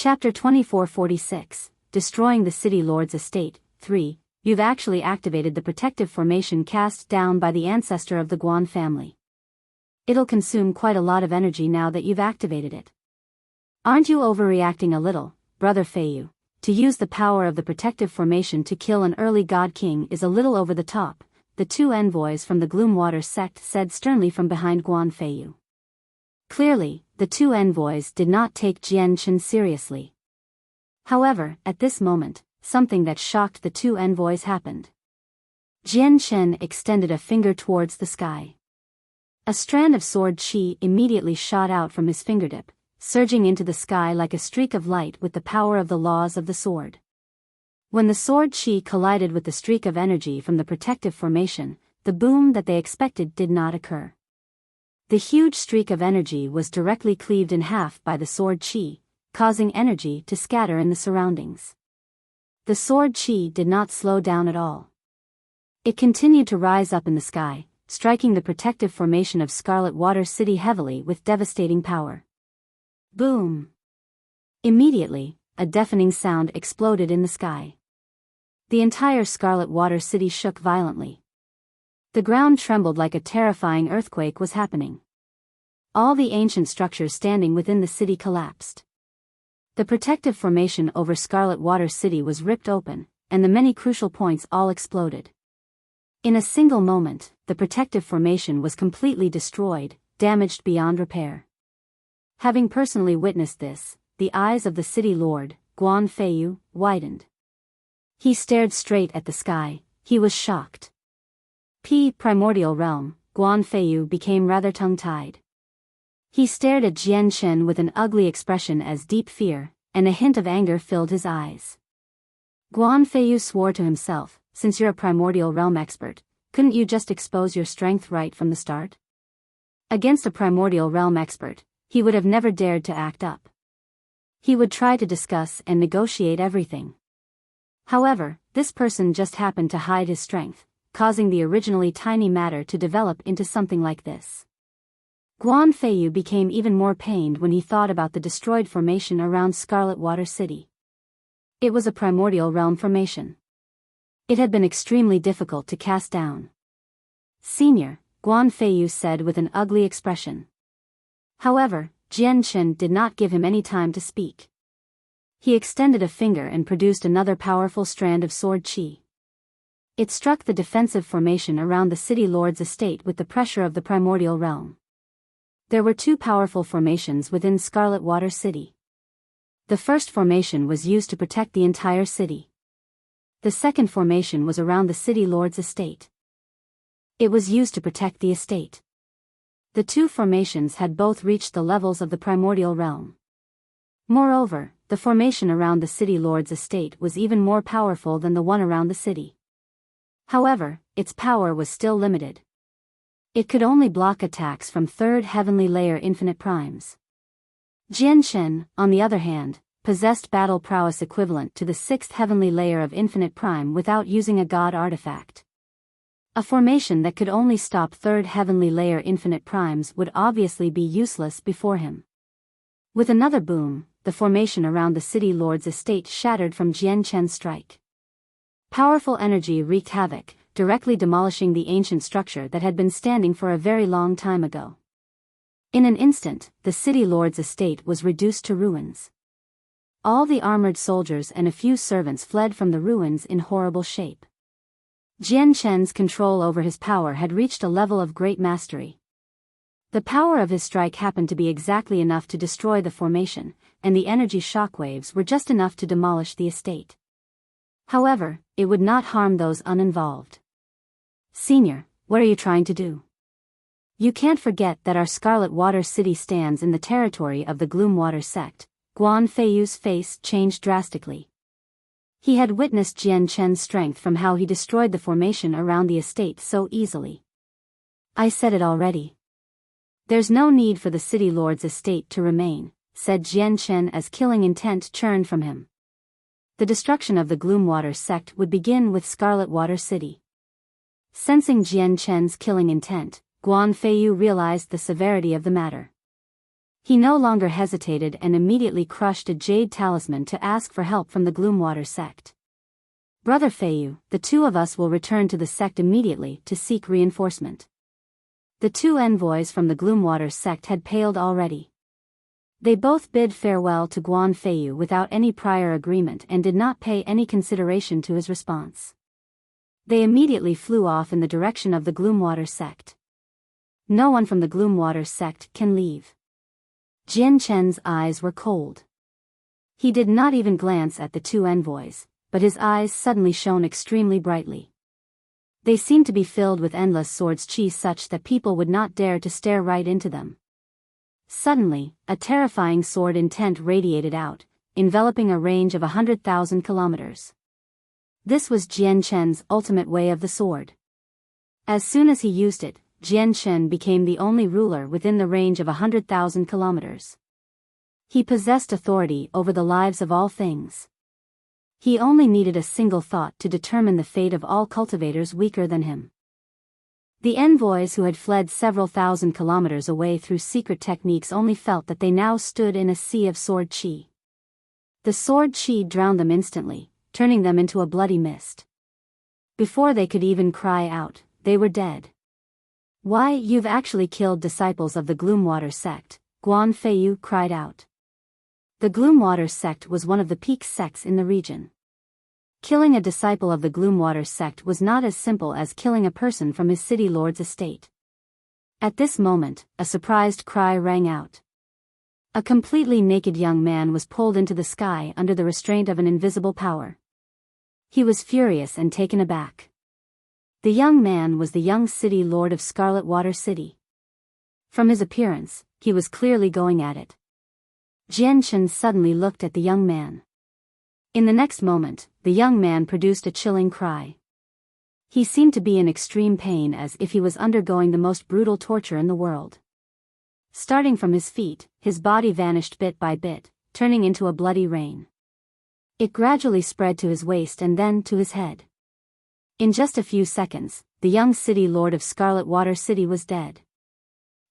Chapter 2446, Destroying the City Lord's Estate. 3. You've actually activated the protective formation cast down by the ancestor of the Guan family. It'll consume quite a lot of energy now that you've activated it. Aren't you overreacting a little, Brother Feiyu? To use the power of the protective formation to kill an early god king is a little over the top, the two envoys from the Gloomwater sect said sternly from behind Guan Feiyu. Clearly, the two envoys did not take Jian Chen seriously. However, at this moment, something that shocked the two envoys happened. Jian Chen extended a finger towards the sky. A strand of sword chi immediately shot out from his fingertip, surging into the sky like a streak of light with the power of the laws of the sword. When the sword chi collided with the streak of energy from the protective formation, the boom that they expected did not occur. The huge streak of energy was directly cleaved in half by the sword chi, causing energy to scatter in the surroundings. The sword chi did not slow down at all. It continued to rise up in the sky, striking the protective formation of Scarlet Water City heavily with devastating power. Boom! Immediately, a deafening sound exploded in the sky. The entire Scarlet Water City shook violently. The ground trembled like a terrifying earthquake was happening. All the ancient structures standing within the city collapsed. The protective formation over Scarlet Water City was ripped open, and the many crucial points all exploded. In a single moment, the protective formation was completely destroyed, damaged beyond repair. Having personally witnessed this, the eyes of the city lord, Guan Feiyu, widened. He stared straight at the sky. He was shocked. Primordial realm, Guan Feiyu became rather tongue-tied. He stared at Jian Chen with an ugly expression as deep fear, and a hint of anger filled his eyes. Guan Feiyu swore to himself, since you're a primordial realm expert, couldn't you just expose your strength right from the start? Against a primordial realm expert, he would have never dared to act up. He would try to discuss and negotiate everything. However, this person just happened to hide his strength, causing the originally tiny matter to develop into something like this. Guan Feiyu became even more pained when he thought about the destroyed formation around Scarlet Water City. It was a primordial realm formation. It had been extremely difficult to cast down. Senior, Guan Feiyu said with an ugly expression. However, Jian Chen did not give him any time to speak. He extended a finger and produced another powerful strand of sword chi. It struck the defensive formation around the city lord's estate with the pressure of the primordial realm. There were two powerful formations within Scarlet Water City. The first formation was used to protect the entire city. The second formation was around the city lord's estate. It was used to protect the estate. The two formations had both reached the levels of the primordial realm. Moreover, the formation around the city lord's estate was even more powerful than the one around the city. However, its power was still limited. It could only block attacks from third heavenly layer infinite primes. Jian Chen, on the other hand, possessed battle prowess equivalent to the sixth heavenly layer of infinite prime without using a god artifact. A formation that could only stop third heavenly layer infinite primes would obviously be useless before him. With another boom, the formation around the city lord's estate shattered from Jian Chen's strike. Powerful energy wreaked havoc, directly demolishing the ancient structure that had been standing for a very long time ago. In an instant, the city lord's estate was reduced to ruins. All the armored soldiers and a few servants fled from the ruins in horrible shape. Jian Chen's control over his power had reached a level of great mastery. The power of his strike happened to be exactly enough to destroy the formation, and the energy shockwaves were just enough to demolish the estate. However, it would not harm those uninvolved. Senior, what are you trying to do? You can't forget that our Scarlet Water City stands in the territory of the Gloomwater sect. Guan Feiyu's face changed drastically. He had witnessed Jian Chen's strength from how he destroyed the formation around the estate so easily. I said it already. There's no need for the city lord's estate to remain, said Jian Chen as killing intent churned from him. The destruction of the Gloomwater sect would begin with Scarlet Water City. Sensing Jian Chen's killing intent, Guan Feiyu realized the severity of the matter. He no longer hesitated and immediately crushed a jade talisman to ask for help from the Gloomwater sect. Brother Feiyu, the two of us will return to the sect immediately to seek reinforcement. The two envoys from the Gloomwater sect had paled already. They both bid farewell to Guan Feiyu without any prior agreement and did not pay any consideration to his response. They immediately flew off in the direction of the Gloomwater sect. No one from the Gloomwater sect can leave. Jian Chen's eyes were cold. He did not even glance at the two envoys, but his eyes suddenly shone extremely brightly. They seemed to be filled with endless swords chi such that people would not dare to stare right into them. Suddenly, a terrifying sword intent radiated out, enveloping a range of 100,000 kilometers. This was Jian Chen's ultimate way of the sword. As soon as he used it, Jian Chen became the only ruler within the range of 100,000 kilometers. He possessed authority over the lives of all things. He only needed a single thought to determine the fate of all cultivators weaker than him. The envoys who had fled several thousand kilometers away through secret techniques only felt that they now stood in a sea of sword chi. The sword chi drowned them instantly, turning them into a bloody mist. Before they could even cry out, they were dead. Why, you've actually killed disciples of the Gloomwater sect, Guan Feiyu cried out. The Gloomwater sect was one of the peak sects in the region. Killing a disciple of the Gloomwater sect was not as simple as killing a person from his city lord's estate. At this moment, a surprised cry rang out. A completely naked young man was pulled into the sky under the restraint of an invisible power. He was furious and taken aback. The young man was the young city lord of Scarlet Water City. From his appearance, he was clearly going at it. Jian Chen suddenly looked at the young man. In the next moment, the young man produced a chilling cry. He seemed to be in extreme pain as if he was undergoing the most brutal torture in the world. Starting from his feet, his body vanished bit by bit, turning into a bloody rain. It gradually spread to his waist and then to his head. In just a few seconds, the young city lord of Scarlet Water City was dead.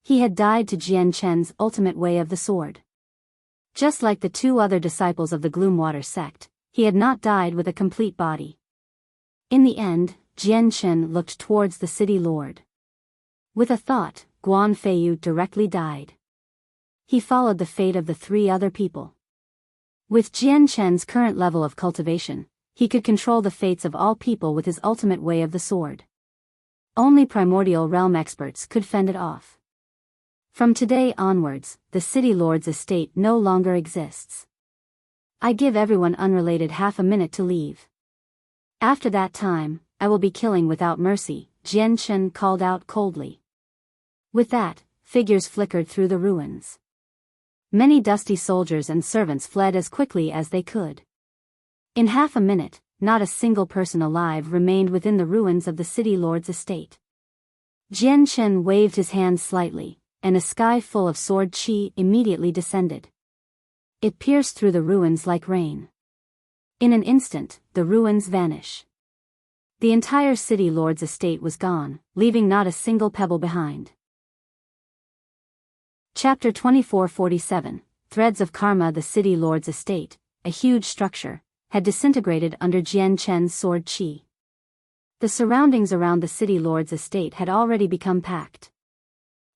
He had died to Jian Chen's ultimate way of the sword. Just like the two other disciples of the Gloomwater sect, he had not died with a complete body. In the end, Jian Chen looked towards the city lord. With a thought, Guan Feiyu directly died. He followed the fate of the three other people. With Jian Chen's current level of cultivation, he could control the fates of all people with his ultimate way of the sword. Only primordial realm experts could fend it off. From today onwards, the city lord's estate no longer exists. I give everyone unrelated half a minute to leave. After that time, I will be killing without mercy, Jian Chen called out coldly. With that, figures flickered through the ruins. Many dusty soldiers and servants fled as quickly as they could. In half a minute, not a single person alive remained within the ruins of the city lord's estate. Jian Chen waved his hand slightly, and a sky full of sword chi immediately descended. It pierced through the ruins like rain. In an instant, the ruins vanish. The entire city lord's estate was gone, leaving not a single pebble behind. Chapter 2447, Threads of Karma. The city lord's estate, a huge structure, had disintegrated under Jian Chen's sword chi. The surroundings around the city lord's estate had already become packed.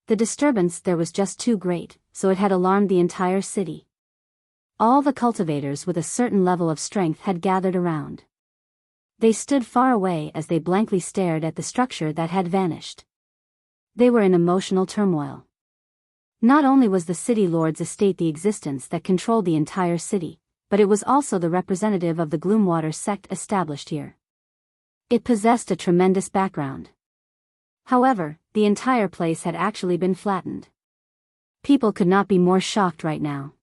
The disturbance there was just too great, so it had alarmed the entire city. All the cultivators with a certain level of strength had gathered around. They stood far away as they blankly stared at the structure that had vanished. They were in emotional turmoil. Not only was the city lord's estate the existence that controlled the entire city, but it was also the representative of the Gloomwater sect established here. It possessed a tremendous background. However, the entire place had actually been flattened. People could not be more shocked right now.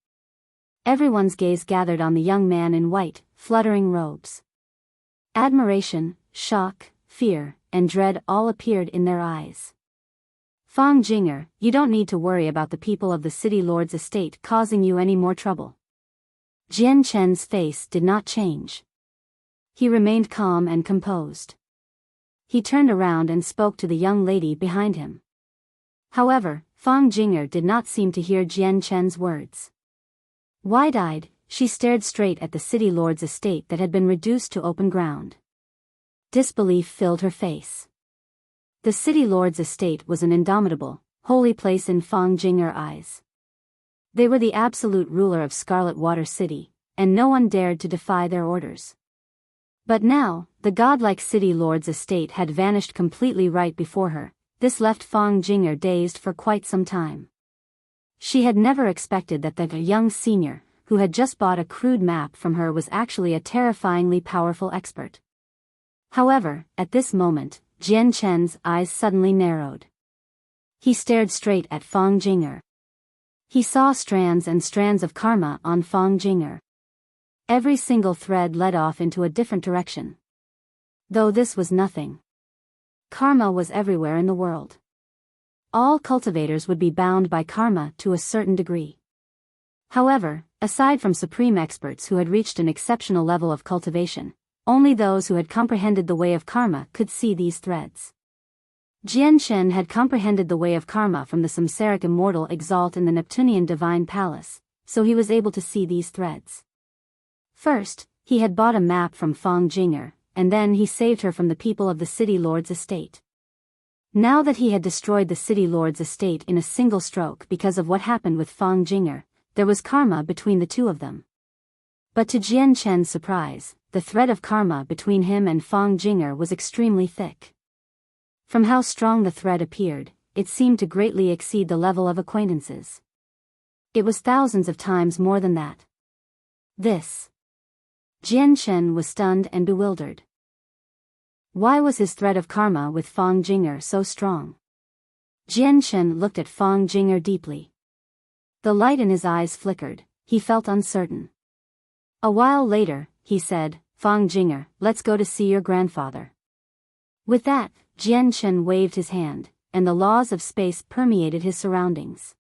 Everyone's gaze gathered on the young man in white, fluttering robes. Admiration, shock, fear, and dread all appeared in their eyes. Fang Jinger, you don't need to worry about the people of the city lord's estate causing you any more trouble. Jian Chen's face did not change. He remained calm and composed. He turned around and spoke to the young lady behind him. However, Fang Jing'er did not seem to hear Jian Chen's words. Wide-eyed, she stared straight at the city lord's estate that had been reduced to open ground. Disbelief filled her face. The city lord's estate was an indomitable, holy place in Fang Jing'er's eyes. They were the absolute ruler of Scarlet Water City, and no one dared to defy their orders. But now, the godlike city lord's estate had vanished completely right before her. This left Fang Jing'er dazed for quite some time. She had never expected that the young senior, who had just bought a crude map from her, was actually a terrifyingly powerful expert. However, at this moment, Jian Chen's eyes suddenly narrowed. He stared straight at Fang Jing'er. He saw strands and strands of karma on Fang Jing'er. Every single thread led off into a different direction. Though this was nothing. Karma was everywhere in the world. All cultivators would be bound by karma to a certain degree. However, aside from supreme experts who had reached an exceptional level of cultivation, only those who had comprehended the way of karma could see these threads. Jian Chen had comprehended the way of karma from the samsaric immortal exalt in the Neptunian divine palace, so he was able to see these threads. First, he had bought a map from Fang Jing'er, and then he saved her from the people of the city lord's estate. Now that he had destroyed the city lord's estate in a single stroke because of what happened with Fang Jing'er, there was karma between the two of them. But to Jian Chen's surprise, the thread of karma between him and Fang Jing'er was extremely thick. From how strong the thread appeared, it seemed to greatly exceed the level of acquaintances. It was thousands of times more than that. Jian Chen was stunned and bewildered. Why was his thread of karma with Fang Jing'er so strong? Jian Chen looked at Fang Jing'er deeply. The light in his eyes flickered, he felt uncertain. A while later, he said, Fang Jing'er, let's go to see your grandfather. With that, Jian Chen waved his hand, and the laws of space permeated his surroundings.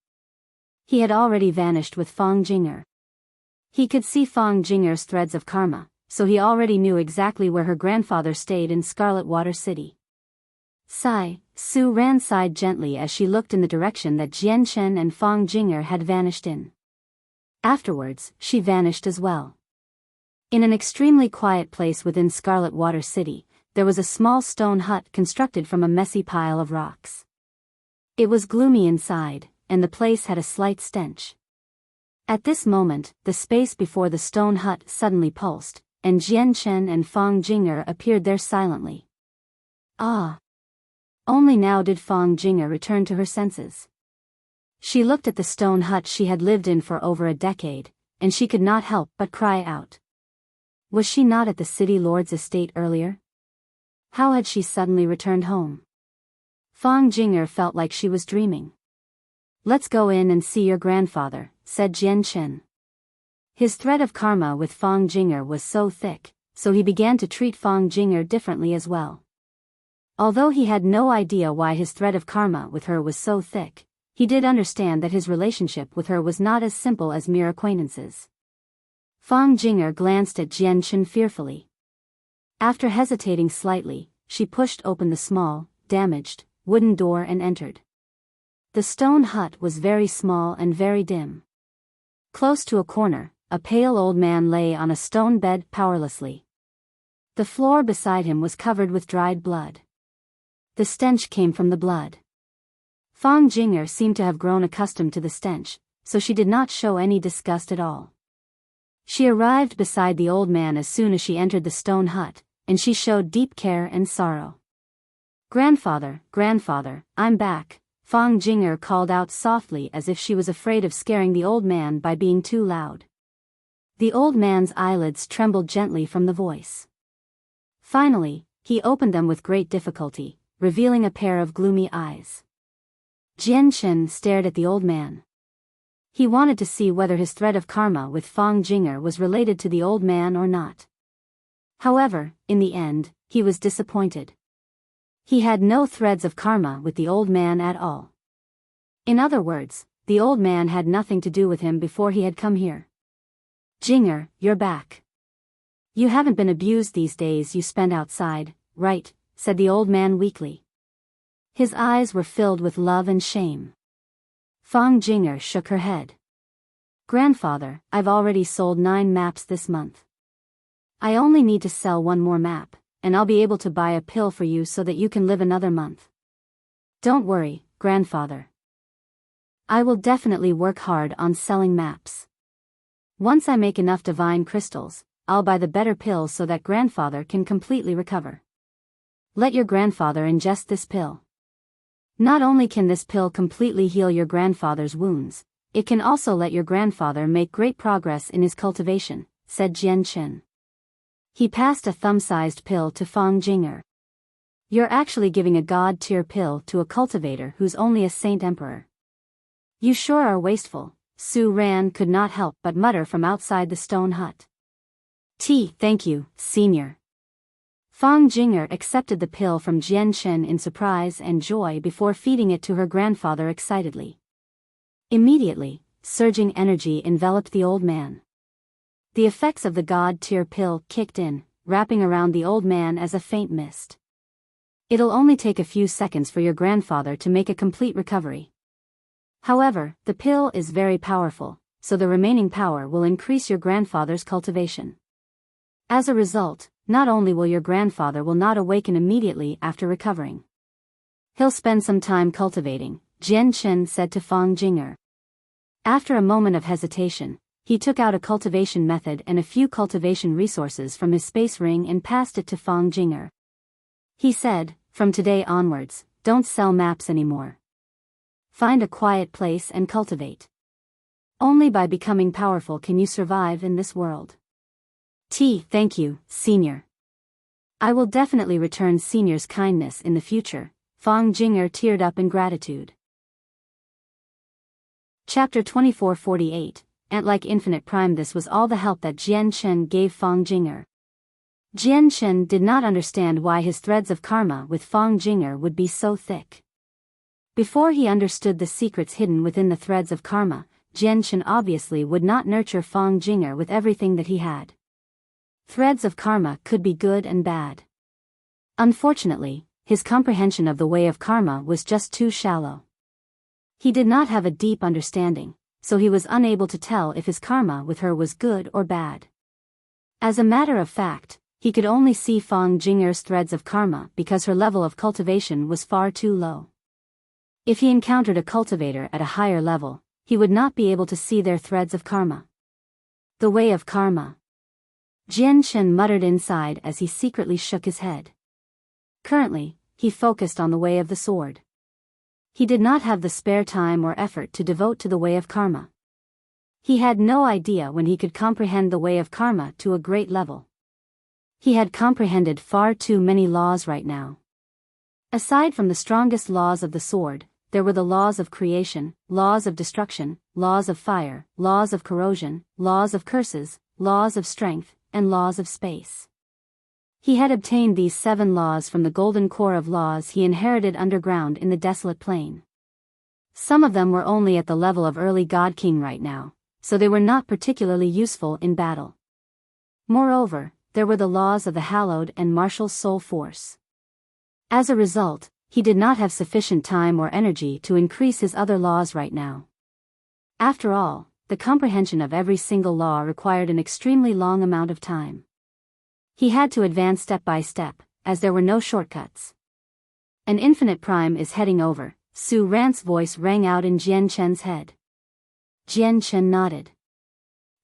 He had already vanished with Fang Jing'er. He could see Fang Jing'er's threads of karma, so he already knew exactly where her grandfather stayed in Scarlet Water City. Su Ran sighed gently as she looked in the direction that Jian Chen and Fang Jing'er had vanished in. Afterwards, she vanished as well. In an extremely quiet place within Scarlet Water City, there was a small stone hut constructed from a messy pile of rocks. It was gloomy inside, and the place had a slight stench. At this moment, the space before the stone hut suddenly pulsed, and Jian Chen and Fang Jing'er appeared there silently. Ah! Only now did Fang Jing'er return to her senses. She looked at the stone hut she had lived in for over a decade, and she could not help but cry out. Was she not at the city lord's estate earlier? How had she suddenly returned home? Fang Jing'er felt like she was dreaming. Let's go in and see your grandfather, said Jian Chen. His thread of karma with Fang Jing'er was so thick, so he began to treat Fang Jing'er differently as well. Although he had no idea why his thread of karma with her was so thick, he did understand that his relationship with her was not as simple as mere acquaintances. Fang Jing'er glanced at Jian Chen fearfully. After hesitating slightly, she pushed open the small, damaged, wooden door and entered. The stone hut was very small and very dim. Close to a corner, a pale old man lay on a stone bed powerlessly. The floor beside him was covered with dried blood. The stench came from the blood. Fang Jing'er seemed to have grown accustomed to the stench, so she did not show any disgust at all. She arrived beside the old man as soon as she entered the stone hut, and she showed deep care and sorrow. Grandfather, I'm back, Fang Jing'er called out softly as if she was afraid of scaring the old man by being too loud. The old man's eyelids trembled gently from the voice. Finally, he opened them with great difficulty, revealing a pair of gloomy eyes. Jian Chen stared at the old man. He wanted to see whether his thread of karma with Fang Jing'er was related to the old man or not. However, in the end, he was disappointed. He had no threads of karma with the old man at all. In other words, the old man had nothing to do with him before he had come here. Jing'er, you're back. You haven't been abused these days you spent outside, right? Said the old man weakly. His eyes were filled with love and shame. Fang Jinger shook her head. Grandfather, I've already sold 9 maps this month. I only need to sell 1 more map, and I'll be able to buy a pill for you so that you can live another month. Don't worry, grandfather. I will definitely work hard on selling maps. Once I make enough divine crystals, I'll buy the better pills so that grandfather can completely recover. Let your grandfather ingest this pill. Not only can this pill completely heal your grandfather's wounds, it can also let your grandfather make great progress in his cultivation, said Jian Chen. He passed a thumb-sized pill to Fang Jinger. You're actually giving a god-tier pill to a cultivator who's only a saint emperor. You sure are wasteful, Su Ran could not help but mutter from outside the stone hut. Thank you, senior. Fang Jinger accepted the pill from Jian Chen in surprise and joy before feeding it to her grandfather excitedly. Immediately, surging energy enveloped the old man. The effects of the god-tier pill kicked in, wrapping around the old man as a faint mist. It'll only take a few seconds for your grandfather to make a complete recovery. However, the pill is very powerful, so the remaining power will increase your grandfather's cultivation. As a result, not only will your grandfather will not awaken immediately after recovering. He'll spend some time cultivating, Jian Chen said to Fang Jinger. After a moment of hesitation, he took out a cultivation method and a few cultivation resources from his space ring and passed it to Fang Jinger. He said, from today onwards, don't sell maps anymore. Find a quiet place and cultivate. Only by becoming powerful can you survive in this world. Thank you, senior. I will definitely return senior's kindness in the future, Fang Jinger teared up in gratitude. Chapter 2448, Ant-like Infinite Prime. This was all the help that Jian Chen gave Fang Jinger. Jian Chen did not understand why his threads of karma with Fang Jinger would be so thick. Before he understood the secrets hidden within the threads of karma, Jian Chen obviously would not nurture Fang Jinger with everything that he had. Threads of karma could be good and bad. Unfortunately, his comprehension of the way of karma was just too shallow. He did not have a deep understanding, so he was unable to tell if his karma with her was good or bad. As a matter of fact, he could only see Fang Jinger's threads of karma because her level of cultivation was far too low. If he encountered a cultivator at a higher level, he would not be able to see their threads of karma. The way of karma. Jian Chen muttered inside as he secretly shook his head. Currently, he focused on the way of the sword. He did not have the spare time or effort to devote to the way of karma. He had no idea when he could comprehend the way of karma to a great level. He had comprehended far too many laws right now. Aside from the strongest laws of the sword, there were the laws of creation, laws of destruction, laws of fire, laws of corrosion, laws of curses, laws of strength, and laws of space. He had obtained these 7 laws from the golden core of laws he inherited underground in the desolate plain. Some of them were only at the level of early God King right now, so they were not particularly useful in battle. Moreover, there were the laws of the hallowed and martial soul force. As a result, he did not have sufficient time or energy to increase his other laws right now. After all, the comprehension of every single law required an extremely long amount of time. He had to advance step by step, as there were no shortcuts. An infinite prime is heading over, Su Ran's voice rang out in Jian Chen's head. Jian Chen nodded.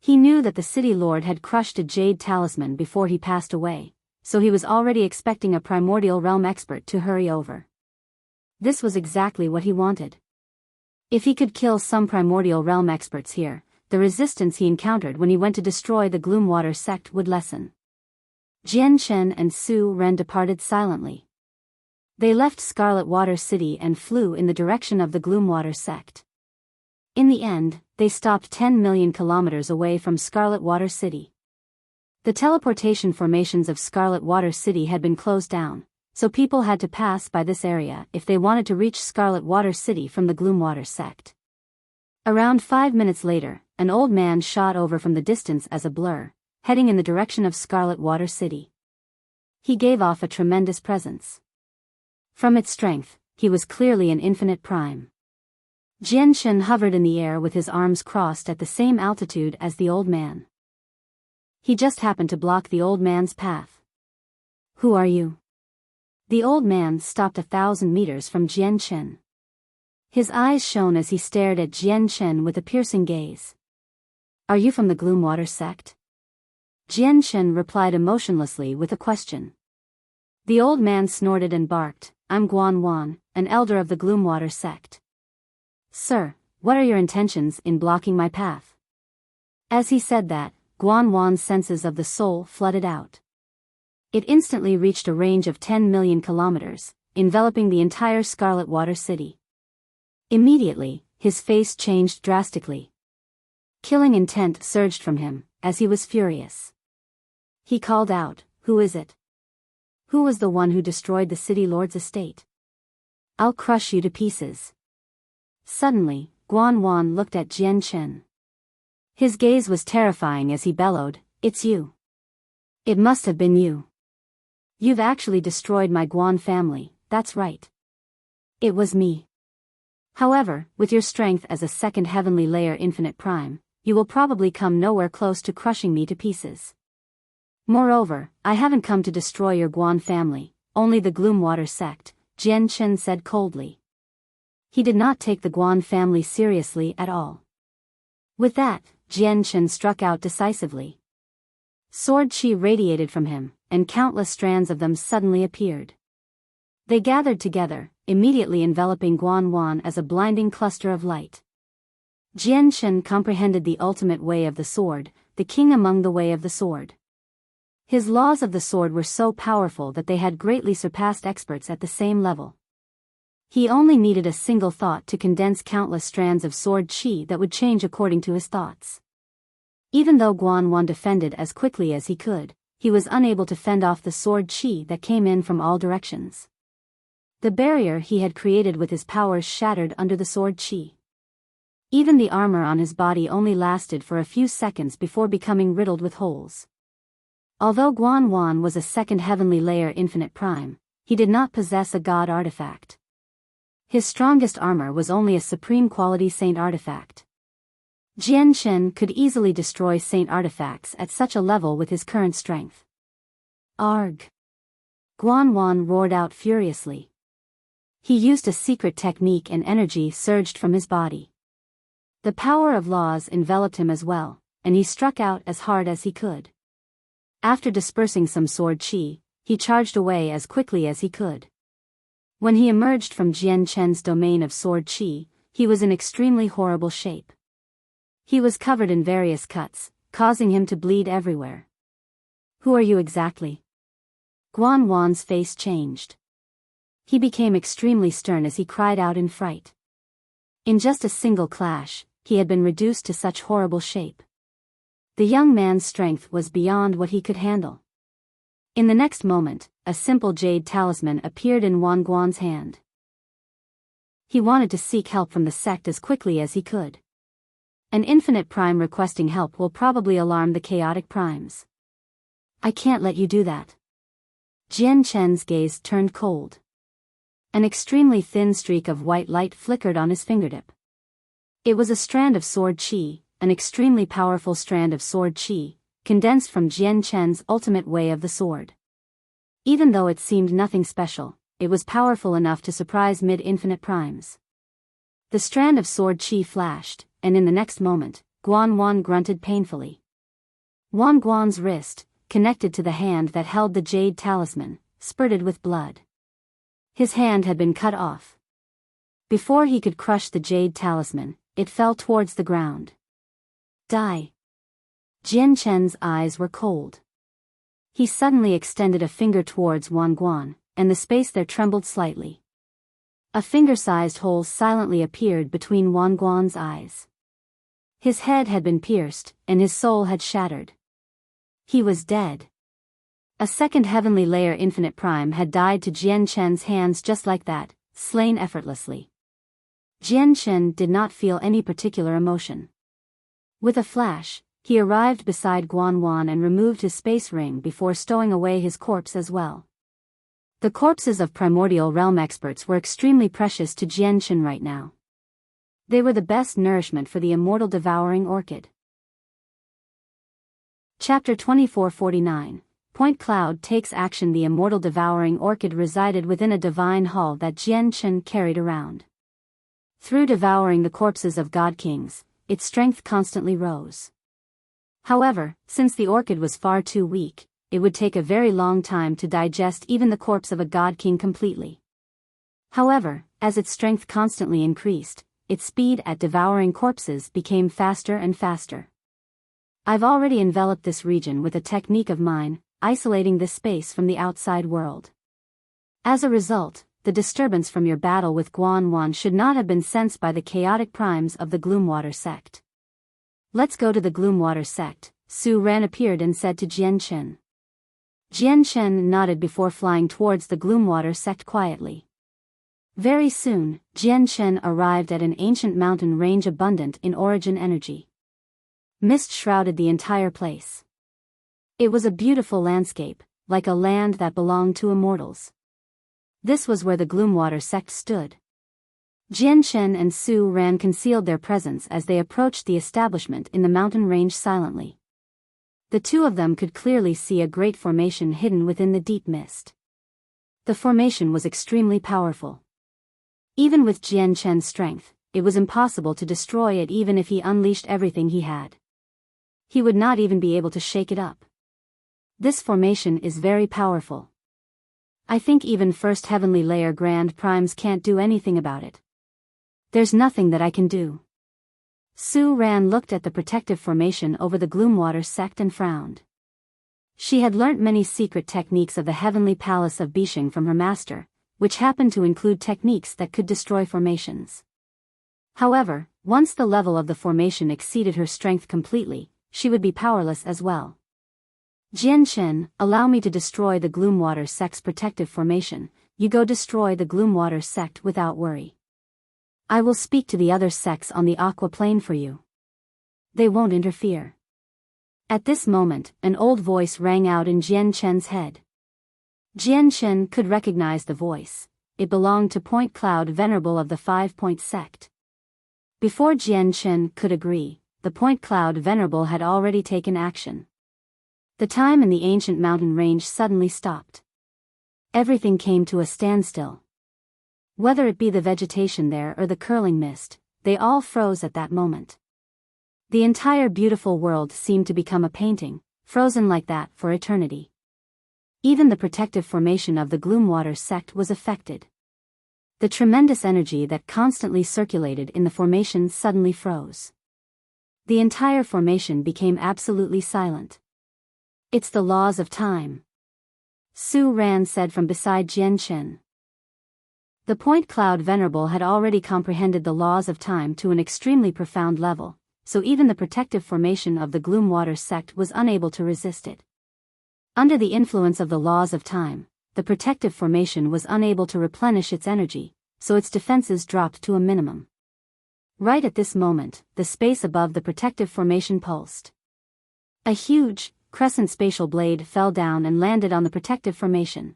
He knew that the city lord had crushed a jade talisman before he passed away, so he was already expecting a primordial realm expert to hurry over. This was exactly what he wanted. If he could kill some primordial realm experts here, the resistance he encountered when he went to destroy the Gloomwater sect would lessen. Jian Chen and Su Ren departed silently. They left Scarlet Water City and flew in the direction of the Gloomwater sect. In the end, they stopped 10 million kilometers away from Scarlet Water City. The teleportation formations of Scarlet Water City had been closed down, so people had to pass by this area if they wanted to reach Scarlet Water City from the Gloomwater sect. Around 5 minutes later, an old man shot over from the distance as a blur, heading in the direction of Scarlet Water City. He gave off a tremendous presence. From its strength, he was clearly an infinite prime. Jian Shen hovered in the air with his arms crossed at the same altitude as the old man. He just happened to block the old man's path. Who are you? The old man stopped 1,000 meters from Jian Shen. His eyes shone as he stared at Jian Shen with a piercing gaze. Are you from the Gloomwater sect? Jian Shen replied emotionlessly with a question. The old man snorted and barked, I'm Guan Wan, an elder of the Gloomwater sect. Sir, what are your intentions in blocking my path? As he said that, Guan Wan's senses of the soul flooded out. It instantly reached a range of 10 million kilometers, enveloping the entire Scarlet Water City. Immediately, his face changed drastically. Killing intent surged from him, as he was furious. He called out, Who is it? Who was the one who destroyed the city lord's estate? I'll crush you to pieces. Suddenly, Guan Wan looked at Jian Shen. His gaze was terrifying as he bellowed, It's you. It must have been you. You've actually destroyed my Guan family, that's right. It was me. However, with your strength as a second heavenly layer infinite prime, you will probably come nowhere close to crushing me to pieces. Moreover, I haven't come to destroy your Guan family, only the Gloomwater sect, Jian Shen said coldly. He did not take the Guan family seriously at all. With that, Jian Shen struck out decisively. Sword chi radiated from him, and countless strands of them suddenly appeared. They gathered together, immediately enveloping Guan Wan as a blinding cluster of light. Jian Shen comprehended the ultimate way of the sword, the king among the way of the sword. His laws of the sword were so powerful that they had greatly surpassed experts at the same level. He only needed a single thought to condense countless strands of sword chi that would change according to his thoughts. Even though Guan Wan defended as quickly as he could, he was unable to fend off the sword chi that came in from all directions. The barrier he had created with his powers shattered under the sword chi. Even the armor on his body only lasted for a few seconds before becoming riddled with holes. Although Guan Wan was a second heavenly layer infinite prime, he did not possess a god artifact. His strongest armor was only a supreme quality saint artifact. Jian Shen could easily destroy saint artifacts at such a level with his current strength. Arg! Guan Wan roared out furiously. He used a secret technique and energy surged from his body. The power of laws enveloped him as well, and he struck out as hard as he could. After dispersing some sword chi, he charged away as quickly as he could. When he emerged from Jian Shen's domain of sword chi, he was in extremely horrible shape. He was covered in various cuts, causing him to bleed everywhere. Who are you exactly? Guan Wan's face changed. He became extremely stern as he cried out in fright. In just a single clash, he had been reduced to such horrible shape. The young man's strength was beyond what he could handle. In the next moment, a simple jade talisman appeared in Wan Guan's hand. He wanted to seek help from the sect as quickly as he could. An infinite prime requesting help will probably alarm the chaotic primes. I can't let you do that. Jian Shen's gaze turned cold. An extremely thin streak of white light flickered on his fingertip. It was a strand of sword chi, an extremely powerful strand of sword chi, condensed from Jian Shen's ultimate way of the sword. Even though it seemed nothing special, it was powerful enough to surprise mid-infinite primes. The strand of sword chi flashed, and in the next moment, Guan Wan grunted painfully. Wan Guan's wrist, connected to the hand that held the jade talisman, spurted with blood. His hand had been cut off. Before he could crush the jade talisman, it fell towards the ground. Die. Jian Shen's eyes were cold. He suddenly extended a finger towards Wan Guan, and the space there trembled slightly. A finger-sized hole silently appeared between Wan Guan's eyes. His head had been pierced, and his soul had shattered. He was dead. A second heavenly layer infinite prime had died to Jian Shen's hands just like that, slain effortlessly. Jian Shen did not feel any particular emotion. With a flash, he arrived beside Guan Wan and removed his space ring before stowing away his corpse as well. The corpses of primordial realm experts were extremely precious to Jian Shen right now. They were the best nourishment for the immortal devouring orchid. Chapter 2449. Point Cloud takes action. The immortal devouring orchid resided within a divine hall that Jian Chen carried around. Through devouring the corpses of god kings, its strength constantly rose. However, since the orchid was far too weak, it would take a very long time to digest even the corpse of a god king completely. However, as its strength constantly increased, its speed at devouring corpses became faster and faster. I've already enveloped this region with a technique of mine, isolating this space from the outside world. As a result, the disturbance from your battle with Guan Wan should not have been sensed by the chaotic primes of the Gloomwater sect. Let's go to the Gloomwater sect, Su Ran appeared and said to Jian Chen. Jian Chen nodded before flying towards the Gloomwater sect quietly. Very soon, Jian Chen arrived at an ancient mountain range abundant in origin energy. Mist shrouded the entire place. It was a beautiful landscape, like a land that belonged to immortals. This was where the Gloomwater sect stood. Jian Chen and Su Ran concealed their presence as they approached the establishment in the mountain range silently. The two of them could clearly see a great formation hidden within the deep mist. The formation was extremely powerful. Even with Jian Chen's strength, it was impossible to destroy it even if he unleashed everything he had. He would not even be able to shake it up. This formation is very powerful. I think even first heavenly layer grand primes can't do anything about it. There's nothing that I can do. Su Ran looked at the protective formation over the Gloomwater sect and frowned. She had learnt many secret techniques of the heavenly palace of Bishing from her master, which happened to include techniques that could destroy formations. However, once the level of the formation exceeded her strength completely, she would be powerless as well. Jian Chen, allow me to destroy the Gloomwater sect's protective formation. You go destroy the Gloomwater sect without worry. I will speak to the other sects on the Aqua Plane for you. They won't interfere. At this moment, an old voice rang out in Jian Chen's head. Jian Chen could recognize the voice. It belonged to Point Cloud Venerable of the 5-Point sect. Before Jian Chen could agree, the Point Cloud Venerable had already taken action. The time in the ancient mountain range suddenly stopped. Everything came to a standstill. Whether it be the vegetation there or the curling mist, they all froze at that moment. The entire beautiful world seemed to become a painting, frozen like that for eternity. Even the protective formation of the Gloomwater sect was affected. The tremendous energy that constantly circulated in the formation suddenly froze. The entire formation became absolutely silent. It's the laws of time. Su Ran said from beside Jian Chen. The Point Cloud Venerable had already comprehended the laws of time to an extremely profound level, so even the protective formation of the Gloomwater sect was unable to resist it. Under the influence of the laws of time, the protective formation was unable to replenish its energy, so its defenses dropped to a minimum. Right at this moment, the space above the protective formation pulsed. A huge, crescent spatial blade fell down and landed on the protective formation.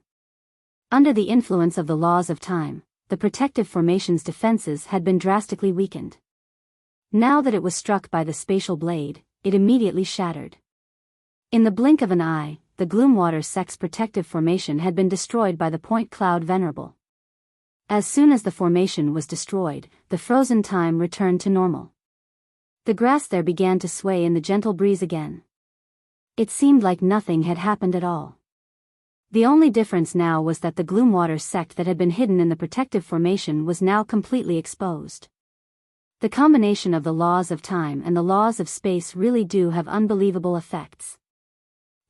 Under the influence of the laws of time, the protective formation's defenses had been drastically weakened. Now that it was struck by the spatial blade, it immediately shattered. In the blink of an eye, the Gloomwater sect's protective formation had been destroyed by the Point Cloud Venerable. As soon as the formation was destroyed, the frozen time returned to normal. The grass there began to sway in the gentle breeze again. It seemed like nothing had happened at all. The only difference now was that the Gloomwater sect that had been hidden in the protective formation was now completely exposed. The combination of the laws of time and the laws of space really do have unbelievable effects.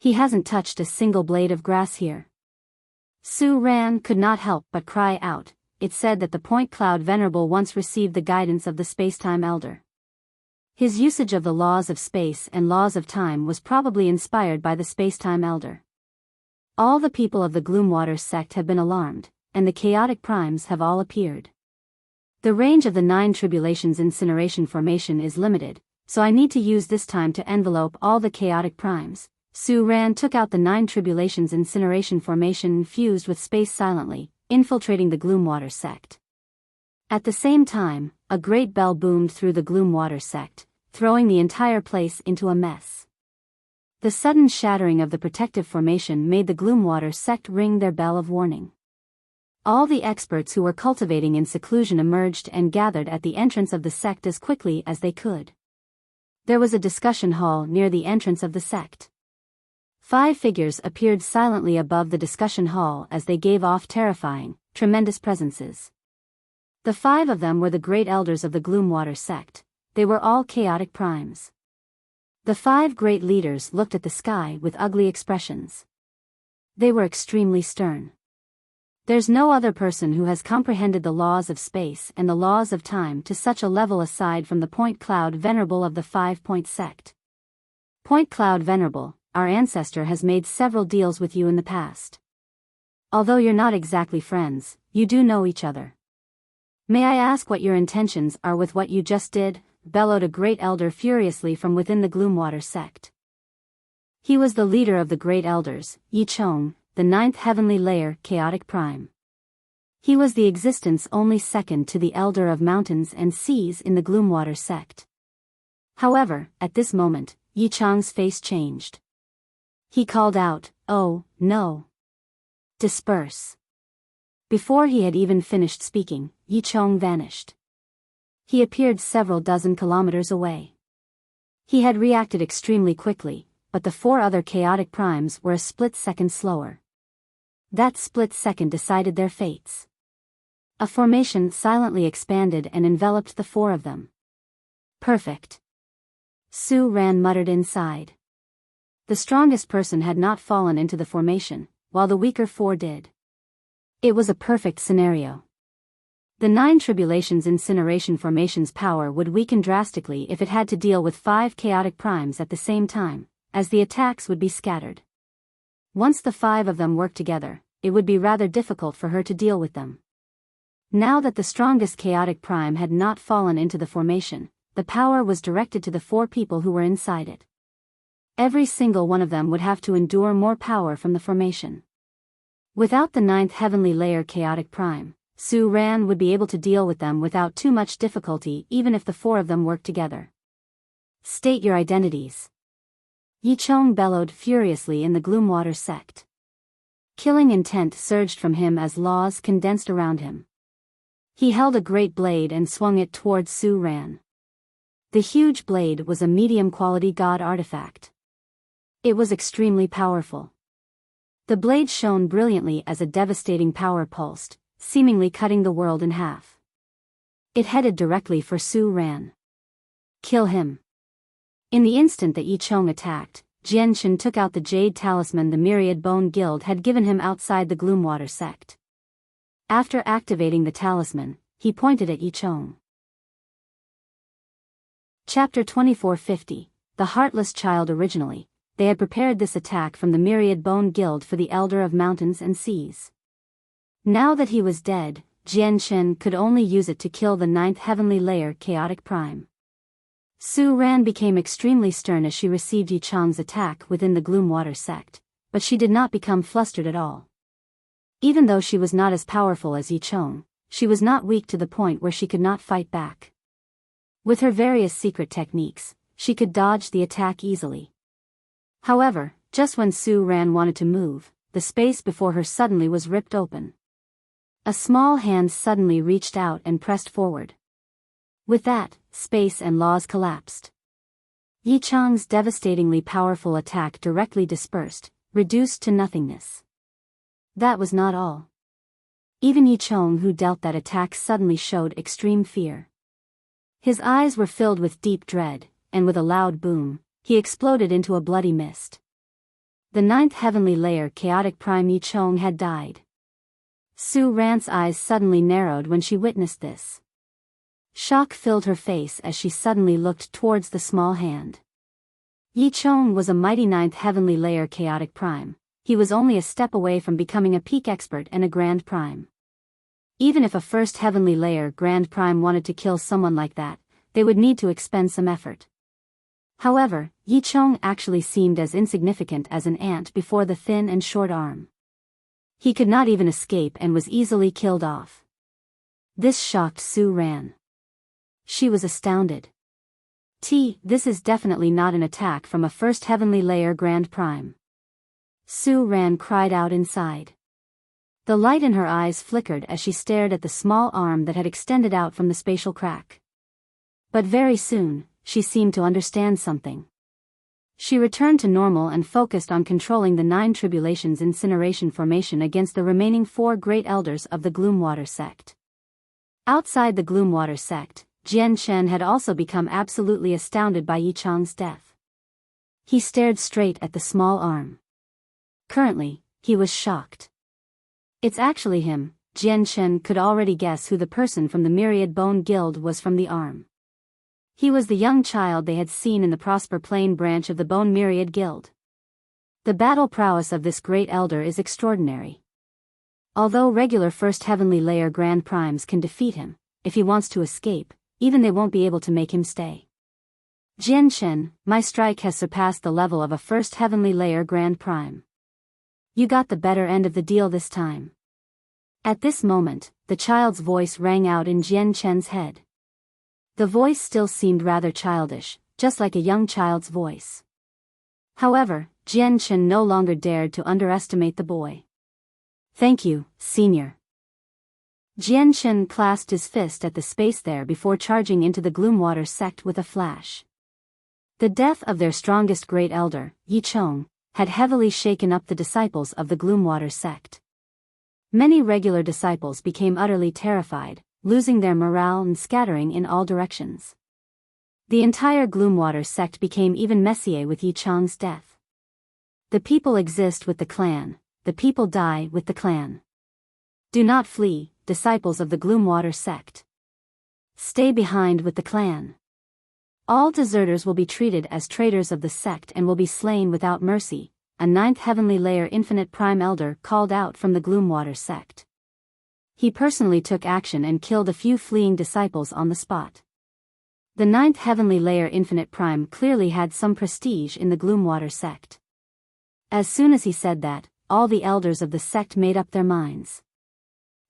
He hasn't touched a single blade of grass here. Su Ran could not help but cry out. It said that the Point Cloud Venerable once received the guidance of the Spacetime Elder. His usage of the laws of space and laws of time was probably inspired by the Spacetime Elder. All the people of the Gloomwater sect have been alarmed, and the chaotic primes have all appeared. The range of the 9 tribulations incineration formation is limited, so I need to use this time to envelope all the chaotic primes. Su Ran took out the 9 tribulations incineration formation infused with space silently, infiltrating the Gloomwater sect. At the same time, a great bell boomed through the Gloom Water sect, throwing the entire place into a mess. The sudden shattering of the protective formation made the Gloom Water sect ring their bell of warning. All the experts who were cultivating in seclusion emerged and gathered at the entrance of the sect as quickly as they could. There was a discussion hall near the entrance of the sect. 5 figures appeared silently above the discussion hall as they gave off terrifying, tremendous presences. The 5 of them were the great elders of the Gloomwater sect. They were all chaotic primes. The 5 great leaders looked at the sky with ugly expressions. They were extremely stern. There's no other person who has comprehended the laws of space and the laws of time to such a level aside from the Point Cloud Venerable of the 5-Point sect. Point Cloud Venerable, our ancestor has made several deals with you in the past. Although you're not exactly friends, you do know each other. May I ask what your intentions are with what you just did? Bellowed a great elder furiously from within the Gloomwater sect. He was the leader of the great elders, Yi Chong, the 9th heavenly layer chaotic prime. He was the existence only second to the elder of mountains and seas in the Gloomwater sect. However, at this moment, Yi Chong's face changed. He called out, "Oh, no! Disperse!" Before he had even finished speaking, Yi Chong vanished. He appeared several dozen kilometers away. He had reacted extremely quickly, but the 4 other chaotic primes were a split second slower. That split second decided their fates. A formation silently expanded and enveloped the 4 of them. Perfect. Su Ran muttered inside. The strongest person had not fallen into the formation, while the weaker 4 did. It was a perfect scenario. The 9 Tribulations Incineration Formation's power would weaken drastically if it had to deal with 5 chaotic primes at the same time, as the attacks would be scattered. Once the 5 of them worked together, it would be rather difficult for her to deal with them. Now that the strongest chaotic prime had not fallen into the formation, the power was directed to the 4 people who were inside it. Every single one of them would have to endure more power from the formation. Without the 9th heavenly layer chaotic prime, Su Ran would be able to deal with them without too much difficulty even if the 4 of them worked together. State your identities. Yi Chong bellowed furiously in the Gloomwater sect. Killing intent surged from him as laws condensed around him. He held a great blade and swung it towards Su Ran. The huge blade was a medium-quality god artifact. It was extremely powerful. The blade shone brilliantly as a devastating power pulsed, seemingly cutting the world in half. It headed directly for Su Ran. Kill him. In the instant that Yi Chong attacked, Jian Shen took out the jade talisman the Myriad Bone Guild had given him outside the Gloomwater sect. After activating the talisman, he pointed at Yi Chong. Chapter 2450, The Heartless Child. Originally, they had prepared this attack from the Myriad Bone Guild for the Elder of Mountains and Seas. Now that he was dead, Jian Shen could only use it to kill the 9th heavenly layer chaotic prime. Su Ran became extremely stern as she received Yi Chong's attack within the Gloomwater sect, but she did not become flustered at all. Even though she was not as powerful as Yi Chong, she was not weak to the point where she could not fight back. With her various secret techniques, she could dodge the attack easily. However, just when Su Ran wanted to move, the space before her suddenly was ripped open. A small hand suddenly reached out and pressed forward. With that, space and laws collapsed. Yi Chong's devastatingly powerful attack directly dispersed, reduced to nothingness. That was not all. Even Yi Chong who dealt that attack suddenly showed extreme fear. His eyes were filled with deep dread, and with a loud boom, he exploded into a bloody mist. The 9th heavenly layer chaotic prime Yi Chong had died. Su Ran's eyes suddenly narrowed when she witnessed this. Shock filled her face as she suddenly looked towards the small hand. Yi Chong was a mighty 9th heavenly layer chaotic prime. He was only a step away from becoming a peak expert and a grand prime. Even if a 1st heavenly layer grand prime wanted to kill someone like that, they would need to expend some effort. However, Yi Chong actually seemed as insignificant as an ant before the thin and short arm. He could not even escape and was easily killed off. This shocked Su Ran. She was astounded. This is definitely not an attack from a first heavenly layer Grand Prime. Su Ran cried out inside. The light in her eyes flickered as she stared at the small arm that had extended out from the spatial crack. But very soon, she seemed to understand something. She returned to normal and focused on controlling the 9 Tribulations incineration formation against the remaining 4 great elders of the Gloomwater sect. Outside the Gloomwater sect, Jian Shen had also become absolutely astounded by Yi Chang's death. He stared straight at the small arm. Currently, he was shocked. It's actually him. Jian Shen could already guess who the person from the Myriad Bone Guild was from the arm. He was the young child they had seen in the Prosper Plain branch of the Bone Myriad Guild. The battle prowess of this great elder is extraordinary. Although regular First Heavenly Layer Grand Primes can defeat him, if he wants to escape, even they won't be able to make him stay. Jian Shen, my strike has surpassed the level of a First Heavenly Layer Grand Prime. You got the better end of the deal this time. At this moment, the child's voice rang out in Jian Shen's head. The voice still seemed rather childish, just like a young child's voice. However, Jian Shen no longer dared to underestimate the boy. Thank you, Senior. Jian Shen clasped his fist at the space there before charging into the Gloomwater sect with a flash. The death of their strongest great elder, Yi Chong, had heavily shaken up the disciples of the Gloomwater sect. Many regular disciples became utterly terrified, losing their morale and scattering in all directions. The entire Gloomwater sect became even messier with Yi Chang's death. The people exist with the clan, the people die with the clan. Do not flee, disciples of the Gloomwater sect. Stay behind with the clan. All deserters will be treated as traitors of the sect and will be slain without mercy, a 9th Heavenly Layer Infinite Prime Elder called out from the Gloomwater sect. He personally took action and killed a few fleeing disciples on the spot. The 9th Heavenly Layer Infinite Prime clearly had some prestige in the Gloomwater sect. As soon as he said that, all the elders of the sect made up their minds.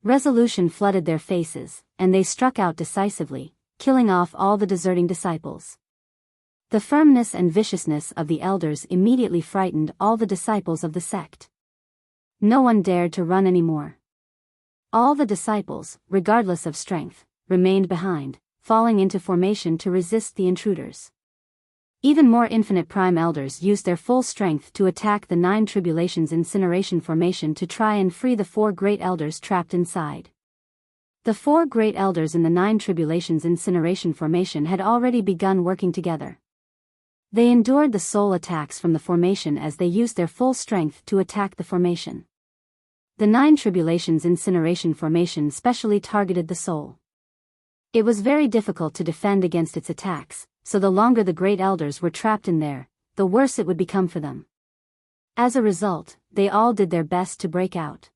Resolution flooded their faces, and they struck out decisively, killing off all the deserting disciples. The firmness and viciousness of the elders immediately frightened all the disciples of the sect. No one dared to run anymore. All the disciples, regardless of strength, remained behind, falling into formation to resist the intruders. Even more Infinite Prime Elders used their full strength to attack the 9 Tribulations incineration formation to try and free the 4 great elders trapped inside. The 4 great elders in the 9 Tribulations incineration formation had already begun working together. They endured the soul attacks from the formation as they used their full strength to attack the formation. The 9 Tribulations incineration formation specially targeted the soul. It was very difficult to defend against its attacks, so the longer the great elders were trapped in there, the worse it would become for them. As a result, they all did their best to break out.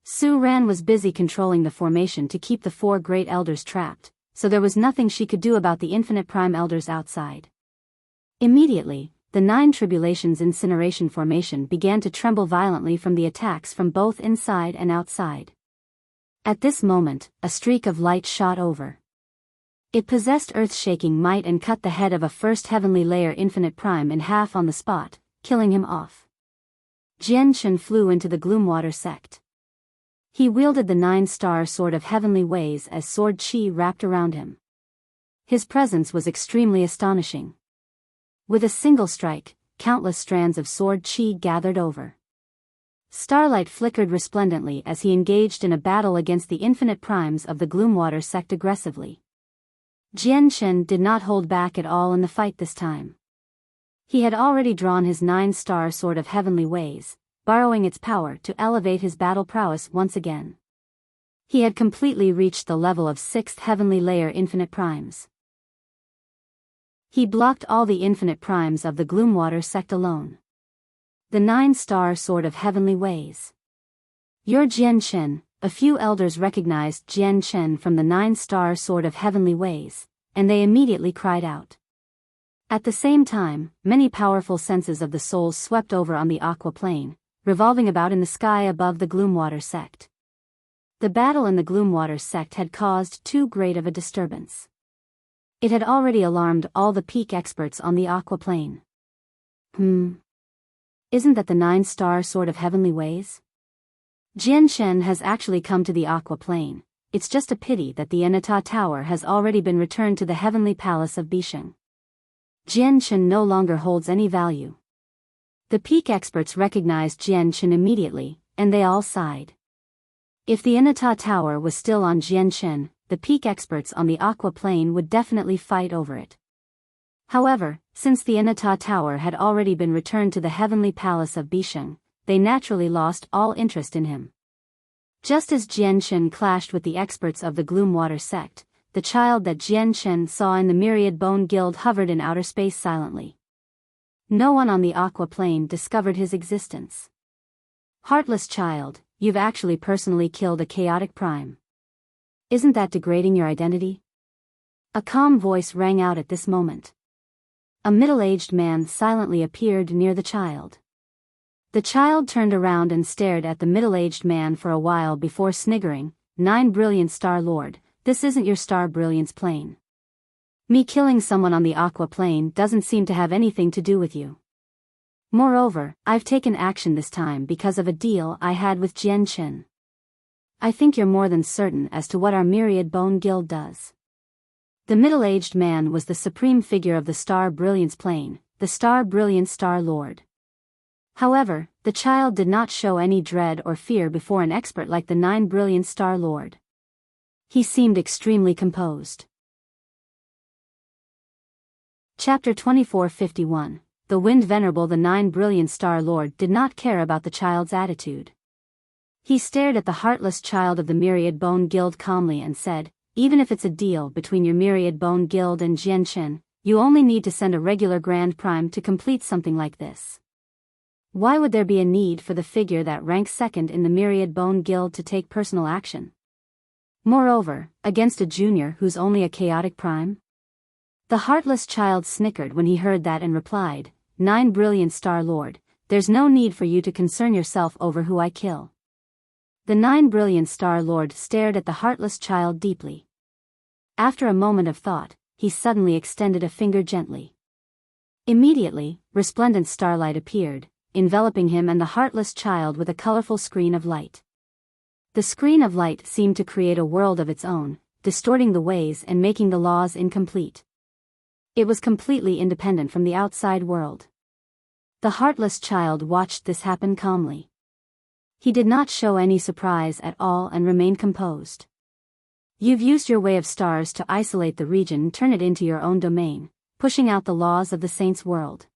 Su Ran was busy controlling the formation to keep the 4 great elders trapped, so there was nothing she could do about the Infinite Prime Elders outside. Immediately, the 9 Tribulations incineration formation began to tremble violently from the attacks from both inside and outside. At this moment, a streak of light shot over. It possessed earth-shaking might and cut the head of a First Heavenly Layer Infinite Prime in half on the spot, killing him off. Jian Shen flew into the Gloomwater sect. He wielded the 9-star Sword of Heavenly Ways as sword chi wrapped around him. His presence was extremely astonishing. With a single strike, countless strands of sword chi gathered over. Starlight flickered resplendently as he engaged in a battle against the Infinite Primes of the Gloomwater sect aggressively. Jian Shen did not hold back at all in the fight this time. He had already drawn his 9-star Sword of Heavenly Ways, borrowing its power to elevate his battle prowess once again. He had completely reached the level of 6th Heavenly Layer Infinite Primes. He blocked all the Infinite Primes of the Gloomwater sect alone. The 9-star Sword of Heavenly Ways. You're Jian Shen. A few elders recognized Jian Shen from the 9-star Sword of Heavenly Ways, and they immediately cried out. At the same time, many powerful senses of the soul swept over on the aqua plane, revolving about in the sky above the Gloomwater sect. The battle in the Gloomwater sect had caused too great of a disturbance. It had already alarmed all the peak experts on the Aqua Plane. Isn't that the 9-star sword of heavenly ways? Jian Shen has actually come to the Aqua Plane. It's just a pity that the Enata Tower has already been returned to the heavenly palace of Bisheng. Jian Shen no longer holds any value. The peak experts recognized Jian Shen immediately, and they all sighed. If the Enata Tower was still on Jian Shen, the peak experts on the Aqua Plane would definitely fight over it. However, since the Enata Tower had already been returned to the heavenly palace of Bisheng, they naturally lost all interest in him. Just as Jian Shen clashed with the experts of the Gloomwater sect, the child that Jian Shen saw in the Myriad Bone Guild hovered in outer space silently. No one on the Aqua Plane discovered his existence. Heartless child, you've actually personally killed a chaotic prime. Isn't that degrading your identity? A calm voice rang out at this moment. A middle-aged man silently appeared near the child. The child turned around and stared at the middle-aged man for a while before sniggering, 9 Brilliant Star Lord, this isn't your Star Brilliance plane. Me killing someone on the Aqua Plane doesn't seem to have anything to do with you. Moreover, I've taken action this time because of a deal I had with Jian Shen. I think you're more than certain as to what our Myriad Bone Guild does. The middle-aged man was the supreme figure of the Star Brilliance plane, the Star Brilliance Star Lord. However, the child did not show any dread or fear before an expert like the 9 Brilliant Star Lord. He seemed extremely composed. Chapter 2451. The Wind Venerable. The 9 Brilliant Star Lord did not care about the child's attitude. He stared at the heartless child of the Myriad Bone Guild calmly and said, even if it's a deal between your Myriad Bone Guild and Jian Shen, you only need to send a regular Grand Prime to complete something like this. Why would there be a need for the figure that ranks second in the Myriad Bone Guild to take personal action? Moreover, against a junior who's only a chaotic prime? The heartless child snickered when he heard that and replied, 9 Brilliant Star Lord, there's no need for you to concern yourself over who I kill. The 9 Brilliant Star Lord stared at the heartless child deeply. After a moment of thought, he suddenly extended a finger gently. Immediately, resplendent starlight appeared, enveloping him and the heartless child with a colorful screen of light. The screen of light seemed to create a world of its own, distorting the ways and making the laws incomplete. It was completely independent from the outside world. The heartless child watched this happen calmly. He did not show any surprise at all and remained composed. You've used your way of stars to isolate the region and turn it into your own domain, pushing out the laws of the saints' world.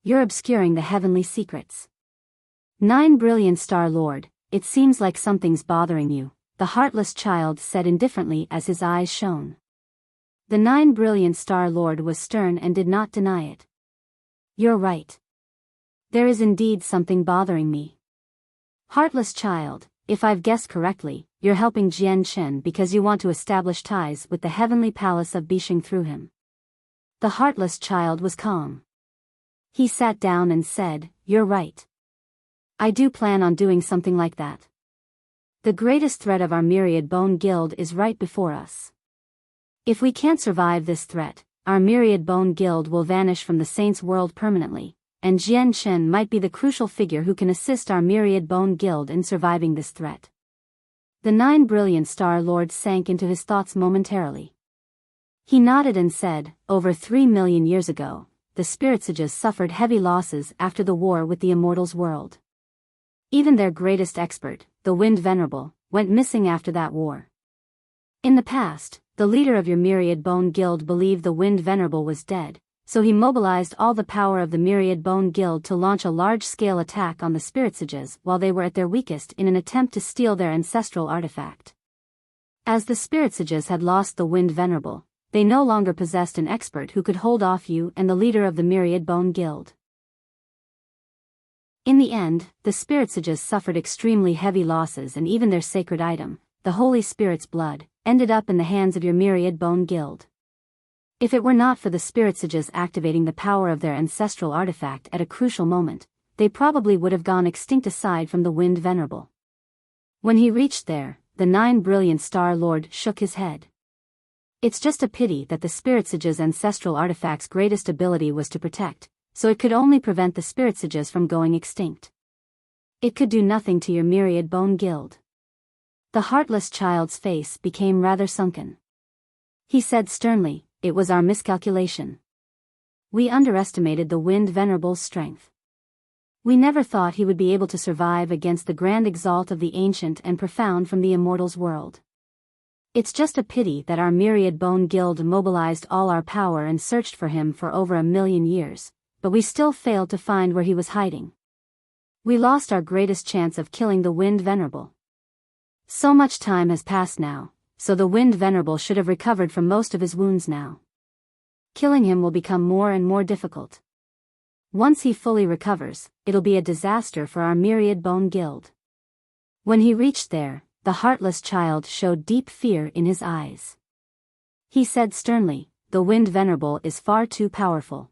You're obscuring the heavenly secrets. 9 Brilliant Star Lord, it seems like something's bothering you, the heartless child said indifferently as his eyes shone. The 9 Brilliant Star Lord was stern and did not deny it. You're right. There is indeed something bothering me. Heartless child, if I've guessed correctly, you're helping Jian Shen because you want to establish ties with the heavenly palace of Bisheng through him. The heartless child was calm. He sat down and said, you're right. I do plan on doing something like that. The greatest threat of our Myriad Bone Guild is right before us. If we can't survive this threat, our Myriad Bone Guild will vanish from the Saints' world permanently, and Jian Shen might be the crucial figure who can assist our Myriad Bone Guild in surviving this threat. The 9 Brilliant Star Lord sank into his thoughts momentarily. He nodded and said, over 3 million years ago, the Spirit Sages suffered heavy losses after the war with the Immortals' world. Even their greatest expert, the Wind Venerable, went missing after that war. In the past, the leader of your Myriad Bone Guild believed the Wind Venerable was dead, so he mobilized all the power of the Myriad Bone Guild to launch a large-scale attack on the Spirit Sages while they were at their weakest in an attempt to steal their ancestral artifact. As the Spirit Sages had lost the Wind Venerable, they no longer possessed an expert who could hold off you and the leader of the Myriad Bone Guild. In the end, the Spirit Sages suffered extremely heavy losses and even their sacred item, the Holy Spirit's blood, ended up in the hands of your Myriad Bone Guild. If it were not for the Spirit Sages activating the power of their ancestral artifact at a crucial moment, they probably would have gone extinct aside from the Wind Venerable. When he reached there, the 9 Brilliant Star Lord shook his head. It's just a pity that the Spirit Sage's ancestral artifact's greatest ability was to protect, so it could only prevent the Spirit Sages from going extinct. It could do nothing to your myriad bone guild. The heartless child's face became rather sunken. He said sternly, "It was our miscalculation. We underestimated the Wind Venerable's strength. We never thought he would be able to survive against the grand exalt of the ancient and profound from the immortals' world. It's just a pity that our myriad bone guild mobilized all our power and searched for him for over 1,000,000 years, but we still failed to find where he was hiding. We lost our greatest chance of killing the Wind Venerable. So much time has passed now, so the Wind Venerable should have recovered from most of his wounds now. Killing him will become more and more difficult. Once he fully recovers, it'll be a disaster for our myriad bone guild." When he reached there, the heartless child showed deep fear in his eyes. He said sternly, "The Wind Venerable is far too powerful.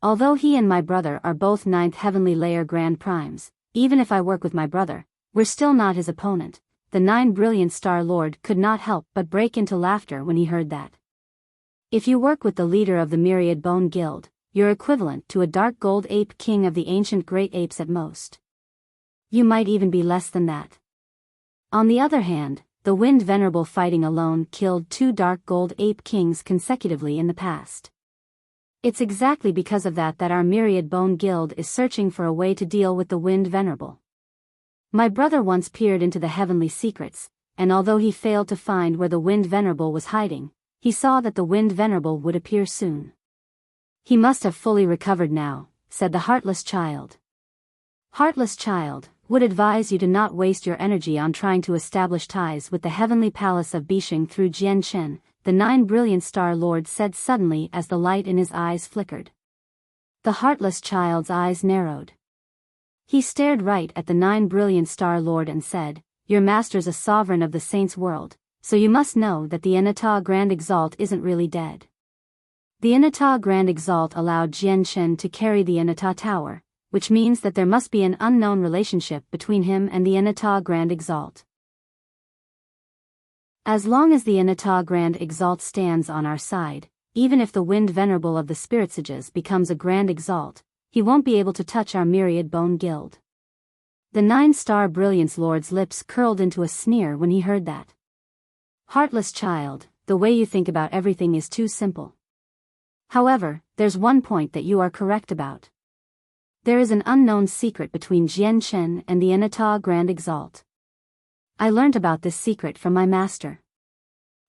Although he and my brother are both 9th Heavenly Layer Grand Primes, even if I work with my brother, we're still not his opponent." The 9 Brilliant Star Lord could not help but break into laughter when he heard that. "If you work with the leader of the Myriad Bone Guild, you're equivalent to a dark gold ape king of the ancient great apes at most. You might even be less than that. On the other hand, the Wind Venerable fighting alone killed 2 dark gold ape kings consecutively in the past. It's exactly because of that our Myriad Bone Guild is searching for a way to deal with the Wind Venerable. My brother once peered into the heavenly secrets, and although he failed to find where the Wind Venerable was hiding, he saw that the Wind Venerable would appear soon. He must have fully recovered now," said the heartless child. "Heartless child, would advise you to not waste your energy on trying to establish ties with the heavenly palace of Bishing through Jianchen," the 9 Brilliant Star Lord said suddenly as the light in his eyes flickered. The heartless child's eyes narrowed. He stared right at the 9 Brilliant Star Lord and said, "Your master's a sovereign of the saints' world, so you must know that the Inata Grand Exalt isn't really dead. The Inata Grand Exalt allowed Jianchen to carry the Inata Tower, which means that there must be an unknown relationship between him and the Inata Grand Exalt. As long as the Inata Grand Exalt stands on our side, even if the Wind Venerable of the Spirit Sages becomes a Grand Exalt, he won't be able to touch our Myriad Bone Guild." The 9-Star Brilliance Lord's lips curled into a sneer when he heard that. "Heartless child, the way you think about everything is too simple. However, there's one point that you are correct about. There is an unknown secret between Jianchen and the Inata Grand Exalt. I learnt about this secret from my master.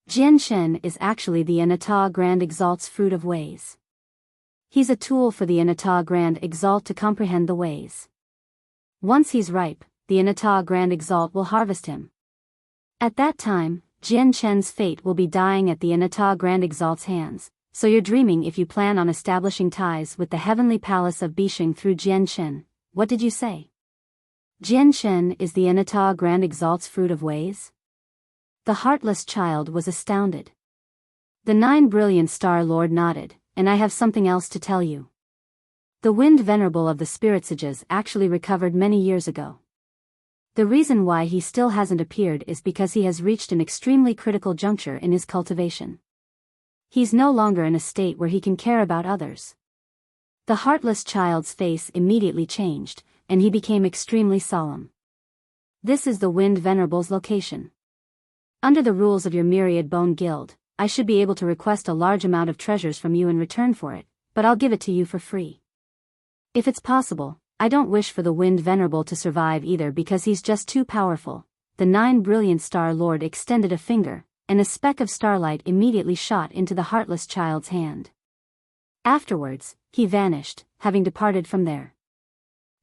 Jianchen is actually the Inata Grand Exalt's fruit of ways. He's a tool for the Inata Grand Exalt to comprehend the ways. Once he's ripe, the Inata Grand Exalt will harvest him. At that time, Jianchen's fate will be dying at the Inata Grand Exalt's hands, so you're dreaming if you plan on establishing ties with the heavenly palace of Bishing through Jianchen. What did you say? Jianchen is the Inata Grand Exalt's fruit of ways?" The heartless child was astounded. The 9 Brilliant Star Lord nodded, "And I have something else to tell you. The Wind Venerable of the Spirit Sages actually recovered many years ago. The reason why he still hasn't appeared is because he has reached an extremely critical juncture in his cultivation. He's no longer in a state where he can care about others." The heartless child's face immediately changed, and he became extremely solemn. "This is the Wind Venerable's location. Under the rules of your Myriad Bone Guild, I should be able to request a large amount of treasures from you in return for it, but I'll give it to you for free. If it's possible, I don't wish for the Wind Venerable to survive either because he's just too powerful." The 9 Brilliant Star Lord extended a finger, and a speck of starlight immediately shot into the heartless child's hand. Afterwards, he vanished, having departed from there.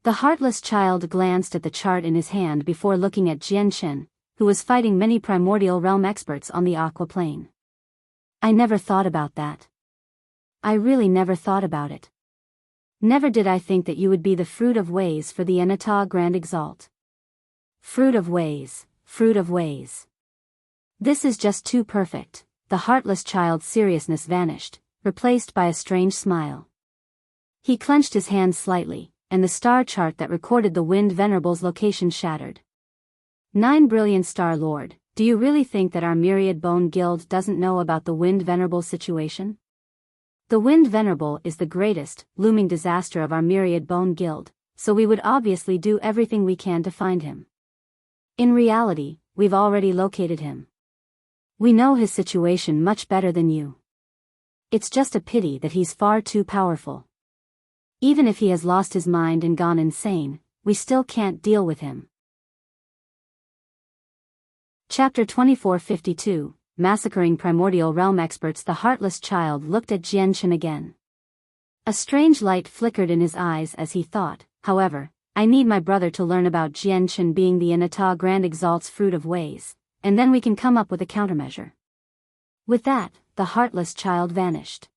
The heartless child glanced at the chart in his hand before looking at Jianchen, who was fighting many primordial realm experts on the Aqua Plane. "I never thought about that. I really never thought about it. Never did I think that you would be the fruit of ways for the Inata Grand Exalt. Fruit of ways, fruit of ways. This is just too perfect." The heartless child's seriousness vanished, replaced by a strange smile. He clenched his hand slightly, and the star chart that recorded the Wind Venerable's location shattered. 9 Brilliant Star Lord, Do you really think that our Myriad Bone Guild doesn't know about the Wind Venerable situation? The Wind Venerable is the greatest, looming disaster of our Myriad Bone Guild, so we would obviously do everything we can to find him. In reality, we've already located him. We know his situation much better than you. It's just a pity that he's far too powerful. Even if he has lost his mind and gone insane, we still can't deal with him. Chapter 2452, Massacring Primordial Realm Experts. The heartless child looked at Jianchen again. A strange light flickered in his eyes as he thought, however, I need my brother to learn about Jianchen being the Inata Grand Exalt's fruit of ways, and then we can come up with a countermeasure. With that, the heartless child vanished.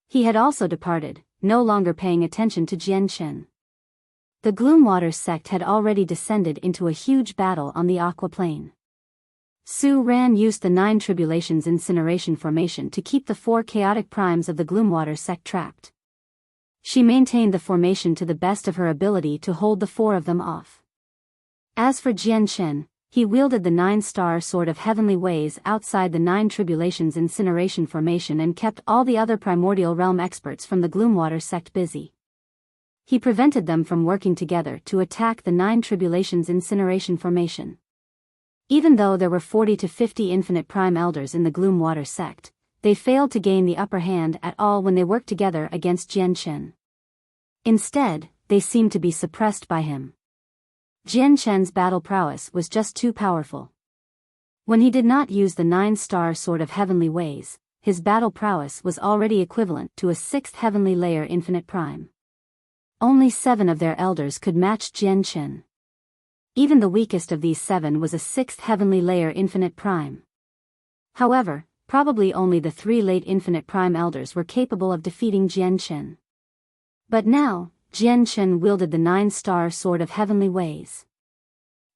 He had also departed, no longer paying attention to Jianchen. The Gloomwater sect had already descended into a huge battle on the Aqua Plain. Su Ran used the 9 Tribulations Incineration Formation to keep the 4 chaotic primes of the Gloomwater sect trapped. She maintained the formation to the best of her ability to hold the 4 of them off. As for Jianchen, he wielded the 9-star Sword of Heavenly Ways outside the 9 Tribulations Incineration Formation and kept all the other Primordial Realm experts from the Gloomwater sect busy. He prevented them from working together to attack the 9 Tribulations Incineration Formation. Even though there were 40 to 50 Infinite Prime Elders in the Gloomwater sect, they failed to gain the upper hand at all when they worked together against Jianchen. Instead, they seemed to be suppressed by him. Jianchen's battle prowess was just too powerful. When he did not use the 9-star Sword of Heavenly Ways, his battle prowess was already equivalent to a 6th Heavenly Layer Infinite Prime. Only 7 of their elders could match Jianchen. Even the weakest of these 7 was a 6th Heavenly Layer Infinite Prime. However, probably only the 3 late Infinite Prime Elders were capable of defeating Jianchen. But now, Jianchen wielded the 9-star Sword of Heavenly Ways.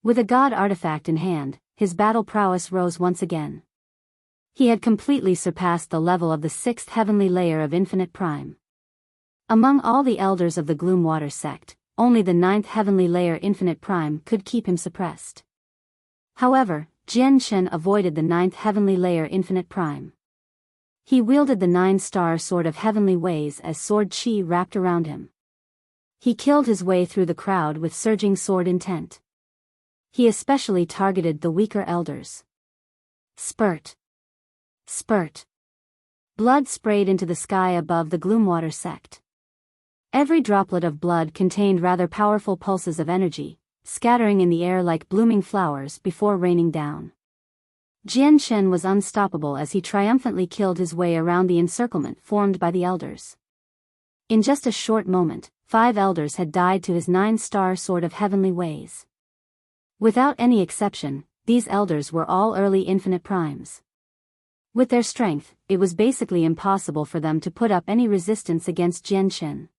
With a god artifact in hand, his battle prowess rose once again. He had completely surpassed the level of the 6th Heavenly Layer of Infinite Prime. Among all the elders of the Gloomwater sect, only the 9th Heavenly Layer Infinite Prime could keep him suppressed. However, Jianchen avoided the 9th Heavenly Layer Infinite Prime. He wielded the 9-star Sword of Heavenly Ways as sword chi wrapped around him. He killed his way through the crowd with surging sword intent. He especially targeted the weaker elders. Spurt. Spurt. Blood sprayed into the sky above the Gloomwater sect. Every droplet of blood contained rather powerful pulses of energy, scattering in the air like blooming flowers before raining down. Jianchen was unstoppable as he triumphantly killed his way around the encirclement formed by the elders. In just a short moment, 5 elders had died to his 9-star Sword of Heavenly Ways. Without any exception, these elders were all early Infinite Primes. With their strength, it was basically impossible for them to put up any resistance against Jianchen.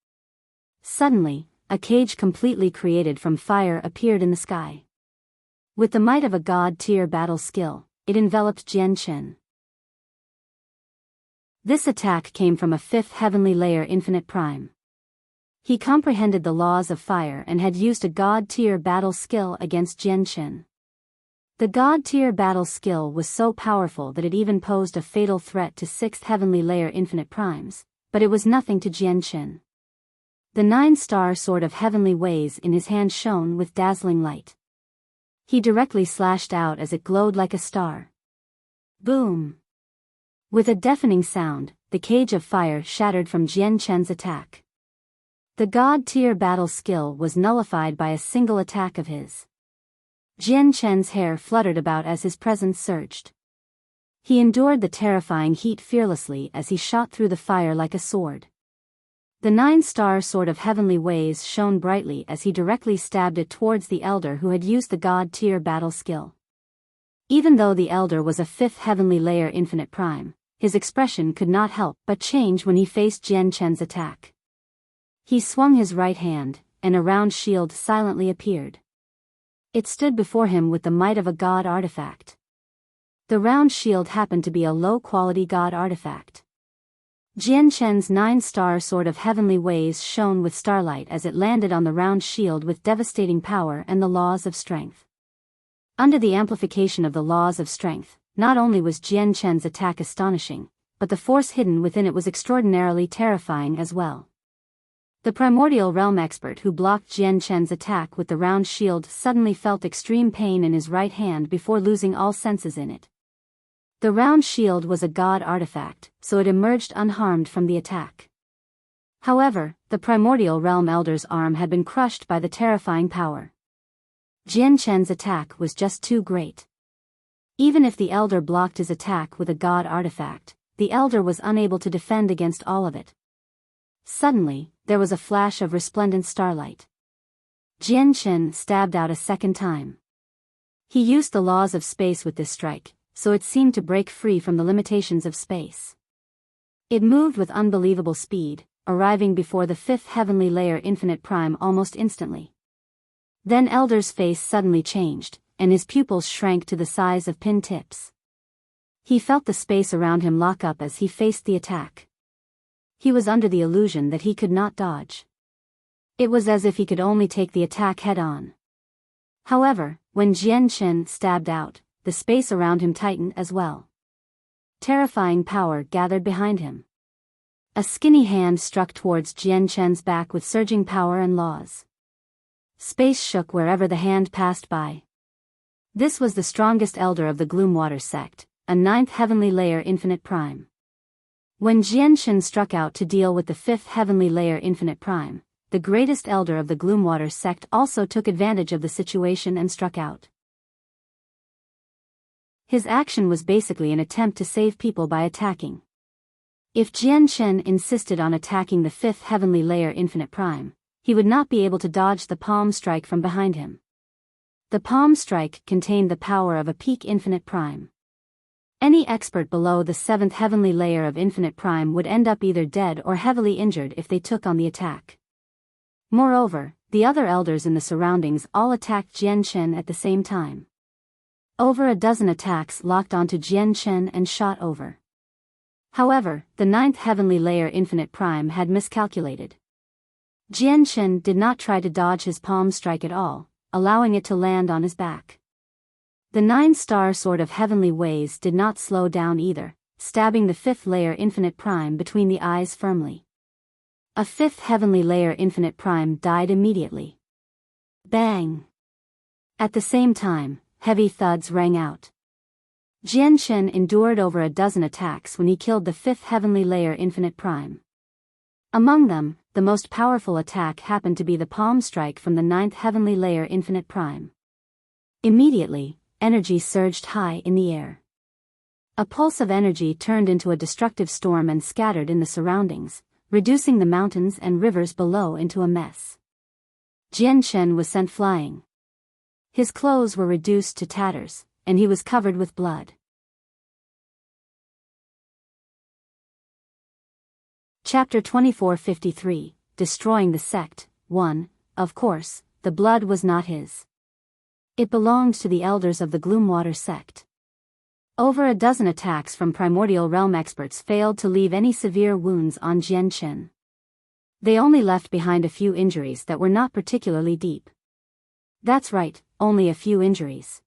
Suddenly, a cage completely created from fire appeared in the sky. With the might of a god-tier battle skill, it enveloped Jianchen. This attack came from a 5th Heavenly Layer Infinite Prime. He comprehended the laws of fire and had used a god-tier battle skill against Jianchen. The god-tier battle skill was so powerful that it even posed a fatal threat to 6th Heavenly Layer Infinite Primes, but it was nothing to Jianchen. The 9-star Sword of Heavenly Ways in his hand shone with dazzling light. He directly slashed out as it glowed like a star. Boom! With a deafening sound, the cage of fire shattered from Jianchen's attack. The god-tier battle skill was nullified by a single attack of his. Jianchen's hair fluttered about as his presence surged. He endured the terrifying heat fearlessly as he shot through the fire like a sword. The 9-star Sword of Heavenly Ways shone brightly as he directly stabbed it towards the elder who had used the god-tier battle skill. Even though the elder was a 5th Heavenly Layer Infinite Prime, his expression could not help but change when he faced Jianchen's attack. He swung his right hand, and a round shield silently appeared. It stood before him with the might of a god artifact. The round shield happened to be a low-quality god artifact. Jianchen's 9-star Sword of Heavenly Ways shone with starlight as it landed on the round shield with devastating power and the laws of strength. Under the amplification of the laws of strength, not only was Jian Chen's attack astonishing, but the force hidden within it was extraordinarily terrifying as well. The primordial realm expert who blocked Jian Chen's attack with the round shield suddenly felt extreme pain in his right hand before losing all senses in it. The round shield was a god artifact, so it emerged unharmed from the attack. However, the primordial realm elder's arm had been crushed by the terrifying power. Jian Chen's attack was just too great. Even if the elder blocked his attack with a god artifact, the elder was unable to defend against all of it. Suddenly, there was a flash of resplendent starlight. Jian Chen stabbed out a second time. He used the laws of space with this strike, so it seemed to break free from the limitations of space. It moved with unbelievable speed, arriving before the fifth heavenly layer infinite prime almost instantly. Then Elder's face suddenly changed, and his pupils shrank to the size of pin tips. He felt the space around him lock up as he faced the attack. He was under the illusion that he could not dodge. It was as if he could only take the attack head-on. However, when Jian Chen stabbed out, the space around him tightened as well. Terrifying power gathered behind him. A skinny hand struck towards Jian Chen's back with surging power and laws. Space shook wherever the hand passed by. This was the strongest elder of the Gloomwater sect, a ninth heavenly layer infinite prime. When Jian Chen struck out to deal with the fifth heavenly layer infinite prime, the greatest elder of the Gloomwater sect also took advantage of the situation and struck out. His action was basically an attempt to save people by attacking. If Jian Chen insisted on attacking the fifth heavenly layer infinite prime, he would not be able to dodge the palm strike from behind him. The palm strike contained the power of a peak infinite prime. Any expert below the seventh heavenly layer of infinite prime would end up either dead or heavily injured if they took on the attack. Moreover, the other elders in the surroundings all attacked Jian Chen at the same time. Over a dozen attacks locked onto Jian Chen and shot over. However, the ninth heavenly layer infinite prime had miscalculated. Jian Chen did not try to dodge his palm strike at all, allowing it to land on his back. The 9-star sword of heavenly ways did not slow down either, stabbing the fifth layer infinite prime between the eyes firmly. A fifth heavenly layer infinite prime died immediately. Bang! At the same time, heavy thuds rang out. Jian Chen endured over a dozen attacks when he killed the fifth heavenly layer infinite prime. Among them, the most powerful attack happened to be the palm strike from the ninth heavenly layer infinite prime. Immediately, energy surged high in the air. A pulse of energy turned into a destructive storm and scattered in the surroundings, reducing the mountains and rivers below into a mess. Jian Chen was sent flying. His clothes were reduced to tatters, and he was covered with blood. Chapter 2453, Destroying the Sect. 1. Of course, the blood was not his. It belonged to the elders of the Gloomwater sect. Over a dozen attacks from primordial realm experts failed to leave any severe wounds on Jian Chen. They only left behind a few injuries that were not particularly deep. That's right, only a few injuries.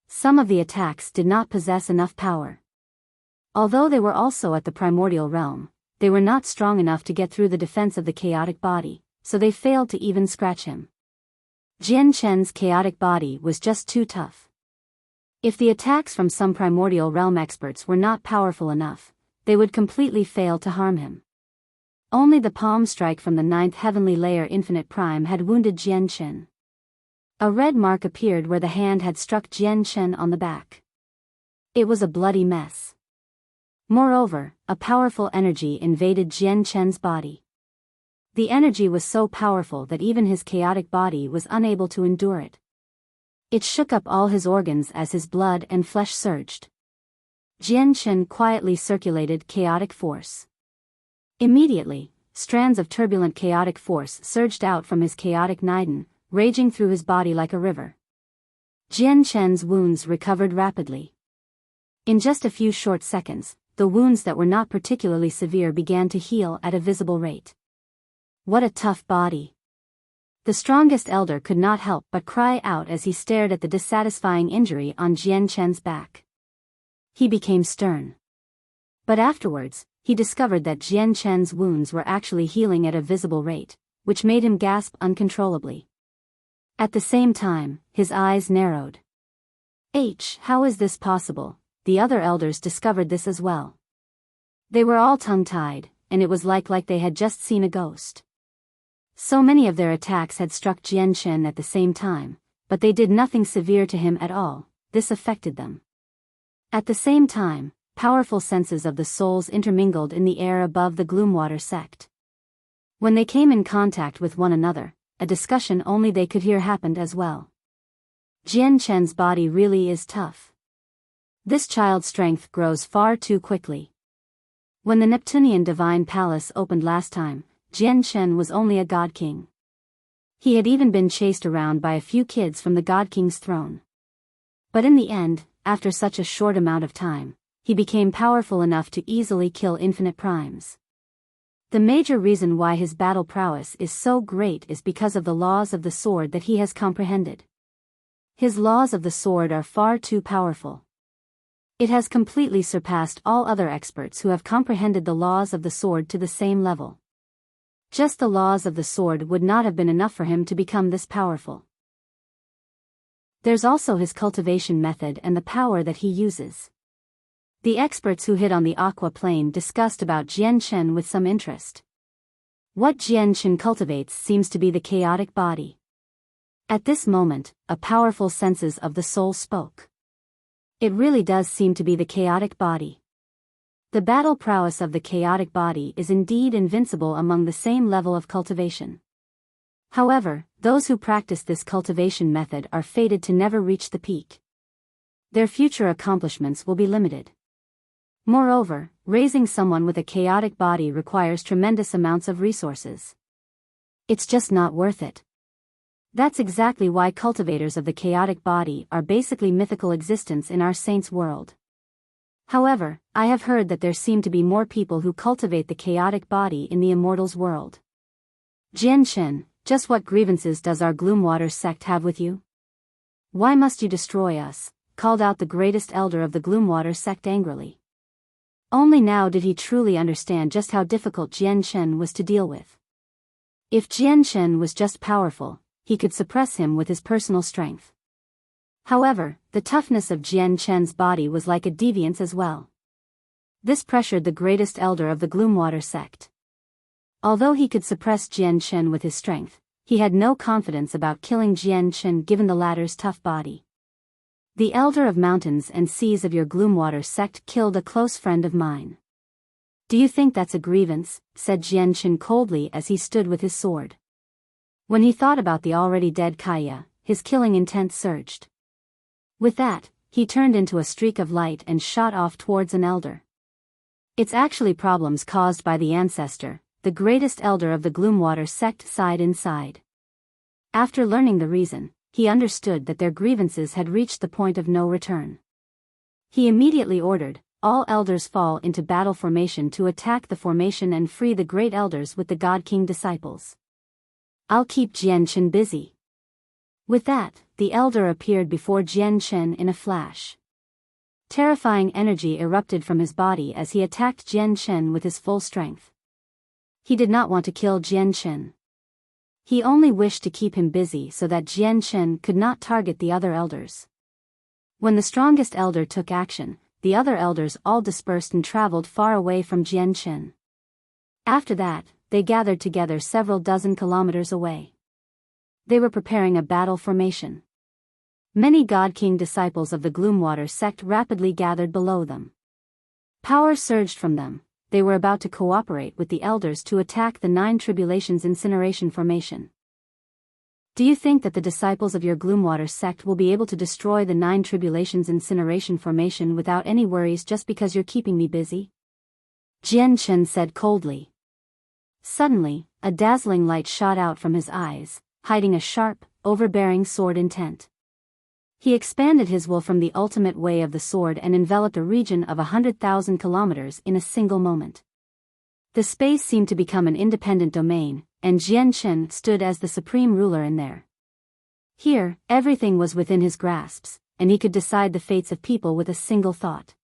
Some of the attacks did not possess enough power. Although they were also at the primordial realm, they were not strong enough to get through the defense of the chaotic body, so they failed to even scratch him. Jian Chen's chaotic body was just too tough. If the attacks from some primordial realm experts were not powerful enough, they would completely fail to harm him. Only the palm strike from the ninth heavenly layer infinite prime had wounded Jian Chen. A red mark appeared where the hand had struck Jian Chen on the back. It was a bloody mess. Moreover, a powerful energy invaded Jian Chen's body. The energy was so powerful that even his chaotic body was unable to endure it. It shook up all his organs as his blood and flesh surged. Jian Chen quietly circulated chaotic force. Immediately, strands of turbulent chaotic force surged out from his chaotic niden, raging through his body like a river. Jian Chen's wounds recovered rapidly. In just a few short seconds, the wounds that were not particularly severe began to heal at a visible rate. What a tough body. The strongest elder could not help but cry out as he stared at the dissatisfying injury on Jian Chen's back. He became stern. But afterwards, he discovered that Jian Chen's wounds were actually healing at a visible rate, which made him gasp uncontrollably. At the same time, his eyes narrowed. How is this possible? The other elders discovered this as well. They were all tongue-tied, and it was like they had just seen a ghost. So many of their attacks had struck Jian Chen at the same time, but they did nothing severe to him at all. This affected them. At the same time, powerful senses of the souls intermingled in the air above the Gloomwater sect. When they came in contact with one another, a discussion only they could hear happened as well. Jian Chen's body really is tough. This child's strength grows far too quickly. When the Neptunian Divine Palace opened last time, Jian Chen was only a God King. He had even been chased around by a few kids from the God King's throne. But in the end, after such a short amount of time, he became powerful enough to easily kill infinite primes. The major reason why his battle prowess is so great is because of the laws of the sword that he has comprehended. His laws of the sword are far too powerful. It has completely surpassed all other experts who have comprehended the laws of the sword to the same level. Just the laws of the sword would not have been enough for him to become this powerful. There's also his cultivation method and the power that he uses. The experts who hit on the Aqua Plane discussed about Jian Chen with some interest. What Jian Chen cultivates seems to be the chaotic body. At this moment, a powerful senses of the soul spoke. It really does seem to be the chaotic body. The battle prowess of the chaotic body is indeed invincible among the same level of cultivation. However, those who practice this cultivation method are fated to never reach the peak. Their future accomplishments will be limited. Moreover, raising someone with a chaotic body requires tremendous amounts of resources. It's just not worth it. That's exactly why cultivators of the chaotic body are basically mythical existence in our saints' world. However, I have heard that there seem to be more people who cultivate the chaotic body in the immortals' world. Jian Chen, just what grievances does our Gloomwater sect have with you? Why must you destroy us? Called out the greatest elder of the Gloomwater sect angrily. Only now did he truly understand just how difficult Jian Chen was to deal with. If Jian Chen was just powerful, he could suppress him with his personal strength. However, the toughness of Jian Chen's body was like a deviance as well. This pressured the greatest elder of the Gloomwater sect. Although he could suppress Jian Chen with his strength, he had no confidence about killing Jian Chen given the latter's tough body. The elder of mountains and seas of your Gloomwater sect killed a close friend of mine. Do you think that's a grievance? Said Jian Chen coldly as he stood with his sword. When he thought about the already dead Kaya, his killing intent surged. With that, he turned into a streak of light and shot off towards an elder. It's actually problems caused by the ancestor, the greatest elder of the Gloomwater sect sighed inside. After learning the reason, he understood that their grievances had reached the point of no return. He immediately ordered, all elders fall into battle formation to attack the formation and free the great elders with the God King disciples. I'll keep Jian Chen busy. With that, the elder appeared before Jian Chen in a flash. Terrifying energy erupted from his body as he attacked Jian Chen with his full strength. He did not want to kill Jian Chen. He only wished to keep him busy so that Jian Chen could not target the other elders. When the strongest elder took action, the other elders all dispersed and traveled far away from Jian Chen. After that, they gathered together several dozen kilometers away. They were preparing a battle formation. Many God King disciples of the Gloomwater sect rapidly gathered below them. Power surged from them. They were about to cooperate with the elders to attack the 9 Tribulations Incineration Formation. Do you think that the disciples of your Gloomwater sect will be able to destroy the 9 Tribulations Incineration Formation without any worries just because you're keeping me busy? Jian Chen said coldly. Suddenly, a dazzling light shot out from his eyes, hiding a sharp, overbearing sword intent. He expanded his will from the ultimate way of the sword and enveloped a region of 100,000 kilometers in a single moment. The space seemed to become an independent domain, and Jian Chen stood as the supreme ruler in there. Here, everything was within his grasps, and he could decide the fates of people with a single thought.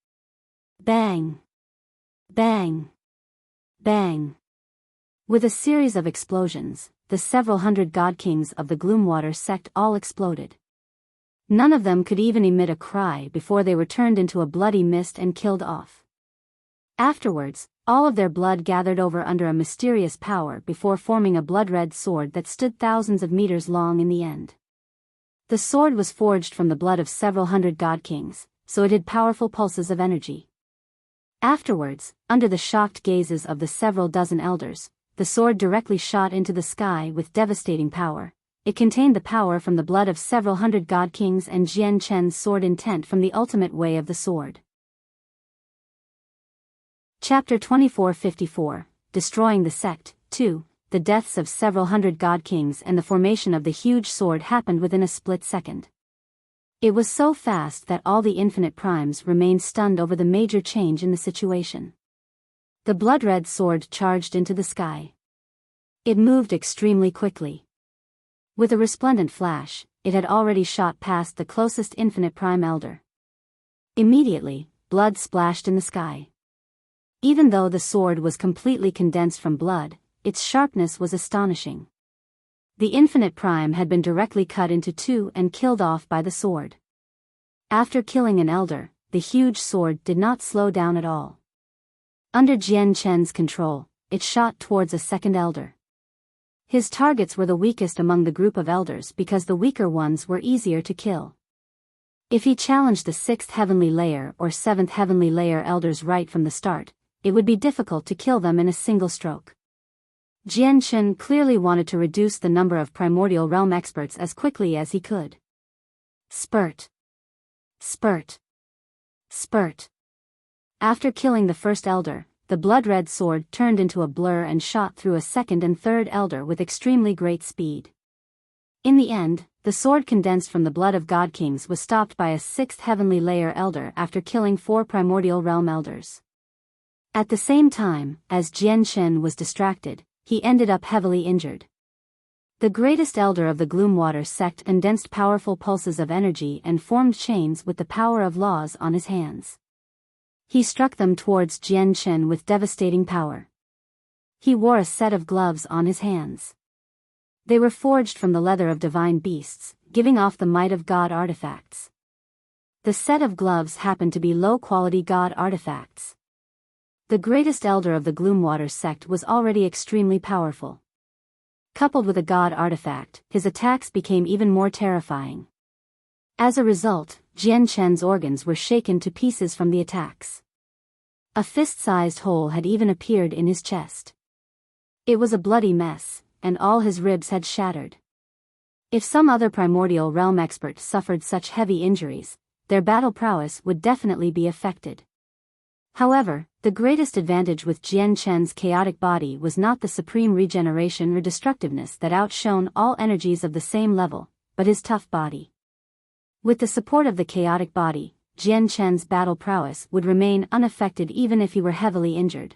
Bang! Bang! Bang! With a series of explosions, the several hundred god kings of the Gloomwater sect all exploded. None of them could even emit a cry before they were turned into a bloody mist and killed off. Afterwards, all of their blood gathered over under a mysterious power before forming a blood-red sword that stood thousands of meters long in the end. The sword was forged from the blood of several hundred god kings, so it had powerful pulses of energy. Afterwards, under the shocked gazes of the several dozen elders, the sword directly shot into the sky with devastating power. It contained the power from the blood of several hundred god kings and Jian Chen's sword intent from the ultimate way of the sword. Chapter 2454, Destroying the Sect, 2. The deaths of several hundred god kings and the formation of the huge sword happened within a split second. It was so fast that all the infinite primes remained stunned over the major change in the situation. The blood-red sword charged into the sky. It moved extremely quickly. With a resplendent flash, it had already shot past the closest infinite prime elder. Immediately, blood splashed in the sky. Even though the sword was completely condensed from blood, its sharpness was astonishing. The infinite prime had been directly cut into two and killed off by the sword. After killing an elder, the huge sword did not slow down at all. Under Jian Chen's control, it shot towards a second elder. His targets were the weakest among the group of elders because the weaker ones were easier to kill. If he challenged the 6th heavenly layer or 7th heavenly layer elders right from the start, it would be difficult to kill them in a single stroke. Jian Chen clearly wanted to reduce the number of primordial realm experts as quickly as he could. Spurt. Spurt. Spurt. After killing the first elder, the blood-red sword turned into a blur and shot through a second and third elder with extremely great speed. In the end, the sword condensed from the blood of god kings was stopped by a 6th heavenly layer elder after killing 4 primordial realm elders. At the same time, as Jian Chen was distracted, he ended up heavily injured. The greatest elder of the Gloomwater sect condensed powerful pulses of energy and formed chains with the power of laws on his hands. He struck them towards Jian Chen with devastating power. He wore a set of gloves on his hands. They were forged from the leather of divine beasts, giving off the might of god artifacts. The set of gloves happened to be low-quality god artifacts. The greatest elder of the Gloomwater sect was already extremely powerful. Coupled with a god artifact, his attacks became even more terrifying. As a result, Jian Chen's organs were shaken to pieces from the attacks. A fist-sized hole had even appeared in his chest. It was a bloody mess, and all his ribs had shattered. If some other primordial realm expert suffered such heavy injuries, their battle prowess would definitely be affected. However, the greatest advantage with Jian Chen's chaotic body was not the supreme regeneration or destructiveness that outshone all energies of the same level, but his tough body. With the support of the chaotic body, Jian Chen's battle prowess would remain unaffected even if he were heavily injured.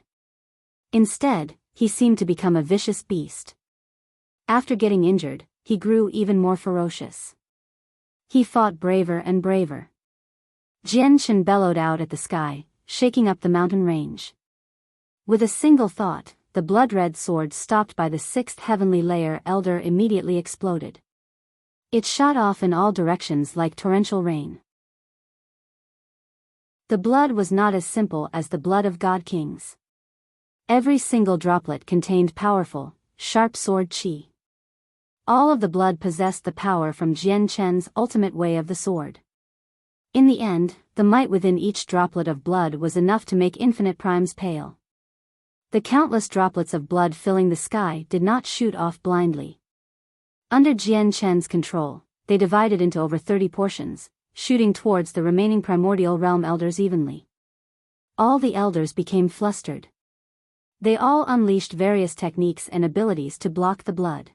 Instead, he seemed to become a vicious beast. After getting injured, he grew even more ferocious. He fought braver and braver. Jian Chen bellowed out at the sky, shaking up the mountain range. With a single thought, the blood-red sword stopped by the 6th heavenly layer elder immediately exploded. It shot off in all directions like torrential rain. The blood was not as simple as the blood of god kings. Every single droplet contained powerful, sharp sword chi. All of the blood possessed the power from Jian Chen's ultimate way of the sword. In the end, the might within each droplet of blood was enough to make infinite primes pale. The countless droplets of blood filling the sky did not shoot off blindly. Under Jian Chen's control, they divided into over 30 portions, shooting towards the remaining primordial realm elders evenly. All the elders became flustered. They all unleashed various techniques and abilities to block the blood.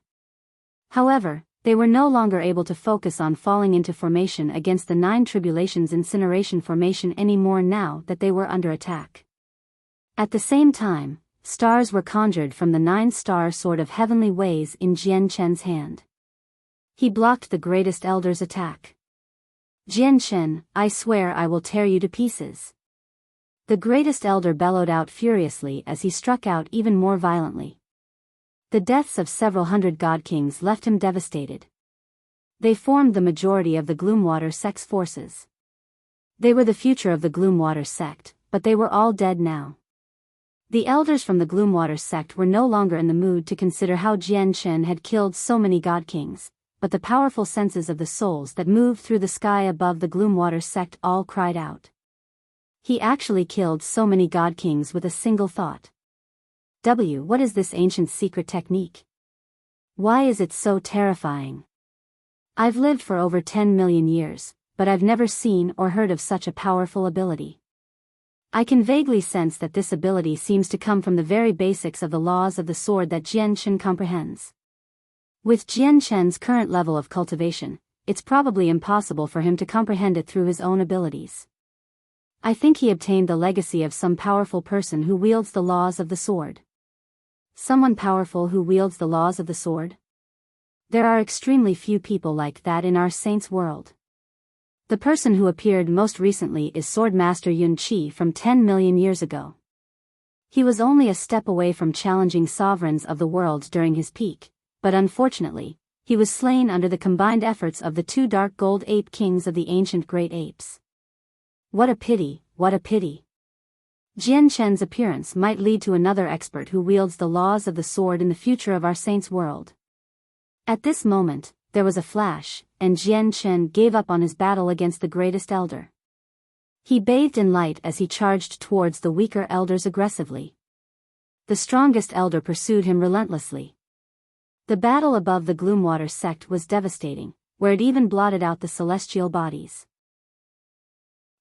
However, they were no longer able to focus on falling into formation against the 9 tribulations incineration formation anymore now that they were under attack. At the same time, stars were conjured from the 9-star sword of heavenly ways in Jian Chen's hand. He blocked the greatest elder's attack. "Jian Chen, I swear I will tear you to pieces." The greatest elder bellowed out furiously as he struck out even more violently. The deaths of several hundred god kings left him devastated. They formed the majority of the Gloomwater sect's forces. They were the future of the Gloomwater sect, but they were all dead now. The elders from the Gloomwater sect were no longer in the mood to consider how Jian Chen had killed so many god kings, but the powerful senses of the souls that moved through the sky above the Gloomwater sect all cried out. He actually killed so many god kings with a single thought. What is this ancient secret technique? Why is it so terrifying? I've lived for over 10 million years, but I've never seen or heard of such a powerful ability. I can vaguely sense that this ability seems to come from the very basics of the laws of the sword that Jian Chen comprehends. With Jian Chen's current level of cultivation, it's probably impossible for him to comprehend it through his own abilities. I think he obtained the legacy of some powerful person who wields the laws of the sword. Someone powerful who wields the laws of the sword? There are extremely few people like that in our saints' world. The person who appeared most recently is Swordmaster Yun Qi from 10 million years ago. He was only a step away from challenging sovereigns of the world during his peak, but unfortunately, he was slain under the combined efforts of the 2 dark gold ape kings of the ancient great apes. What a pity, what a pity. Jian Chen's appearance might lead to another expert who wields the laws of the sword in the future of our saints' world. At this moment, there was a flash, and Jian Chen gave up on his battle against the greatest elder. He bathed in light as he charged towards the weaker elders aggressively. The strongest elder pursued him relentlessly. The battle above the Gloomwater sect was devastating, where it even blotted out the celestial bodies.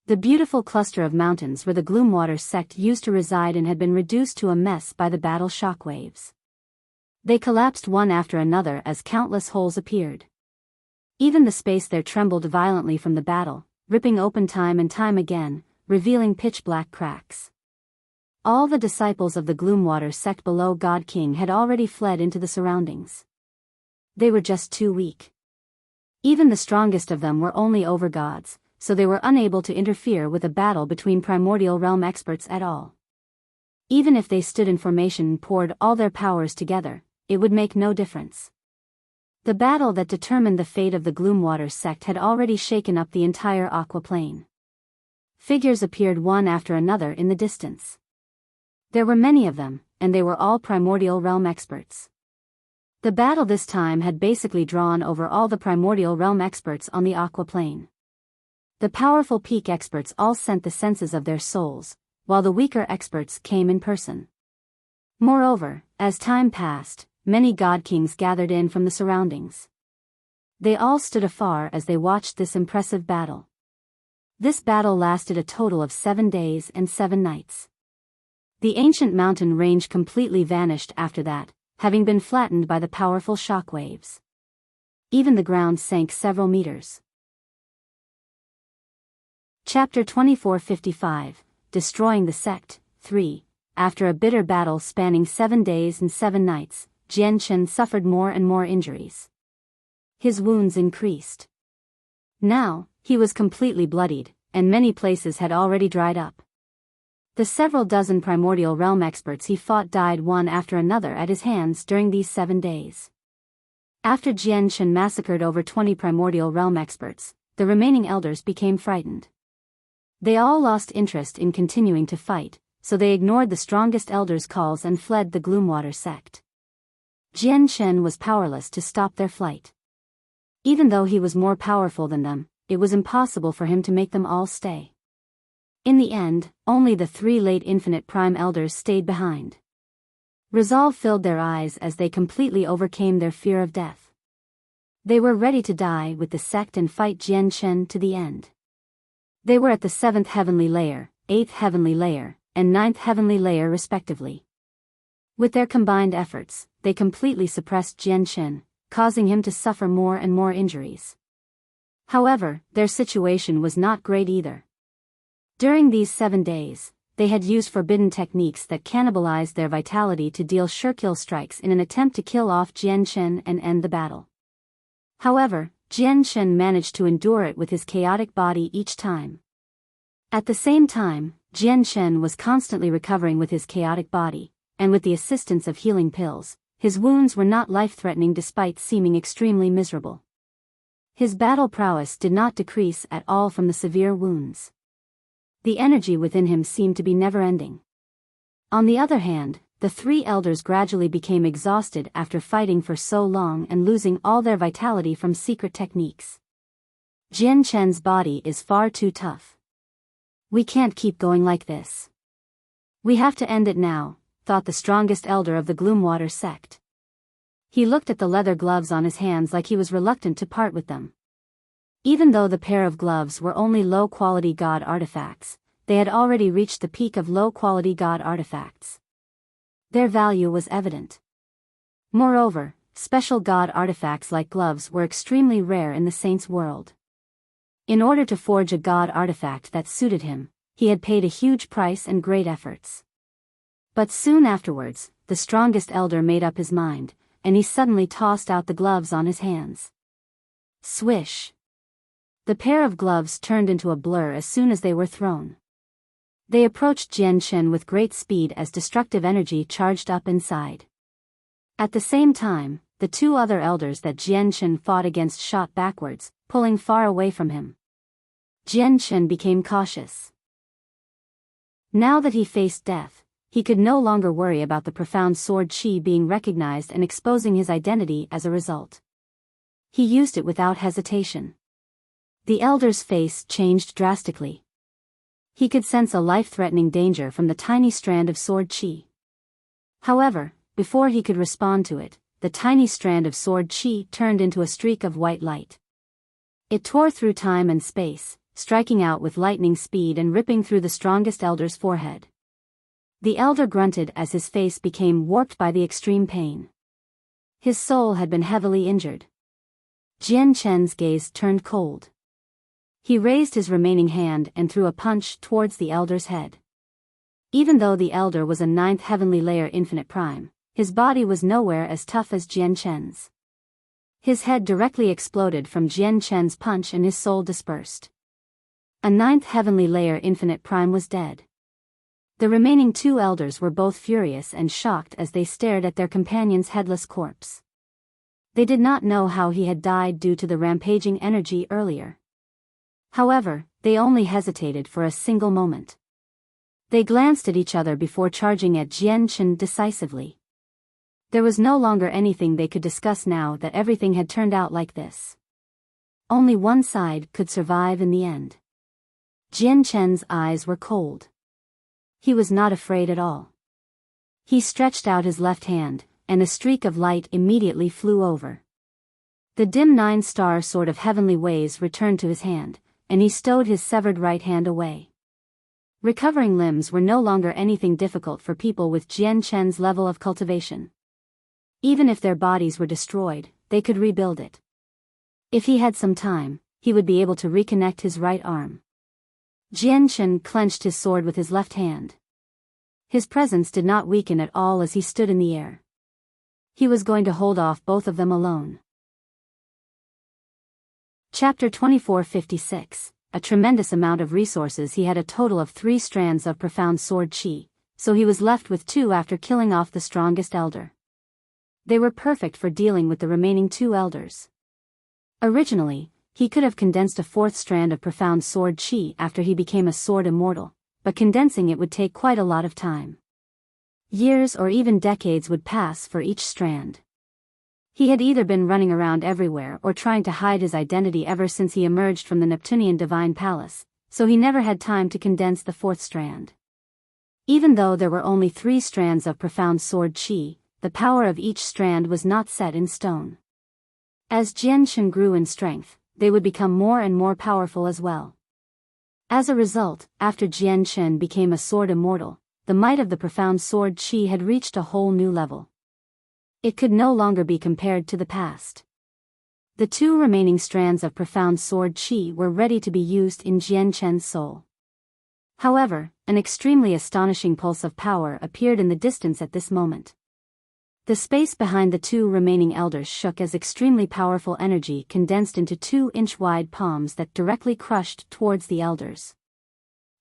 The beautiful cluster of mountains where the Gloomwater sect used to reside and had been reduced to a mess by the battle shockwaves. They collapsed one after another as countless holes appeared. Even the space there trembled violently from the battle, ripping open time and time again, revealing pitch-black cracks. All the disciples of the Gloomwater sect below God King had already fled into the surroundings. They were just too weak. Even the strongest of them were only overgods, so they were unable to interfere with a battle between primordial realm experts at all. Even if they stood in formation and poured all their powers together, it would make no difference. The battle that determined the fate of the Gloomwater sect had already shaken up the entire aqua plane. Figures appeared one after another in the distance. There were many of them, and they were all primordial realm experts. The battle this time had basically drawn over all the primordial realm experts on the aqua plane. The powerful peak experts all sent the senses of their souls, while the weaker experts came in person. Moreover, as time passed, many god kings gathered in from the surroundings. They all stood afar as they watched this impressive battle. This battle lasted a total of 7 days and 7 nights. The ancient mountain range completely vanished after that, having been flattened by the powerful shockwaves. Even the ground sank several meters. Chapter 2455, Destroying the Sect, 3. After a bitter battle spanning 7 days and 7 nights, Jian Chen suffered more and more injuries. His wounds increased. Now, he was completely bloodied, and many places had already dried up. The several dozen primordial realm experts he fought died one after another at his hands during these 7 days. After Jian Chen massacred over 20 primordial realm experts, the remaining elders became frightened. They all lost interest in continuing to fight, so they ignored the strongest elders' calls and fled the Gloomwater sect. Jian Chen was powerless to stop their flight. Even though he was more powerful than them, it was impossible for him to make them all stay. In the end, only the 3 late infinite prime elders stayed behind. Resolve filled their eyes as they completely overcame their fear of death. They were ready to die with the sect and fight Jian Chen to the end. They were at the 7th heavenly layer, 8th heavenly layer, and 9th heavenly layer respectively. With their combined efforts, they completely suppressed Jian Chen, causing him to suffer more and more injuries. However, their situation was not great either. During these 7 days, they had used forbidden techniques that cannibalized their vitality to deal sure-kill strikes in an attempt to kill off Jian Shen and end the battle. However, Jian Shen managed to endure it with his chaotic body each time. At the same time, Jian Shen was constantly recovering with his chaotic body, and with the assistance of healing pills, his wounds were not life-threatening despite seeming extremely miserable. His battle prowess did not decrease at all from the severe wounds. The energy within him seemed to be never-ending. On the other hand, the three elders gradually became exhausted after fighting for so long and losing all their vitality from secret techniques. Jian Shen's body is far too tough. We can't keep going like this. We have to end it now, thought the strongest elder of the Gloomwater sect. He looked at the leather gloves on his hands like he was reluctant to part with them. Even though the pair of gloves were only low-quality god artifacts, they had already reached the peak of low-quality god artifacts. Their value was evident. Moreover, special god artifacts like gloves were extremely rare in the saint's world. In order to forge a god artifact that suited him, he had paid a huge price and great efforts. But soon afterwards, the strongest elder made up his mind, and he suddenly tossed out the gloves on his hands. Swish! The pair of gloves turned into a blur as soon as they were thrown. They approached Jian Shen with great speed as destructive energy charged up inside. At the same time, the two other elders that Jian Shen fought against shot backwards, pulling far away from him. Jian Shen became cautious. Now that he faced death, he could no longer worry about the profound sword qi being recognized and exposing his identity as a result. He used it without hesitation. The elder's face changed drastically. He could sense a life-threatening danger from the tiny strand of sword qi. However, before he could respond to it, the tiny strand of sword qi turned into a streak of white light. It tore through time and space, striking out with lightning speed and ripping through the strongest elder's forehead. The elder grunted as his face became warped by the extreme pain. His soul had been heavily injured. Jian Shen's gaze turned cold. He raised his remaining hand and threw a punch towards the elder's head. Even though the elder was a 9th heavenly layer infinite prime, his body was nowhere as tough as Jian Shen's. His head directly exploded from Jian Shen's punch and his soul dispersed. A 9th heavenly layer infinite prime was dead. The remaining two elders were both furious and shocked as they stared at their companion's headless corpse. They did not know how he had died due to the rampaging energy earlier. However, they only hesitated for a single moment. They glanced at each other before charging at Jian Shen decisively. There was no longer anything they could discuss now that everything had turned out like this. Only one side could survive in the end. Jian Shen's eyes were cold. He was not afraid at all. He stretched out his left hand, and a streak of light immediately flew over. The dim 9-star sword of heavenly ways returned to his hand, and he stowed his severed right hand away. Recovering limbs were no longer anything difficult for people with Jian Shen's level of cultivation. Even if their bodies were destroyed, they could rebuild it. If he had some time, he would be able to reconnect his right arm. Jian Shen clenched his sword with his left hand. His presence did not weaken at all as he stood in the air. He was going to hold off both of them alone. Chapter 2456. A tremendous amount of resources. He had a total of 3 strands of profound sword qi, so he was left with 2 after killing off the strongest elder. They were perfect for dealing with the remaining 2 elders. Originally, he could have condensed a 4th strand of profound sword qi after he became a sword immortal, but condensing it would take quite a lot of time. Years or even decades would pass for each strand. He had either been running around everywhere or trying to hide his identity ever since he emerged from the Neptunian Divine Palace, so he never had time to condense the 4th strand. Even though there were only 3 strands of profound sword qi, the power of each strand was not set in stone. As Jian Shen grew in strength, they would become more and more powerful as well. As a result, after Jian Shen became a sword immortal, the might of the profound sword qi had reached a whole new level. It could no longer be compared to the past. The 2 remaining strands of profound sword qi were ready to be used in Jian Shen's soul. However, an extremely astonishing pulse of power appeared in the distance at this moment. The space behind the two remaining elders shook as extremely powerful energy condensed into 2-inch-wide palms that directly crushed towards the elders.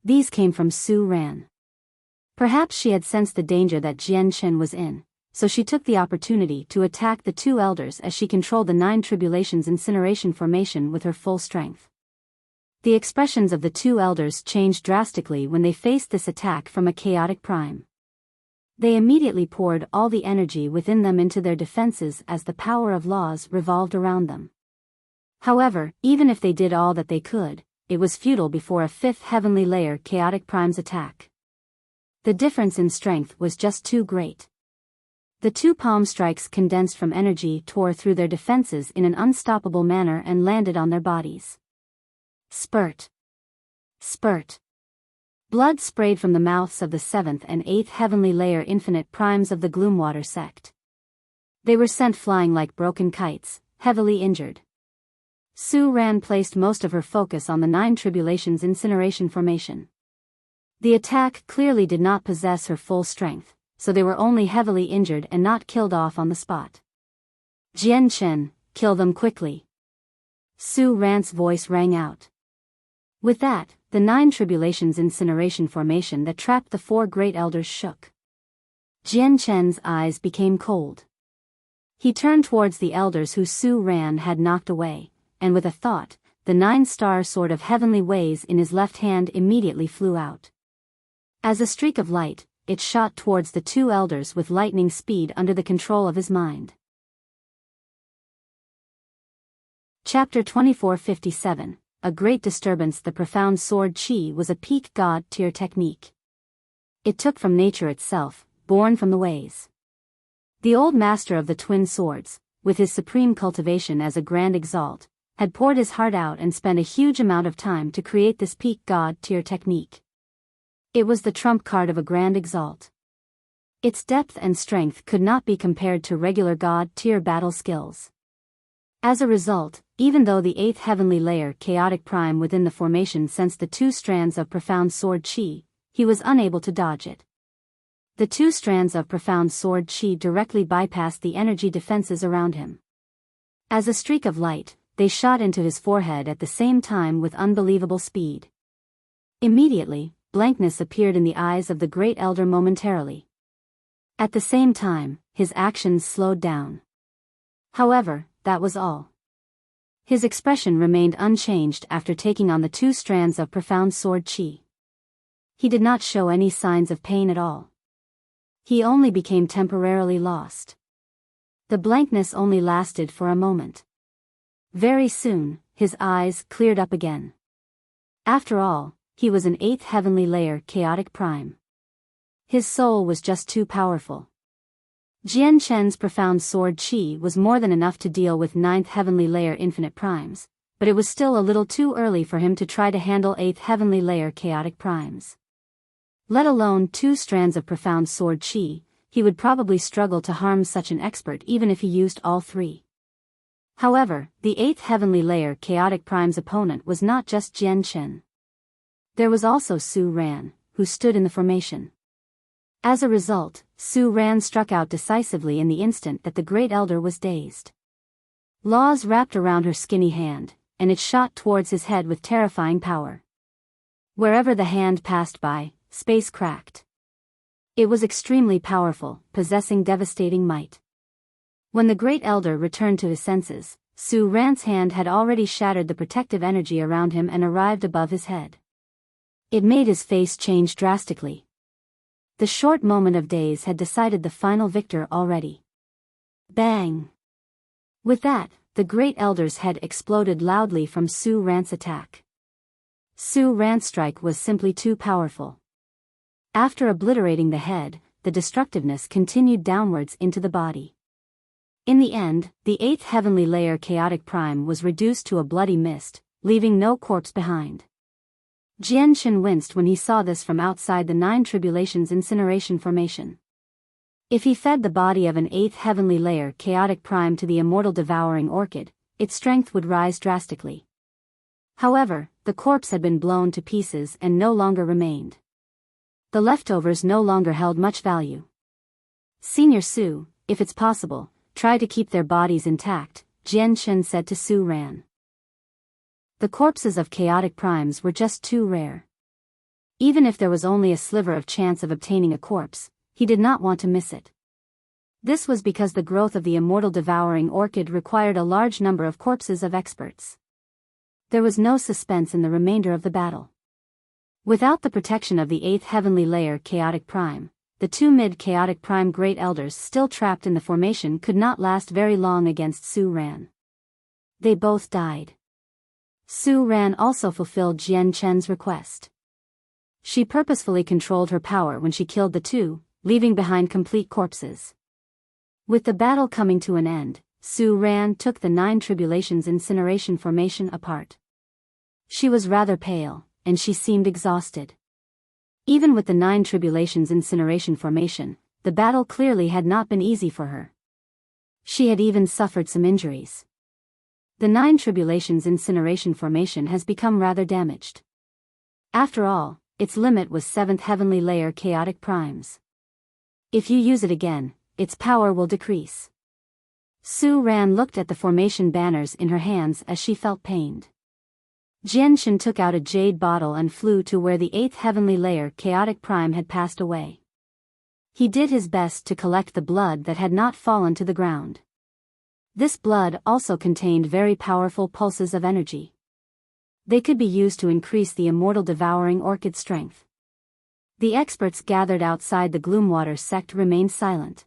These came from Su Ran. Perhaps she had sensed the danger that Jian Chen was in, so she took the opportunity to attack the two elders as she controlled the 9 Tribulations incineration formation with her full strength. The expressions of the two elders changed drastically when they faced this attack from a chaotic prime. They immediately poured all the energy within them into their defenses as the power of laws revolved around them. However, even if they did all that they could, it was futile before a 5th heavenly layer chaotic prime's attack. The difference in strength was just too great. The two palm strikes condensed from energy tore through their defenses in an unstoppable manner and landed on their bodies. Spurt. Spurt. Blood sprayed from the mouths of the 7th and 8th heavenly layer infinite primes of the Gloomwater sect. They were sent flying like broken kites, heavily injured. Su Ran placed most of her focus on the 9 Tribulations incineration formation. The attack clearly did not possess her full strength, so they were only heavily injured and not killed off on the spot. Jian Chen, kill them quickly. Su Ran's voice rang out. With that, the 9 Tribulations incineration formation that trapped the 4 great elders shook. Jian Chen's eyes became cold. He turned towards the elders who Su Ran had knocked away, and with a thought, the 9-star sword of heavenly ways in his left hand immediately flew out. As a streak of light, it shot towards the two elders with lightning speed under the control of his mind. Chapter 2457. A great disturbance. The profound sword chi was a peak god tier technique. It took from nature itself, born from the ways. The old master of the twin swords, with his supreme cultivation as a grand exalt, had poured his heart out and spent a huge amount of time to create this peak god tier technique. It was the trump card of a grand exalt. Its depth and strength could not be compared to regular god tier battle skills. As a result, even though the 8th heavenly layer chaotic prime within the formation sensed the 2 strands of profound sword chi, he was unable to dodge it. The 2 strands of profound sword chi directly bypassed the energy defenses around him. As a streak of light, they shot into his forehead at the same time with unbelievable speed. Immediately, blankness appeared in the eyes of the great elder momentarily. At the same time, his actions slowed down. However, that was all. His expression remained unchanged after taking on the 2 strands of profound sword chi. He did not show any signs of pain at all. He only became temporarily lost. The blankness only lasted for a moment. Very soon, his eyes cleared up again. After all, he was an 8th heavenly layer chaotic prime. His soul was just too powerful. Jian Chen's profound sword chi was more than enough to deal with 9th heavenly layer infinite primes, but it was still a little too early for him to try to handle 8th heavenly layer chaotic primes. Let alone 2 strands of profound sword chi, he would probably struggle to harm such an expert even if he used all 3. However, the 8th heavenly layer chaotic prime's opponent was not just Jian Chen. There was also Su Ran, who stood in the formation. As a result, Su Ran struck out decisively in the instant that the great elder was dazed. Laws wrapped around her skinny hand, and it shot towards his head with terrifying power. Wherever the hand passed by, space cracked. It was extremely powerful, possessing devastating might. When the great elder returned to his senses, Su Ran's hand had already shattered the protective energy around him and arrived above his head. It made his face change drastically. The short moment of daze had decided the final victor already. Bang! With that, the great elder's head exploded loudly from Su Ran's attack. Su Ran's strike was simply too powerful. After obliterating the head, the destructiveness continued downwards into the body. In the end, the 8th heavenly layer chaotic prime was reduced to a bloody mist, leaving no corpse behind. Jian Chen winced when he saw this from outside the 9 Tribulations incineration formation. If he fed the body of an 8th heavenly layer chaotic prime to the immortal devouring orchid, its strength would rise drastically. However, the corpse had been blown to pieces and no longer remained. The leftovers no longer held much value. Senior Su, if it's possible, try to keep their bodies intact, Jian Chen said to Su Ran. The corpses of chaotic primes were just too rare. Even if there was only a sliver of chance of obtaining a corpse, he did not want to miss it. This was because the growth of the immortal devouring orchid required a large number of corpses of experts. There was no suspense in the remainder of the battle. Without the protection of the 8th heavenly layer chaotic prime, the 2 mid-chaotic prime great elders still trapped in the formation could not last very long against Su Ran. They both died. Su Ran also fulfilled Jian Chen's request. She purposefully controlled her power when she killed the 2, leaving behind complete corpses. With the battle coming to an end, Su Ran took the 9 tribulations incineration formation apart. She was rather pale, and she seemed exhausted. Even with the 9 tribulations incineration formation, the battle clearly had not been easy for her. She had even suffered some injuries. The 9 tribulations incineration formation has become rather damaged. After all, its limit was 7th heavenly layer chaotic primes. If you use it again, its power will decrease. Su Ran looked at the formation banners in her hands as she felt pained. Jian Chen took out a jade bottle and flew to where the 8th heavenly layer chaotic prime had passed away. He did his best to collect the blood that had not fallen to the ground. This blood also contained very powerful pulses of energy. They could be used to increase the immortal devouring orchid strength. The experts gathered outside the Gloomwater sect remained silent.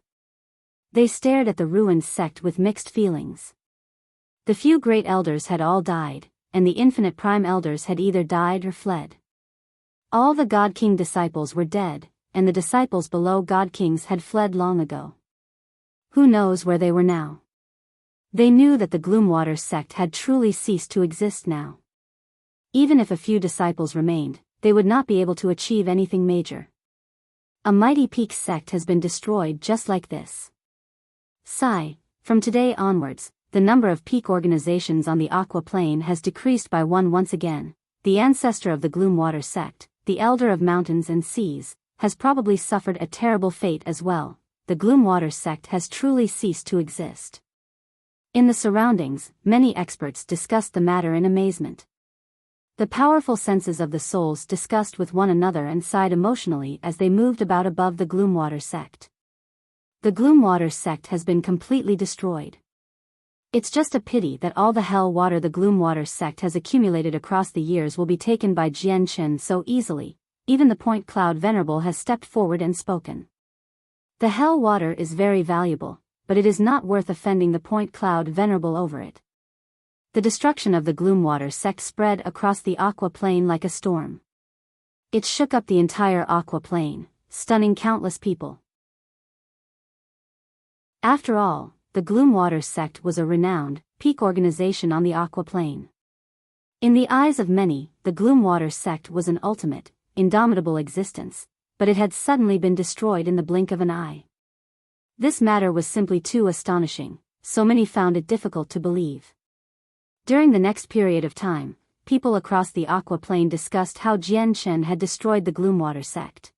They stared at the ruined sect with mixed feelings. The few great elders had all died, and the infinite prime elders had either died or fled. All the God King disciples were dead, and the disciples below God Kings had fled long ago. Who knows where they were now? They knew that the Gloomwater sect had truly ceased to exist now. Even if a few disciples remained, they would not be able to achieve anything major. A mighty peak sect has been destroyed just like this. Sigh, from today onwards, the number of peak organizations on the Aqua Plane has decreased by 1 once again. The ancestor of the Gloomwater sect, the elder of mountains and seas, has probably suffered a terrible fate as well. The Gloomwater sect has truly ceased to exist. In the surroundings, many experts discussed the matter in amazement. The powerful senses of the souls discussed with one another and sighed emotionally as they moved about above the Gloomwater sect. The Gloomwater sect has been completely destroyed. It's just a pity that all the hell water the Gloomwater sect has accumulated across the years will be taken by Jian Chen so easily. Even the Point Cloud Venerable has stepped forward and spoken. The hell water is very valuable, but it is not worth offending the Point Cloud Venerable over it. The destruction of the Gloomwater sect spread across the Aqua Plane like a storm. It shook up the entire Aqua Plane, stunning countless people. After all, the Gloomwater sect was a renowned, peak organization on the Aqua Plane. In the eyes of many, the Gloomwater sect was an ultimate, indomitable existence, but it had suddenly been destroyed in the blink of an eye. This matter was simply too astonishing, so many found it difficult to believe. During the next period of time, people across the Aqua Plane discussed how Jian Chen had destroyed the Gloomwater sect.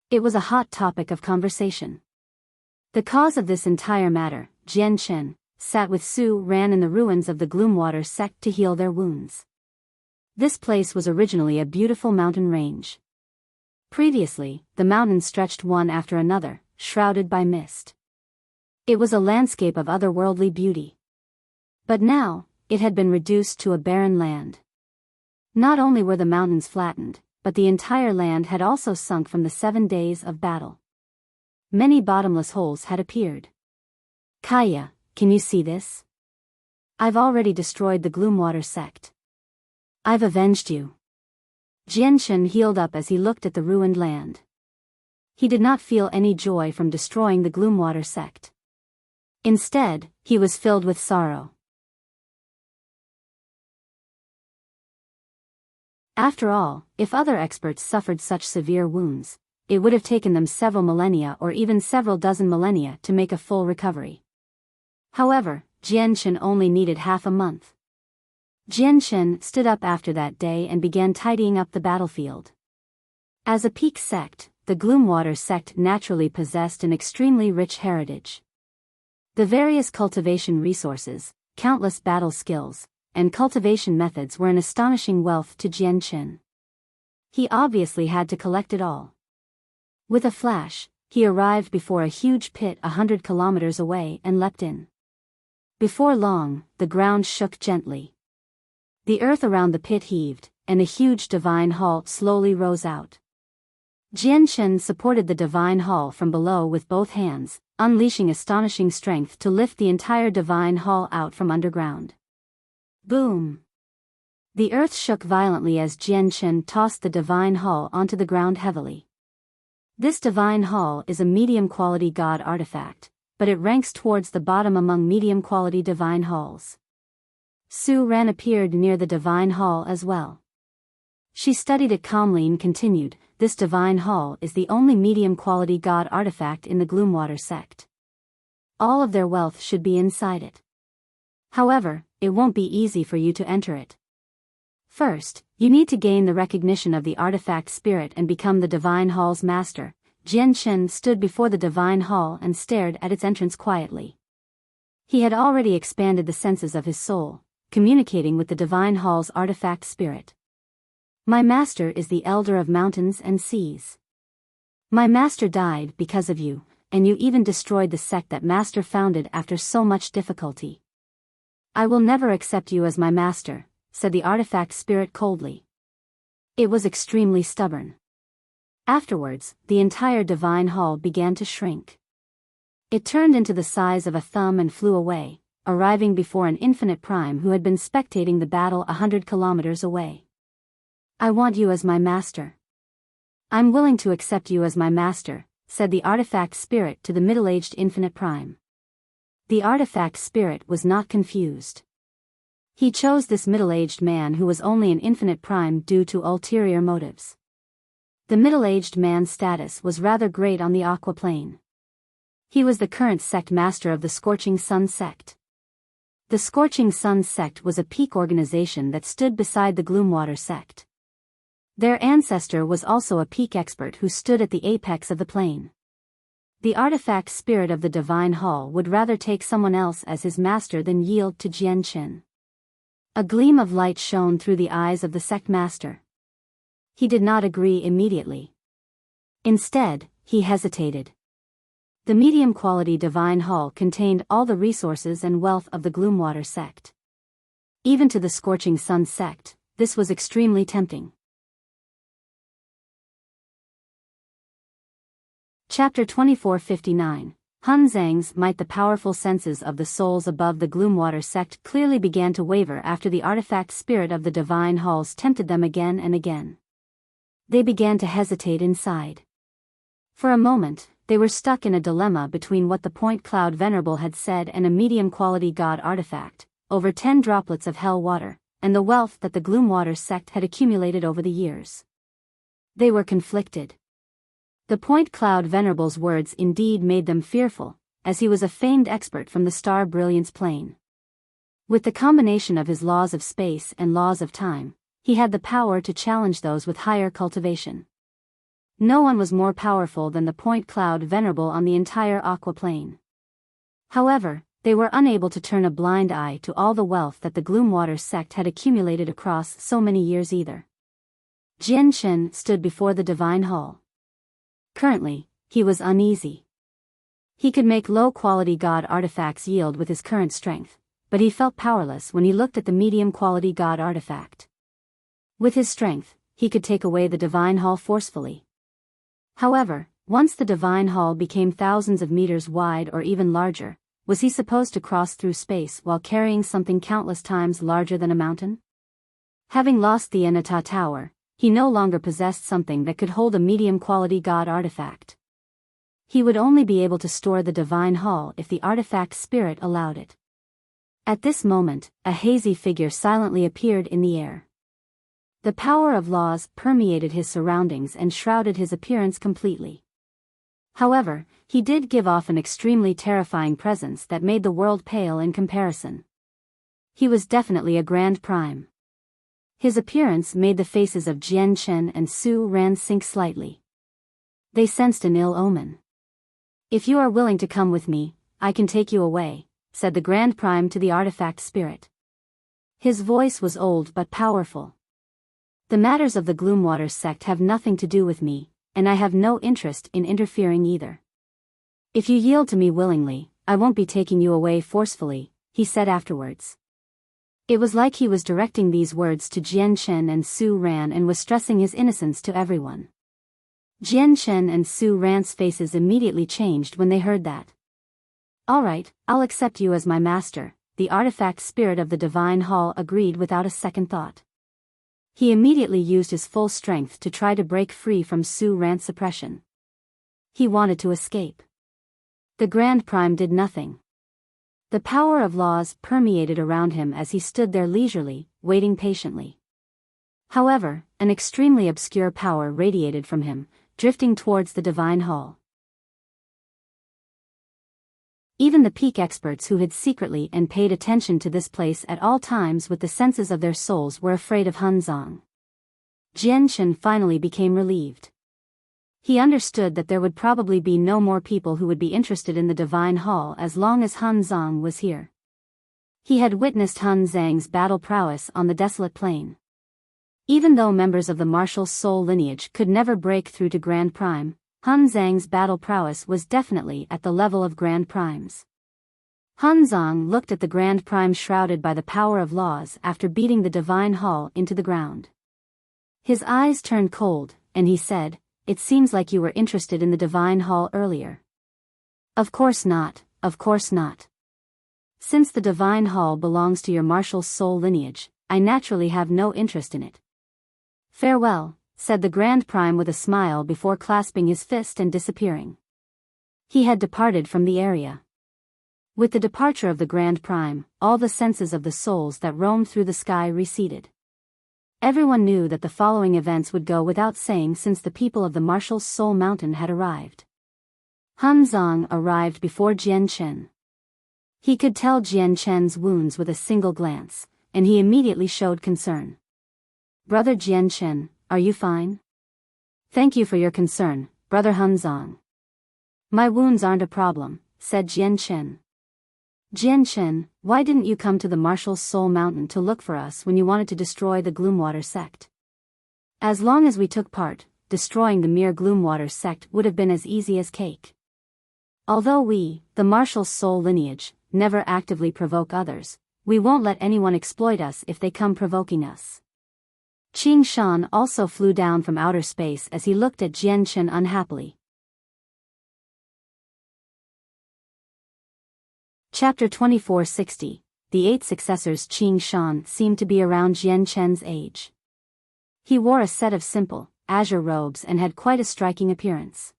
It was a hot topic of conversation. The cause of this entire matter, Jian Chen, sat with Su Ran in the ruins of the Gloomwater sect to heal their wounds. This place was originally a beautiful mountain range. Previously, the mountains stretched one after another, shrouded by mist. It was a landscape of otherworldly beauty. But now, it had been reduced to a barren land. Not only were the mountains flattened, but the entire land had also sunk from the 7 days of battle. Many bottomless holes had appeared. Kaya, can you see this? I've already destroyed the Gloomwater sect. I've avenged you. Jian Chen healed up as he looked at the ruined land. He did not feel any joy from destroying the Gloomwater sect. Instead, he was filled with sorrow. After all, if other experts suffered such severe wounds, it would have taken them several millennia or even several dozen millennia to make a full recovery. However, Jian Chen only needed half a month. Jian Chen stood up after that day and began tidying up the battlefield. As a peak sect, the Gloomwater sect naturally possessed an extremely rich heritage. The various cultivation resources, countless battle skills, and cultivation methods were an astonishing wealth to Jian Qin. He obviously had to collect it all. With a flash, he arrived before a huge pit 100 kilometers away and leapt in. Before long, the ground shook gently. The earth around the pit heaved, and a huge divine hall slowly rose out. Jian Qin supported the divine hall from below with both hands, unleashing astonishing strength to lift the entire divine hall out from underground. Boom! The earth shook violently as Jian Qin tossed the divine hall onto the ground heavily. This divine hall is a medium-quality god artifact, but it ranks towards the bottom among medium-quality divine halls. Su Ran appeared near the divine hall as well. She studied it calmly and continued, "This divine hall is the only medium-quality god artifact in the Gloomwater sect. All of their wealth should be inside it. However, it won't be easy for you to enter it. First, you need to gain the recognition of the artifact spirit and become the divine hall's master." Jian Qin stood before the divine hall and stared at its entrance quietly. He had already expanded the senses of his soul, communicating with the divine hall's artifact spirit. "My master is the elder of mountains and seas. My master died because of you, and you even destroyed the sect that master founded after so much difficulty. I will never accept you as my master," said the artifact spirit coldly. It was extremely stubborn. Afterwards, the entire divine hall began to shrink. It turned into the size of a thumb and flew away, arriving before an infinite prime who had been spectating the battle 100 kilometers away. "I want you as my master. I'm willing to accept you as my master," said the artifact spirit to the middle-aged infinite prime. The artifact spirit was not confused. He chose this middle-aged man who was only an infinite prime due to ulterior motives. The middle-aged man's status was rather great on the Aqua Plane. He was the current sect master of the Scorching Sun sect. The Scorching Sun sect was a peak organization that stood beside the Gloomwater sect. Their ancestor was also a peak expert who stood at the apex of the plane. The artifact spirit of the divine hall would rather take someone else as his master than yield to Jian Qin. A gleam of light shone through the eyes of the sect master. He did not agree immediately. Instead, he hesitated. The medium-quality divine hall contained all the resources and wealth of the Gloomwater sect. Even to the Scorching Sun sect, this was extremely tempting. Chapter 2459. Hun Zhang's might. The powerful senses of the souls above the Gloomwater sect clearly began to waver after the artifact spirit of the divine halls tempted them again and again. They began to hesitate inside. For a moment, they were stuck in a dilemma between what the Point Cloud Venerable had said and a medium-quality god artifact, over 10 droplets of hell water, and the wealth that the Gloomwater sect had accumulated over the years. They were conflicted. The Point Cloud Venerable's words indeed made them fearful, as he was a famed expert from the Star Brilliance plane. With the combination of his laws of space and laws of time, he had the power to challenge those with higher cultivation. No one was more powerful than the Point Cloud Venerable on the entire Aqua Plane. However, they were unable to turn a blind eye to all the wealth that the Gloomwater sect had accumulated across so many years either. Jian Qin stood before the divine hall. Currently, he was uneasy. He could make low-quality god artifacts yield with his current strength, but he felt powerless when he looked at the medium-quality god artifact. With his strength, he could take away the divine hall forcefully. However, once the divine hall became thousands of meters wide or even larger, was he supposed to cross through space while carrying something countless times larger than a mountain? Having lost the Enata Tower, he no longer possessed something that could hold a medium-quality god artifact. He would only be able to store the divine hall if the artifact spirit allowed it. At this moment, a hazy figure silently appeared in the air. The power of laws permeated his surroundings and shrouded his appearance completely. However, he did give off an extremely terrifying presence that made the world pale in comparison. He was definitely a Grand Prime. His appearance made the faces of Jian Chen and Su Ran sink slightly. They sensed an ill omen. "If you are willing to come with me, I can take you away," said the Grand Prime to the artifact spirit. His voice was old but powerful. "The matters of the Gloomwater sect have nothing to do with me, and I have no interest in interfering either. If you yield to me willingly, I won't be taking you away forcefully," he said afterwards. It was like he was directing these words to Jian Chen and Su Ran and was stressing his innocence to everyone. Jian Chen and Su Ran's faces immediately changed when they heard that. "All right, I'll accept you as my master," the artifact spirit of the Divine Hall agreed without a second thought. He immediately used his full strength to try to break free from Su Ran's suppression. He wanted to escape. The Grand Prime did nothing. The power of laws permeated around him as he stood there leisurely, waiting patiently. However, an extremely obscure power radiated from him, drifting towards the Divine Hall. Even the peak experts who hid secretly and paid attention to this place at all times with the senses of their souls were afraid of Han Zong. Jian Chen finally became relieved. He understood that there would probably be no more people who would be interested in the Divine Hall as long as Han Zong was here. He had witnessed Han Zhang's battle prowess on the desolate plain. Even though members of the martial soul lineage could never break through to Grand Prime, Han Zhang's battle prowess was definitely at the level of Grand Primes. Han Zong looked at the Grand Prime shrouded by the power of laws after beating the Divine Hall into the ground. His eyes turned cold, and he said, "It seems like you were interested in the Divine Hall earlier." "Of course not, of course not. Since the Divine Hall belongs to your martial soul lineage, I naturally have no interest in it." "Farewell," said the Grand Prime with a smile before clasping his fist and disappearing. He had departed from the area. With the departure of the Grand Prime, all the senses of the souls that roamed through the sky receded. Everyone knew that the following events would go without saying since the people of the martial soul mountain had arrived. Han Zong arrived before Jian Chen. He could tell Jian Chen's wounds with a single glance, and he immediately showed concern. "Brother Jian Chen, are you fine?" "Thank you for your concern, Brother Han Zong." "My wounds aren't a problem," said Jian Chen. "Jian Chen, why didn't you come to the martial soul mountain to look for us when you wanted to destroy the Gloomwater sect?" "As long as we took part, destroying the mere Gloomwater sect would have been as easy as cake. Although we, the martial soul lineage, never actively provoke others, we won't let anyone exploit us if they come provoking us." Qing Shan also flew down from outer space as he looked at Jian Chen unhappily. Chapter 2460. The 8 successors. Qing Shan seemed to be around Jian Chen's age. He wore a set of simple, azure robes and had quite a striking appearance.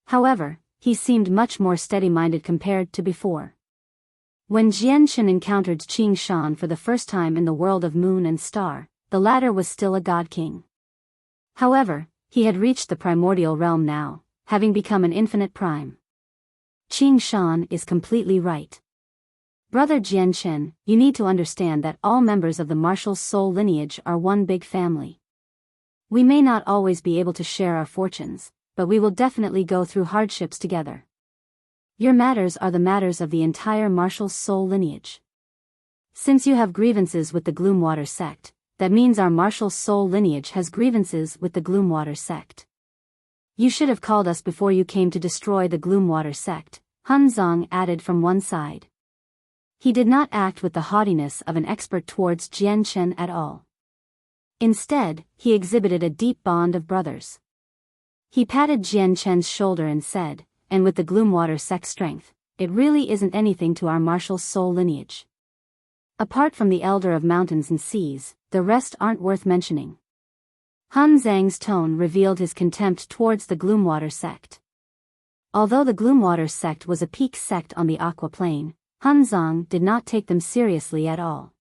However, he seemed much more steady-minded compared to before. When Jian Chen encountered Qing Shan for the first time in the world of Moon and Star, the latter was still a god king. However, he had reached the primordial realm now, having become an infinite prime. Qing Shan is completely right. Brother Jian Chen, you need to understand that all members of the martial soul lineage are one big family. We may not always be able to share our fortunes, but we will definitely go through hardships together. Your matters are the matters of the entire martial soul lineage. Since you have grievances with the Gloomwater sect, that means our martial soul lineage has grievances with the Gloomwater sect. You should have called us before you came to destroy the Gloomwater sect, Han Zong added from one side. He did not act with the haughtiness of an expert towards Jian Chen at all. Instead, he exhibited a deep bond of brothers. He patted Jian Chen's shoulder and said, "And with the Gloomwater sect strength, it really isn't anything to our martial soul lineage. Apart from the Elder of Mountains and Seas, the rest aren't worth mentioning." Han Zhang's tone revealed his contempt towards the Gloomwater sect. Although the Gloomwater sect was a peak sect on the Aqua Plane, Han Zong did not take them seriously at all.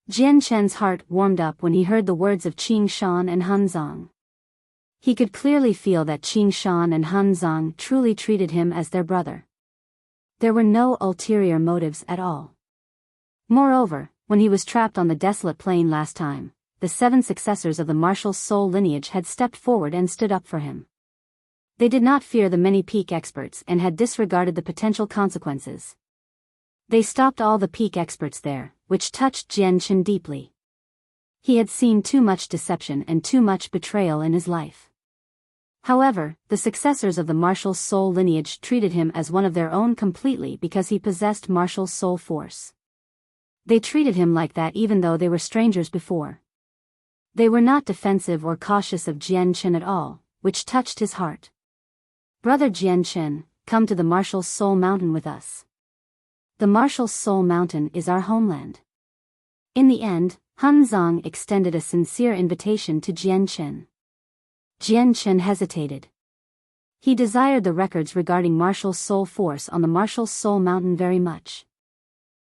Jian Chen's heart warmed up when he heard the words of Qing Shan and Han Zong. He could clearly feel that Qing Shan and Han Zong truly treated him as their brother. There were no ulterior motives at all. Moreover, when he was trapped on the desolate plain last time, the 7 successors of the martial soul lineage had stepped forward and stood up for him. They did not fear the many peak experts and had disregarded the potential consequences. They stopped all the peak experts there, which touched Jian Chen deeply. He had seen too much deception and too much betrayal in his life. However, the successors of the martial soul lineage treated him as one of their own completely because he possessed martial soul force. They treated him like that even though they were strangers before. They were not defensive or cautious of Jian Chen at all, which touched his heart. "Brother Jian Chen, come to the martial soul mountain with us. The martial soul mountain is our homeland." In the end, Han Zong extended a sincere invitation to Jian Chen. Jian Chen hesitated. He desired the records regarding martial soul force on the martial soul mountain very much.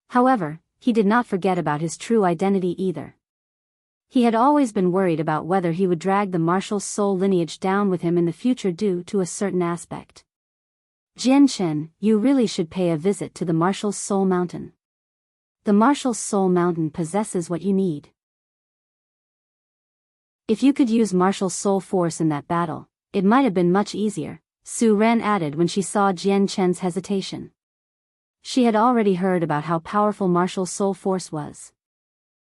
However, he did not forget about his true identity either. He had always been worried about whether he would drag the martial soul lineage down with him in the future due to a certain aspect. "Jian Chen, you really should pay a visit to the martial soul mountain. The martial soul mountain possesses what you need. If you could use martial soul force in that battle, it might have been much easier," Su Ran added when she saw Jian Chen's hesitation. She had already heard about how powerful martial soul force was.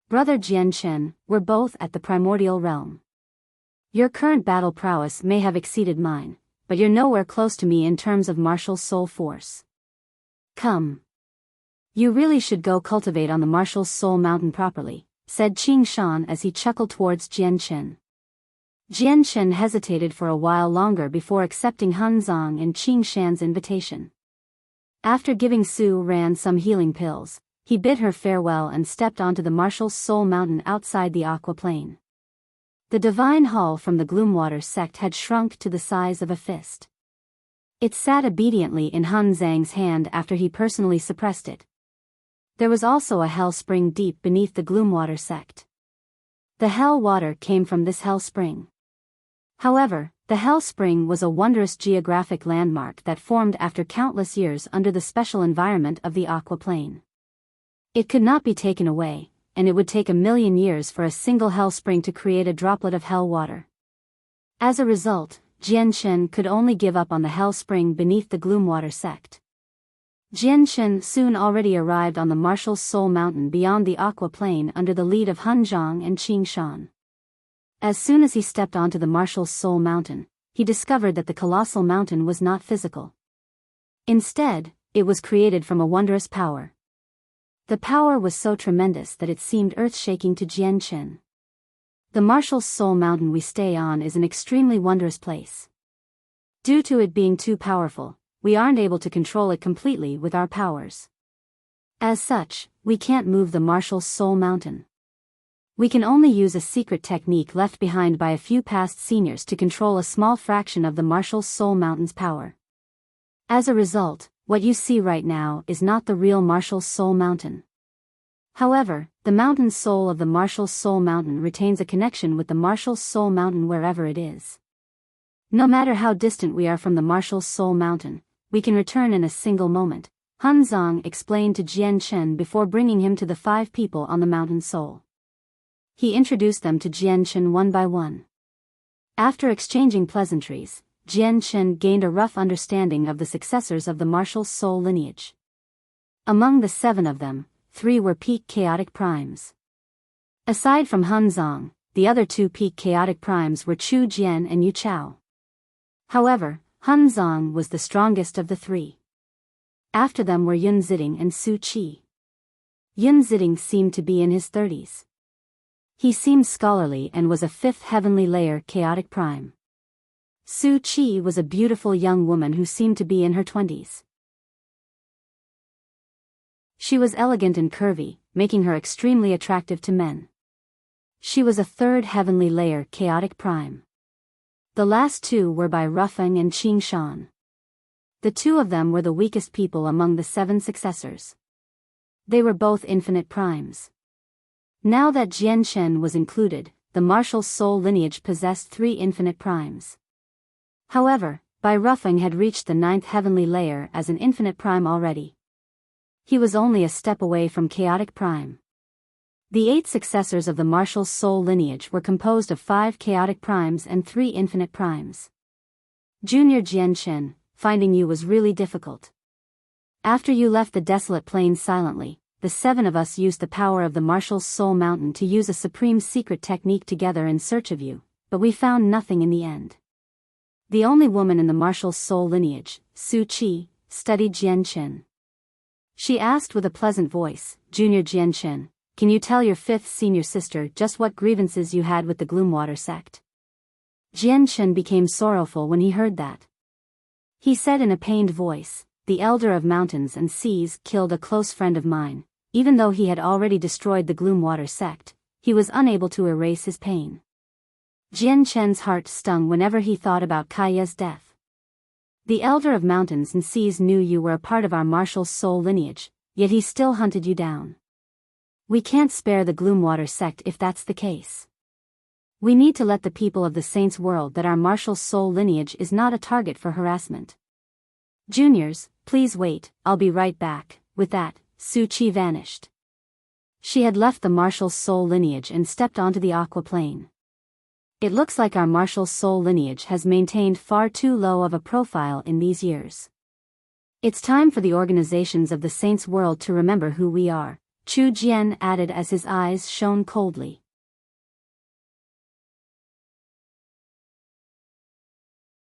"Brother Jian Chen, we're both at the primordial realm. Your current battle prowess may have exceeded mine, but you're nowhere close to me in terms of martial soul force. Come. You really should go cultivate on the martial soul mountain properly," said Qing Shan as he chuckled towards Jian Chen. Jian Chen hesitated for a while longer before accepting Han Zong and Qing Shan's invitation. After giving Su Ran some healing pills, he bid her farewell and stepped onto the martial soul mountain outside the Aqua Plain. The divine hall from the Gloomwater sect had shrunk to the size of a fist. It sat obediently in Han Zhang's hand after he personally suppressed it. There was also a hell spring deep beneath the Gloomwater sect. The hell water came from this hell spring. However, the hell spring was a wondrous geographic landmark that formed after countless years under the special environment of the Aqua Plain. It could not be taken away, and it would take 1,000,000 years for a single hell spring to create a droplet of hell water. As a result, Jian Chen could only give up on the hell spring beneath the Gloomwater sect. Jian Chen soon already arrived on the martial soul mountain beyond the Aqua Plain under the lead of Han Zhang and Qing Shan. As soon as he stepped onto the martial soul mountain, he discovered that the colossal mountain was not physical. Instead, it was created from a wondrous power. The power was so tremendous that it seemed earth-shaking to Jian Chen. "The martial soul mountain we stay on is an extremely wondrous place. Due to it being too powerful, we aren't able to control it completely with our powers. As such, we can't move the martial soul mountain. We can only use a secret technique left behind by a few past seniors to control a small fraction of the martial soul mountain's power. As a result, what you see right now is not the real martial soul mountain. However, the mountain soul of the martial soul mountain retains a connection with the martial soul mountain wherever it is. No matter how distant we are from the martial soul mountain, we can return in a single moment," Han Zong explained to Jian Chen before bringing him to the 5 people on the mountain soul. He introduced them to Jian Chen one by one. After exchanging pleasantries, Jian Chen gained a rough understanding of the successors of the martial soul lineage. Among the 7 of them, 3 were peak chaotic primes. Aside from Han Zong, the other 2 peak chaotic primes were Chu Jian and Yu Chao. However, Han Zong was the strongest of the 3. After them were Yun Ziding and Su Qi. Yun Ziding seemed to be in his 30s. He seemed scholarly and was a 5th heavenly layer chaotic prime. Su Qi was a beautiful young woman who seemed to be in her 20s. She was elegant and curvy, making her extremely attractive to men. She was a 3rd heavenly layer chaotic prime. The last 2 were by Rufeng and Qing Shan. The 2 of them were the weakest people among the 7 successors. They were both infinite primes. Now that Jian Chen was included, the martial soul lineage possessed 3 infinite primes. However, Bai Rufeng had reached the 9th heavenly layer as an infinite prime already. He was only a step away from chaotic prime. The 8 successors of the martial soul lineage were composed of 5 chaotic primes and 3 infinite primes. Junior Jianchen, finding you was really difficult. After you left the desolate plains silently, the 7 of us used the power of the martial soul mountain to use a supreme secret technique together in search of you, but we found nothing in the end. The only woman in the martial soul lineage, Su Qi, studied Jianchen. She asked with a pleasant voice, Junior Jianchen, can you tell your 5th senior sister just what grievances you had with the Gloomwater sect? Jianchen became sorrowful when he heard that. He said in a pained voice, the Elder of Mountains and Seas killed a close friend of mine. Even though he had already destroyed the Gloomwater sect, he was unable to erase his pain. Jianchen's heart stung whenever he thought about Kaiya's death. The Elder of Mountains and Seas knew you were a part of our martial soul lineage, yet he still hunted you down. We can't spare the Gloomwater sect if that's the case. We need to let the people of the Saints' world that our martial soul lineage is not a target for harassment. Juniors, please wait, I'll be right back. With that, Su Qi vanished. She had left the martial soul lineage and stepped onto the aqua plane. It looks like our martial soul lineage has maintained far too low of a profile in these years. It's time for the organizations of the Saints' world to remember who we are, Chu Jian added as his eyes shone coldly.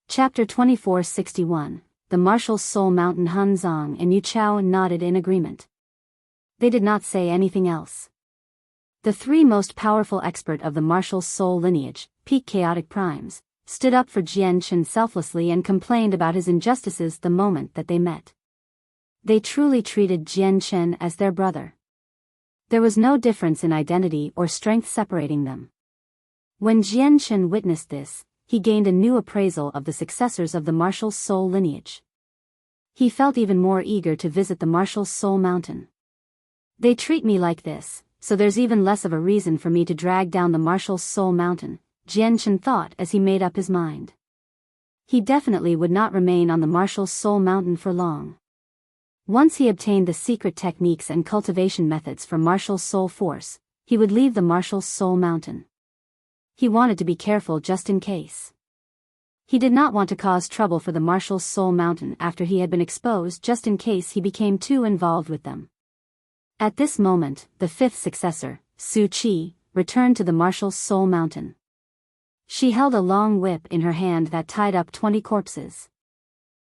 Chapter 2461, The Martial Soul Mountain. Han Zong and Yu Chao nodded in agreement. They did not say anything else. The 3 most powerful expert of the martial soul lineage, peak chaotic primes, stood up for Jianchen selflessly and complained about his injustices the moment that they met. They truly treated Jianchen as their brother. There was no difference in identity or strength separating them. When Jianchen witnessed this, he gained a new appraisal of the successors of the martial soul lineage. He felt even more eager to visit the martial soul mountain. They treat me like this, so there's even less of a reason for me to drag down the martial soul mountain, Jianchen thought as he made up his mind. He definitely would not remain on the martial soul mountain for long. Once he obtained the secret techniques and cultivation methods for martial soul force, he would leave the martial soul mountain. He wanted to be careful just in case. He did not want to cause trouble for the martial soul mountain after he had been exposed just in case he became too involved with them. At this moment, the 5th successor, Su Qi, returned to the martial soul mountain. She held a long whip in her hand that tied up 20 corpses.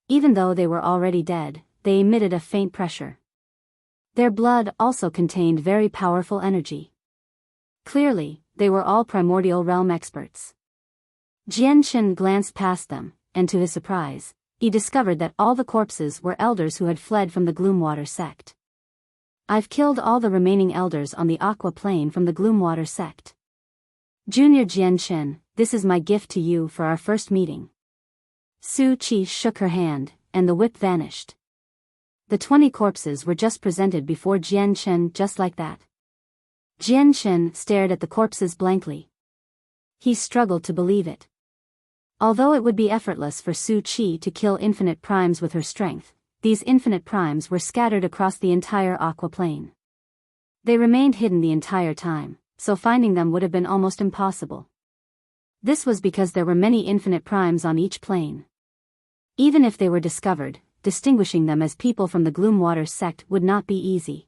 Even though they were already dead, they emitted a faint pressure. Their blood also contained very powerful energy. Clearly, they were all primordial realm experts. Jianchen glanced past them, and to his surprise, he discovered that all the corpses were elders who had fled from the Gloomwater sect. I've killed all the remaining elders on the aqua plane from the Gloomwater sect. Junior Jianchen, this is my gift to you for our first meeting. Su Qi shook her hand, and the whip vanished. The 20 corpses were just presented before Jianchen just like that. Jianchen stared at the corpses blankly. He struggled to believe it. Although it would be effortless for Su Qi to kill infinite primes with her strength, these infinite primes were scattered across the entire aqua plane. They remained hidden the entire time, so finding them would have been almost impossible. This was because there were many infinite primes on each plane. Even if they were discovered, distinguishing them as people from the Gloomwater sect would not be easy.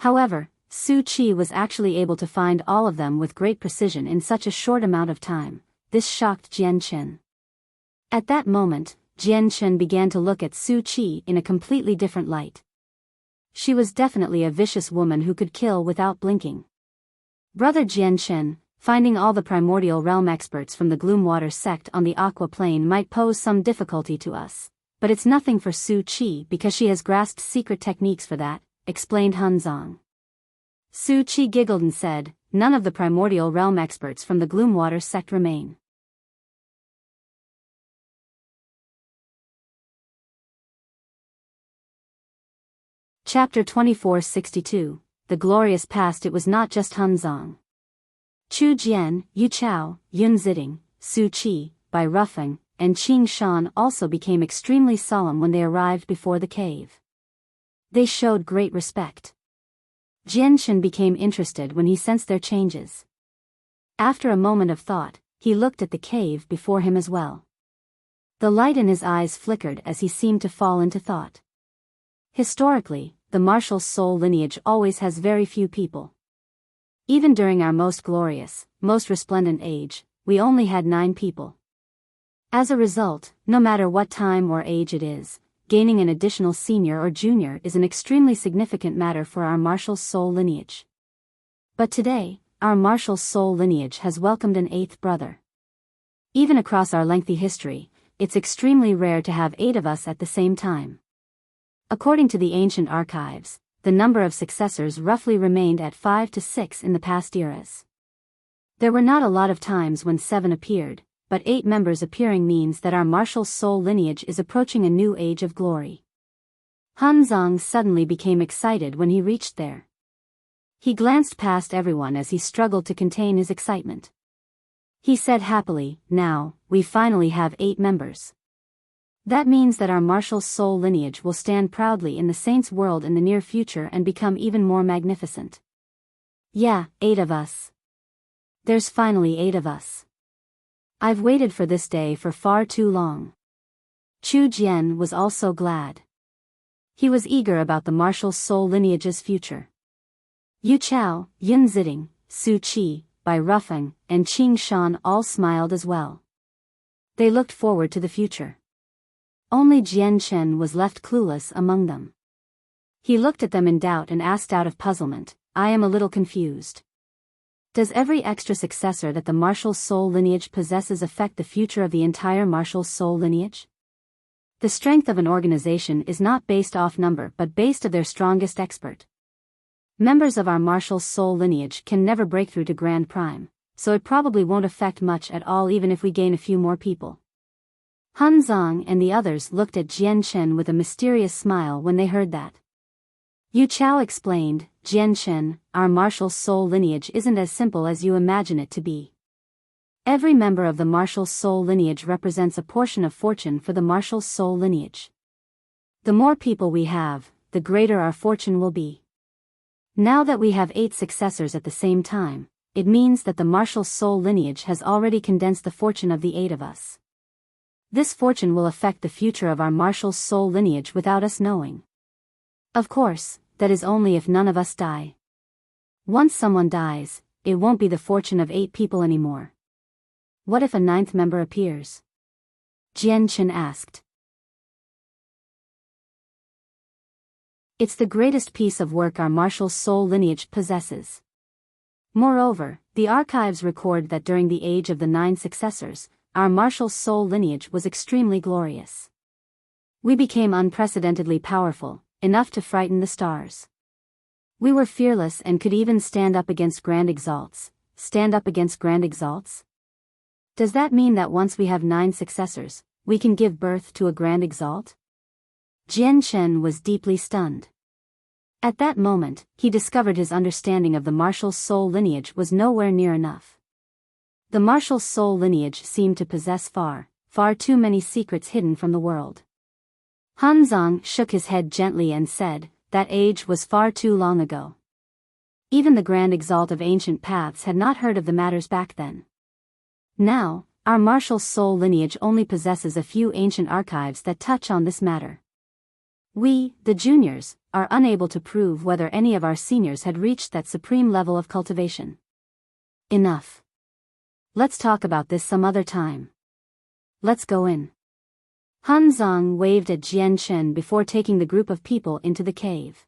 However, Su Qi was actually able to find all of them with great precision in such a short amount of time. This shocked Jianchen. At that moment, Jianchen began to look at Su Qi in a completely different light. She was definitely a vicious woman who could kill without blinking. Brother Jianchen, finding all the primordial realm experts from the Gloomwater sect on the aqua plane might pose some difficulty to us. But it's nothing for Su Qi because she has grasped secret techniques for that, explained Han Zong. Su Qi giggled and said, none of the primordial realm experts from the Gloomwater sect remain. Chapter 2462, The Glorious Past. It was not just Han Zong. Chu Jian, Yu Chao, Yun Ziding, Su Qi, Bai Rufeng, and Qing Shan also became extremely solemn when they arrived before the cave. They showed great respect. Jian became interested when he sensed their changes. After a moment of thought, he looked at the cave before him as well. The light in his eyes flickered as he seemed to fall into thought. Historically, the martial soul lineage always has very few people. Even during our most glorious, most resplendent age, we only had 9 people. As a result, no matter what time or age it is, gaining an additional senior or junior is an extremely significant matter for our martial soul lineage. But today, our martial soul lineage has welcomed an 8th brother. Even across our lengthy history, it's extremely rare to have 8 of us at the same time. According to the ancient archives, the number of successors roughly remained at 5 to 6 in the past eras. There were not a lot of times when 7 appeared, but 8 members appearing means that our martial soul lineage is approaching a new age of glory. Han Zhang suddenly became excited when he reached there. He glanced past everyone as he struggled to contain his excitement. He said happily, "Now, we finally have 8 members. That means that our martial soul lineage will stand proudly in the saints' world in the near future and become even more magnificent. Yeah, 8 of us. There's finally 8 of us. I've waited for this day for far too long." Chu Jian was also glad. He was eager about the martial soul lineage's future. Yu Chao, Yun Ziding, Su Qi, Bai Rufeng, and Qing Shan all smiled as well. They looked forward to the future. Only Jian Chen was left clueless among them. He looked at them in doubt and asked out of puzzlement, "I am a little confused. Does every extra successor that the martial soul lineage possesses affect the future of the entire martial soul lineage? The strength of an organization is not based off number but based of their strongest expert. Members of our martial soul lineage can never break through to Grand Prime, so it probably won't affect much at all even if we gain a few more people." Han Zhang and the others looked at Jian Chen with a mysterious smile when they heard that. Yu Chao explained, "Jian Chen, our martial soul lineage isn't as simple as you imagine it to be. Every member of the martial soul lineage represents a portion of fortune for the martial soul lineage. The more people we have, the greater our fortune will be. Now that we have 8 successors at the same time, it means that the martial soul lineage has already condensed the fortune of the 8 of us. This fortune will affect the future of our martial soul lineage without us knowing. Of course, that is only if none of us die. Once someone dies, it won't be the fortune of 8 people anymore. What if a 9th member appears?" Jian Chen asked. It's the greatest piece of work our martial soul lineage possesses. Moreover, the archives record that during the age of the 9 successors, our martial soul lineage was extremely glorious. We became unprecedentedly powerful, enough to frighten the stars. We were fearless and could even stand up against grand exalts. Stand up against grand exalts? Does that mean that once we have 9 successors, we can give birth to a grand exalt? Jian Chen was deeply stunned. At that moment, he discovered his understanding of the martial soul lineage was nowhere near enough. The martial soul lineage seemed to possess far, far too many secrets hidden from the world. Han Zhang shook his head gently and said, "That age was far too long ago. Even the grand exalt of ancient paths had not heard of the matters back then. Now, our martial soul lineage only possesses a few ancient archives that touch on this matter. We, the juniors, are unable to prove whether any of our seniors had reached that supreme level of cultivation. Enough. Let's talk about this some other time. Let's go in." Han Zhang waved at Jian Chen before taking the group of people into the cave.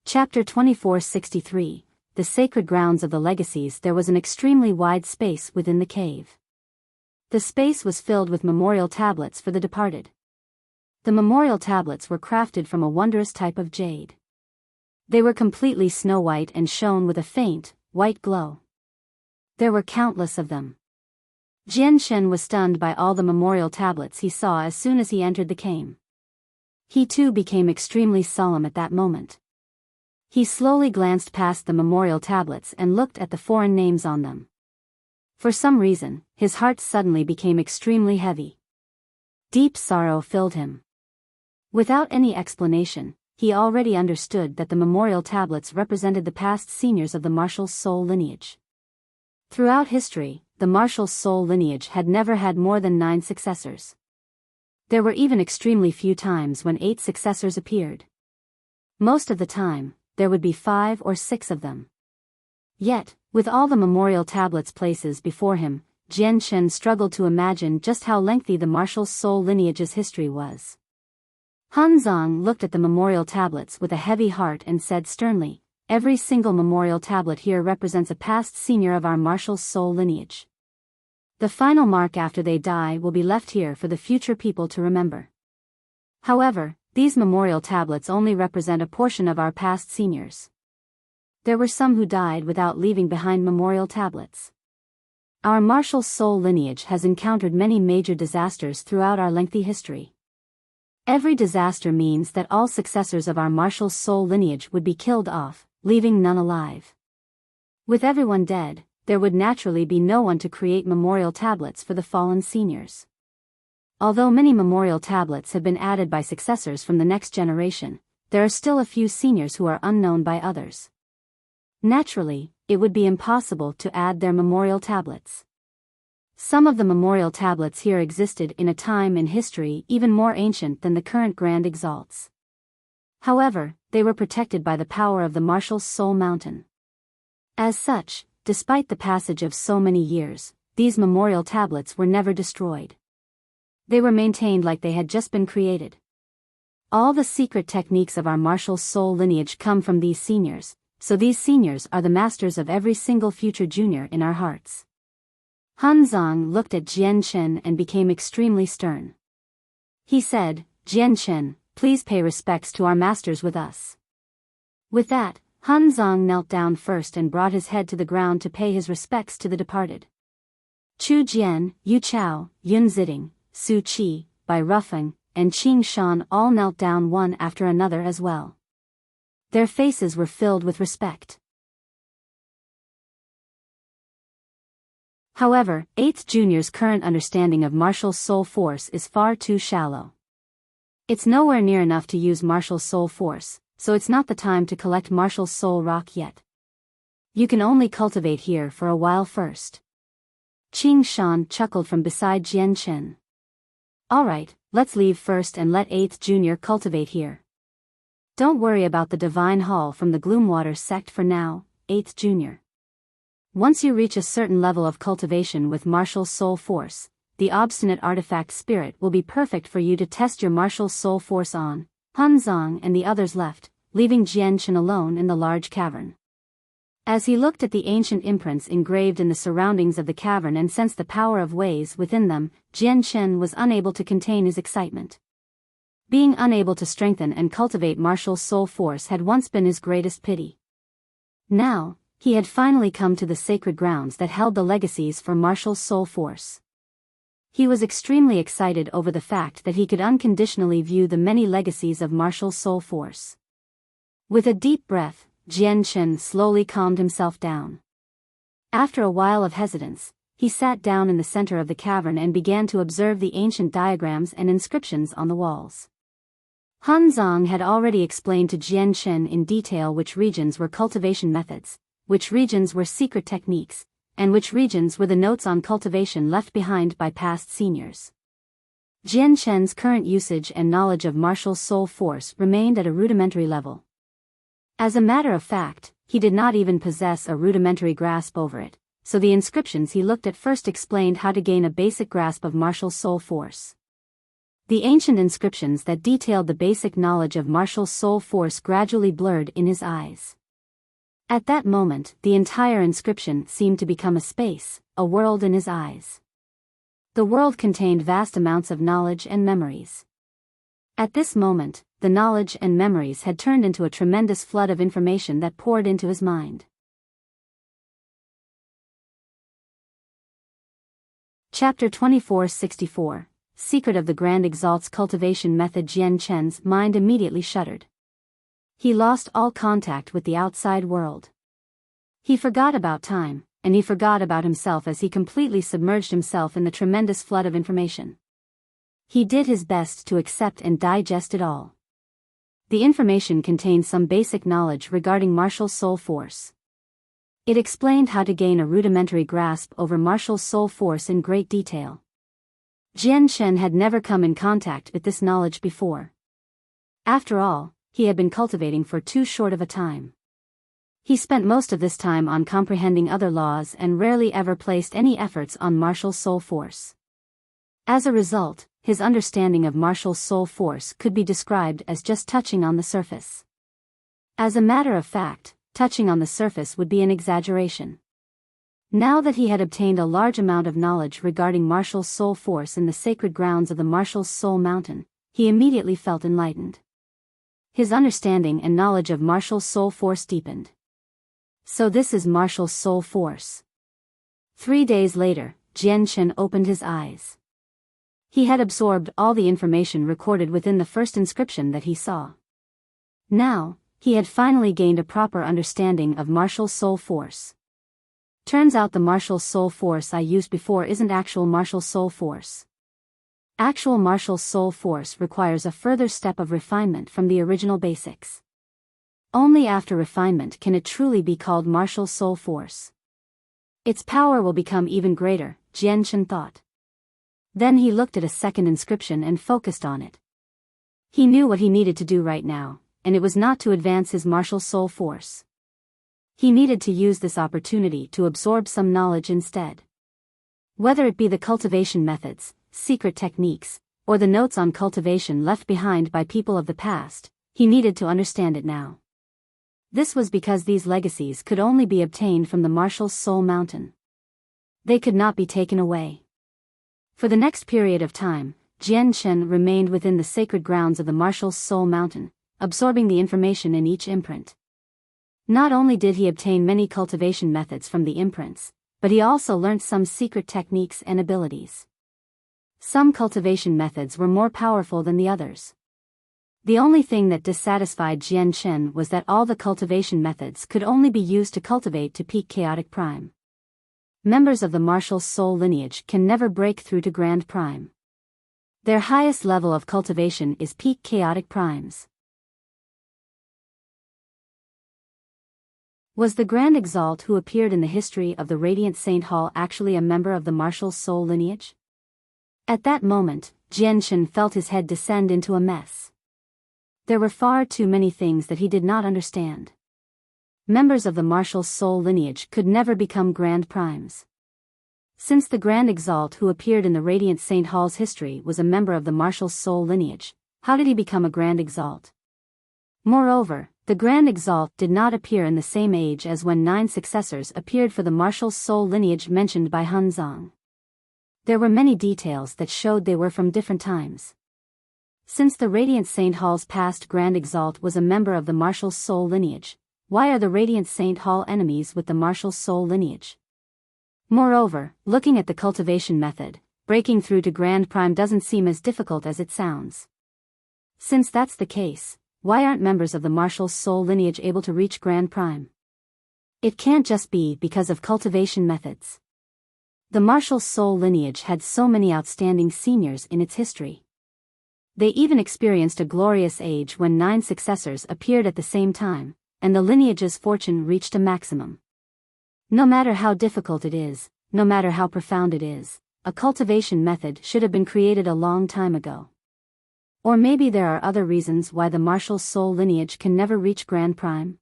Chapter 2463, The Sacred Grounds of the Legacies. There was an extremely wide space within the cave. The space was filled with memorial tablets for the departed. The memorial tablets were crafted from a wondrous type of jade. They were completely snow-white and shone with a faint, white glow. There were countless of them. Jian Chen was stunned by all the memorial tablets he saw as soon as he entered the cave. He too became extremely solemn at that moment. He slowly glanced past the memorial tablets and looked at the foreign names on them. For some reason, his heart suddenly became extremely heavy. Deep sorrow filled him. Without any explanation, he already understood that the memorial tablets represented the past seniors of the martial soul lineage. Throughout history, the martial soul lineage had never had more than 9 successors. There were even extremely few times when 8 successors appeared. Most of the time, there would be 5 or 6 of them. Yet, with all the memorial tablets places before him, Jian Chen struggled to imagine just how lengthy the martial soul lineage's history was. Han Zong looked at the memorial tablets with a heavy heart and said sternly, "Every single memorial tablet here represents a past senior of our martial soul lineage. The final mark after they die will be left here for the future people to remember. However, these memorial tablets only represent a portion of our past seniors. There were some who died without leaving behind memorial tablets. Our martial soul lineage has encountered many major disasters throughout our lengthy history. Every disaster means that all successors of our martial soul lineage would be killed off, leaving none alive. With everyone dead, there would naturally be no one to create memorial tablets for the fallen seniors. Although many memorial tablets have been added by successors from the next generation, there are still a few seniors who are unknown by others. Naturally, it would be impossible to add their memorial tablets. Some of the memorial tablets here existed in a time in history even more ancient than the current Grand Exalts. However, they were protected by the power of the martial soul mountain. As such, despite the passage of so many years, these memorial tablets were never destroyed. They were maintained like they had just been created. All the secret techniques of our martial soul lineage come from these seniors, so these seniors are the masters of every single future junior in our hearts. Han Zong looked at Jian Chen and became extremely stern. He said, "Jian Chen, please pay respects to our masters with us." With that, Han Zong knelt down first and brought his head to the ground to pay his respects to the departed. Chu Jian, Yu Chao, Yun Ziding, Su Qi, Bai Rufeng, and Qing Shan all knelt down one after another as well. Their faces were filled with respect. However, 8th Junior's current understanding of martial soul force is far too shallow. It's nowhere near enough to use martial soul force, so it's not the time to collect martial soul rock yet. You can only cultivate here for a while first. Qing Shan chuckled from beside Jian Chen. "Alright, let's leave first and let 8th Junior cultivate here. Don't worry about the Divine Hall from the Gloomwater sect for now, 8th Junior. Once you reach a certain level of cultivation with martial soul force, the obstinate artifact spirit will be perfect for you to test your martial soul force on." Han Zong and the others left, leaving Jian Chen alone in the large cavern. As he looked at the ancient imprints engraved in the surroundings of the cavern and sensed the power of ways within them, Jian Chen was unable to contain his excitement. Being unable to strengthen and cultivate martial soul force had once been his greatest pity. Now, he had finally come to the sacred grounds that held the legacies for martial soul force. He was extremely excited over the fact that he could unconditionally view the many legacies of martial soul force. With a deep breath, Jian Chen slowly calmed himself down. After a while of hesitance, he sat down in the center of the cavern and began to observe the ancient diagrams and inscriptions on the walls. Han Zong had already explained to Jian Chen in detail which regions were cultivation methods, which regions were secret techniques, and which regions were the notes on cultivation left behind by past seniors. Jian Chen's current usage and knowledge of martial soul force remained at a rudimentary level. As a matter of fact, he did not even possess a rudimentary grasp over it, so the inscriptions he looked at first explained how to gain a basic grasp of martial soul force. The ancient inscriptions that detailed the basic knowledge of martial soul force gradually blurred in his eyes. At that moment, the entire inscription seemed to become a space, a world in his eyes. The world contained vast amounts of knowledge and memories. At this moment, the knowledge and memories had turned into a tremendous flood of information that poured into his mind. Chapter 2464, Secret of the Grand Exalt's Cultivation Method. Jian Chen's mind immediately shuddered. He lost all contact with the outside world. He forgot about time, and he forgot about himself as he completely submerged himself in the tremendous flood of information. He did his best to accept and digest it all. The information contained some basic knowledge regarding martial soul force. It explained how to gain a rudimentary grasp over martial soul force in great detail. Jian Shen had never come in contact with this knowledge before. After all, he had been cultivating for too short of a time. He spent most of this time on comprehending other laws and rarely ever placed any efforts on martial soul force. As a result, his understanding of martial soul force could be described as just touching on the surface. As a matter of fact, touching on the surface would be an exaggeration. Now that he had obtained a large amount of knowledge regarding martial soul force in the sacred grounds of the Martial Soul Mountain, he immediately felt enlightened. His understanding and knowledge of martial soul force deepened. So this is martial soul force. 3 days later, Jian Shen opened his eyes. He had absorbed all the information recorded within the first inscription that he saw. Now, he had finally gained a proper understanding of martial soul force. Turns out the martial soul force I used before isn't actual martial soul force. Actual martial soul force requires a further step of refinement from the original basics. Only after refinement can it truly be called martial soul force. Its power will become even greater, Jian Shen thought. Then he looked at a second inscription and focused on it. He knew what he needed to do right now, and it was not to advance his martial soul force. He needed to use this opportunity to absorb some knowledge instead. Whether it be the cultivation methods, secret techniques, or the notes on cultivation left behind by people of the past, he needed to understand it now. This was because these legacies could only be obtained from the Martial Soul Mountain. They could not be taken away. For the next period of time, Jian Shen remained within the sacred grounds of the Martial Soul Mountain, absorbing the information in each imprint. Not only did he obtain many cultivation methods from the imprints, but he also learnt some secret techniques and abilities. Some cultivation methods were more powerful than the others. The only thing that dissatisfied Jian Shen was that all the cultivation methods could only be used to cultivate to peak chaotic prime. Members of the martial soul lineage can never break through to grand prime. Their highest level of cultivation is peak chaotic primes. Was the Grand Exalt who appeared in the history of the Radiant Saint Hall actually a member of the martial soul lineage? At that moment, Jian Shen felt his head descend into a mess. There were far too many things that he did not understand. Members of the martial soul lineage could never become grand primes. Since the Grand Exalt who appeared in the Radiant Saint Hall's history was a member of the martial soul lineage, how did he become a Grand Exalt? Moreover, the Grand Exalt did not appear in the same age as when 9 successors appeared for the martial soul lineage mentioned by Han Zong. There were many details that showed they were from different times. Since the Radiant Saint Hall's past Grand Exalt was a member of the martial soul lineage, why are the Radiant Saint Hall enemies with the martial soul lineage? Moreover, looking at the cultivation method, breaking through to Grand Prime doesn't seem as difficult as it sounds. Since that's the case, why aren't members of the martial soul lineage able to reach Grand Prime? It can't just be because of cultivation methods. The martial soul lineage had so many outstanding seniors in its history. They even experienced a glorious age when 9 successors appeared at the same time, and the lineage's fortune reached a maximum. No matter how difficult it is, no matter how profound it is, a cultivation method should have been created a long time ago. Or maybe there are other reasons why the martial soul lineage can never reach Grand Prime?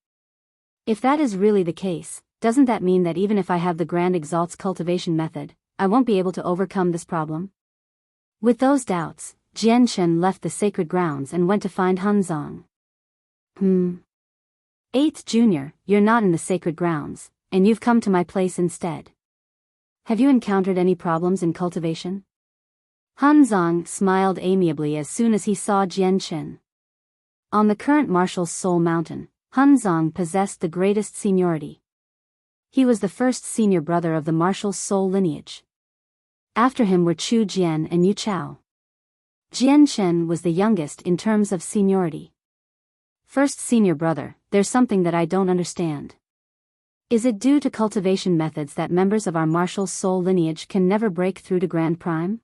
If that is really the case, doesn't that mean that even if I have the Grand Exalt's cultivation method, I won't be able to overcome this problem? With those doubts, Jian Shen left the sacred grounds and went to find Han Zong. 8th Junior, you're not in the sacred grounds, and you've come to my place instead. Have you encountered any problems in cultivation? Han Zong smiled amiably as soon as he saw Jian Shen. On the current Martial Soul Mountain, Han Zong possessed the greatest seniority. He was the first senior brother of the Martial Soul lineage. After him were Chu Jian and Yu Chao. Jian Shen was the youngest in terms of seniority. First senior brother, there's something that I don't understand. Is it due to cultivation methods that members of our martial soul lineage can never break through to Grand Prime?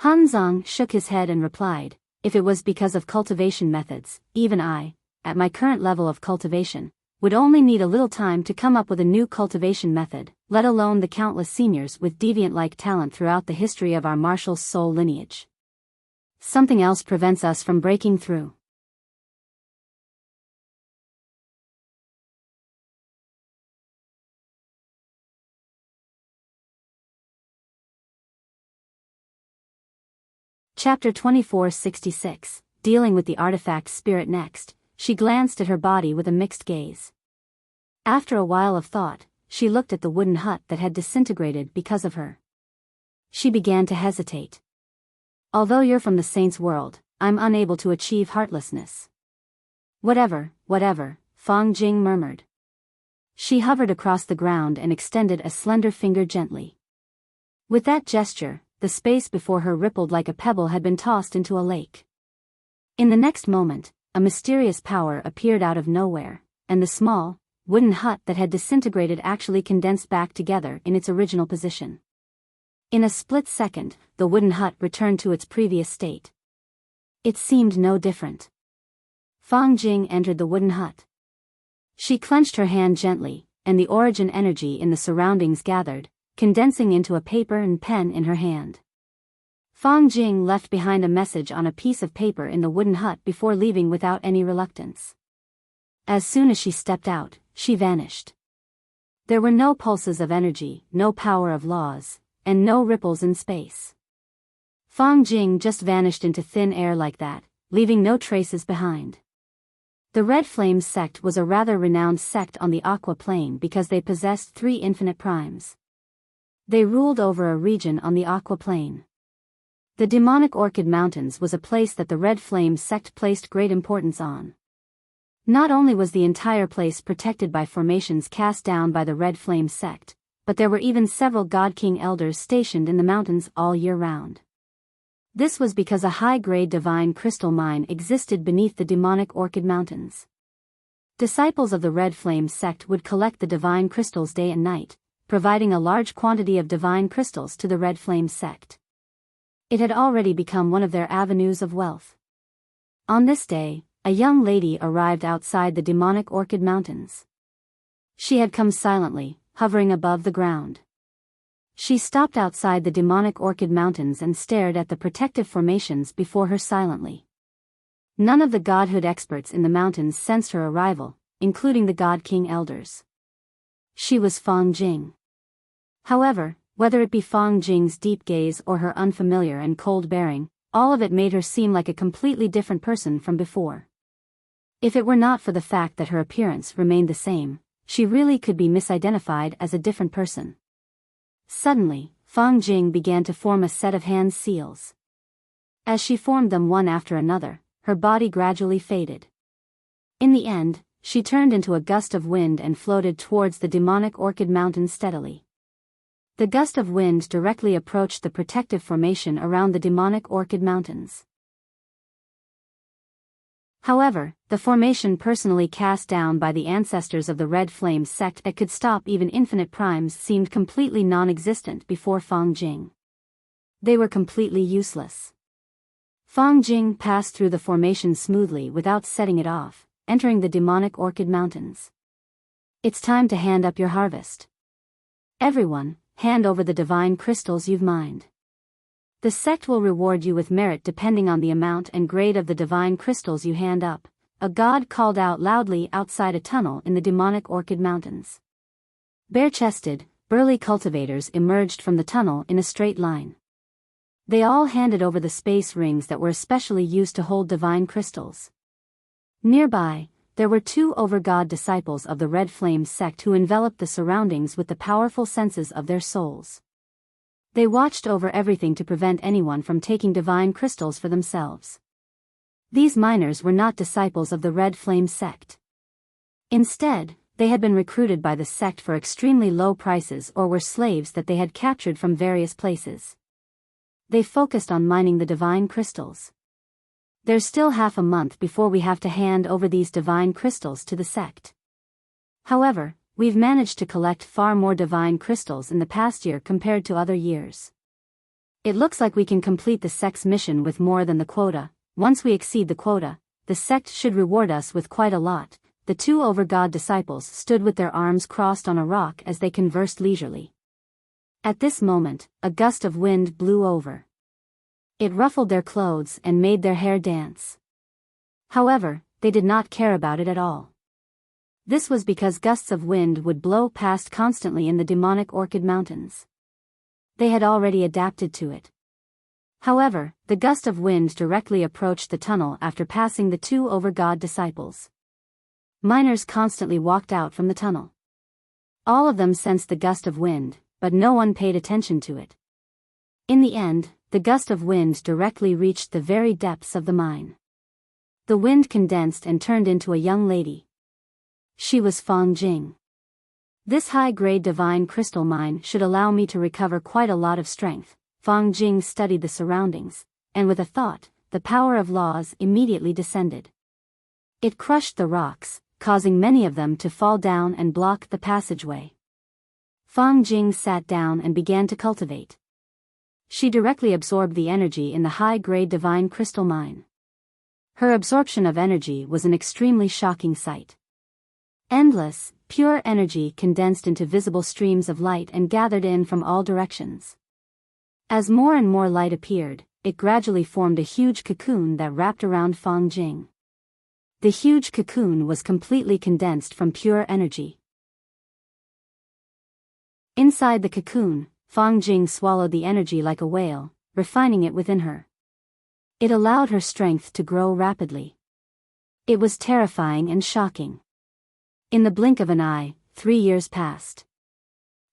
Hanzong shook his head and replied, if it was because of cultivation methods, even I, at my current level of cultivation, would only need a little time to come up with a new cultivation method, let alone the countless seniors with deviant-like talent throughout the history of our martial soul lineage. Something else prevents us from breaking through. Chapter 2466, Dealing with the Artifact Spirit. Next, she glanced at her body with a mixed gaze. After a while of thought, she looked at the wooden hut that had disintegrated because of her. She began to hesitate. Although you're from the saint's world, I'm unable to achieve heartlessness. Whatever, Fang Jing murmured. She hovered across the ground and extended a slender finger gently. With that gesture, the space before her rippled like a pebble had been tossed into a lake. In the next moment, a mysterious power appeared out of nowhere, and the small, wooden hut that had disintegrated actually condensed back together in its original position. In a split second, the wooden hut returned to its previous state. It seemed no different. Fang Jing entered the wooden hut. She clenched her hand gently, and the origin energy in the surroundings gathered, condensing into a paper and pen in her hand. Fang Jing left behind a message on a piece of paper in the wooden hut before leaving without any reluctance. As soon as she stepped out, she vanished. There were no pulses of energy, no power of laws, and no ripples in space. Fang Jing just vanished into thin air like that, leaving no traces behind. The Red Flame sect was a rather renowned sect on the Aqua Plane because they possessed 3 infinite primes. They ruled over a region on the Aqua Plane. The demonic Orchid Mountains was a place that the Red Flame sect placed great importance on. Not only was the entire place protected by formations cast down by the Red Flame sect, but there were even several God King elders stationed in the mountains all year round. This was because a high-grade divine crystal mine existed beneath the demonic Orchid Mountains. Disciples of the Red Flame sect would collect the divine crystals day and night, providing a large quantity of divine crystals to the Red Flame sect. It had already become one of their avenues of wealth. On this day, a young lady arrived outside the demonic Orchid Mountains. She had come silently, hovering above the ground. She stopped outside the demonic Orchid Mountains and stared at the protective formations before her silently. None of the godhood experts in the mountains sensed her arrival, including the God King elders. She was Fang Jing. However, whether it be Fang Jing's deep gaze or her unfamiliar and cold bearing, all of it made her seem like a completely different person from before. If it were not for the fact that her appearance remained the same, she really could be misidentified as a different person. Suddenly, Fang Jing began to form a set of hand seals. As she formed them one after another, her body gradually faded. In the end, she turned into a gust of wind and floated towards the demonic Orchid Mountain steadily. The gust of wind directly approached the protective formation around the demonic Orchid Mountains. However, the formation personally cast down by the ancestors of the Red Flame sect that could stop even infinite primes seemed completely non-existent before Fang Jing. They were completely useless. Fang Jing passed through the formation smoothly without setting it off, entering the demonic Orchid Mountains. It's time to hand up your harvest. Everyone, hand over the divine crystals you've mined. The sect will reward you with merit depending on the amount and grade of the divine crystals you hand up, a god called out loudly outside a tunnel in the demonic Orchid Mountains. Bare-chested, burly cultivators emerged from the tunnel in a straight line. They all handed over the space rings that were especially used to hold divine crystals. Nearby, there were 2 over-god disciples of the Red Flame sect who enveloped the surroundings with the powerful senses of their souls. They watched over everything to prevent anyone from taking divine crystals for themselves. These miners were not disciples of the Red Flame sect. Instead, they had been recruited by the sect for extremely low prices or were slaves that they had captured from various places. They focused on mining the divine crystals. There's still half a month before we have to hand over these divine crystals to the sect. However, we've managed to collect far more divine crystals in the past year compared to other years. It looks like we can complete the sect's mission with more than the quota. Once we exceed the quota, the sect should reward us with quite a lot. The two over-god disciples stood with their arms crossed on a rock as they conversed leisurely. At this moment, a gust of wind blew over. It ruffled their clothes and made their hair dance. However, they did not care about it at all. This was because gusts of wind would blow past constantly in the demonic Orchid Mountains. They had already adapted to it. However, the gust of wind directly approached the tunnel after passing the two over-god disciples. Miners constantly walked out from the tunnel. All of them sensed the gust of wind, but no one paid attention to it. In the end, the gust of wind directly reached the very depths of the mine. The wind condensed and turned into a young lady. She was Fang Jing. This high-grade divine crystal mine should allow me to recover quite a lot of strength. Fang Jing studied the surroundings, and with a thought, the power of laws immediately descended. It crushed the rocks, causing many of them to fall down and block the passageway. Fang Jing sat down and began to cultivate. She directly absorbed the energy in the high-grade divine crystal mine. Her absorption of energy was an extremely shocking sight. Endless, pure energy condensed into visible streams of light and gathered in from all directions. As more and more light appeared, it gradually formed a huge cocoon that wrapped around Fang Jing. The huge cocoon was completely condensed from pure energy. Inside the cocoon, Fang Jing swallowed the energy like a whale, refining it within her. It allowed her strength to grow rapidly. It was terrifying and shocking. In the blink of an eye, 3 years passed.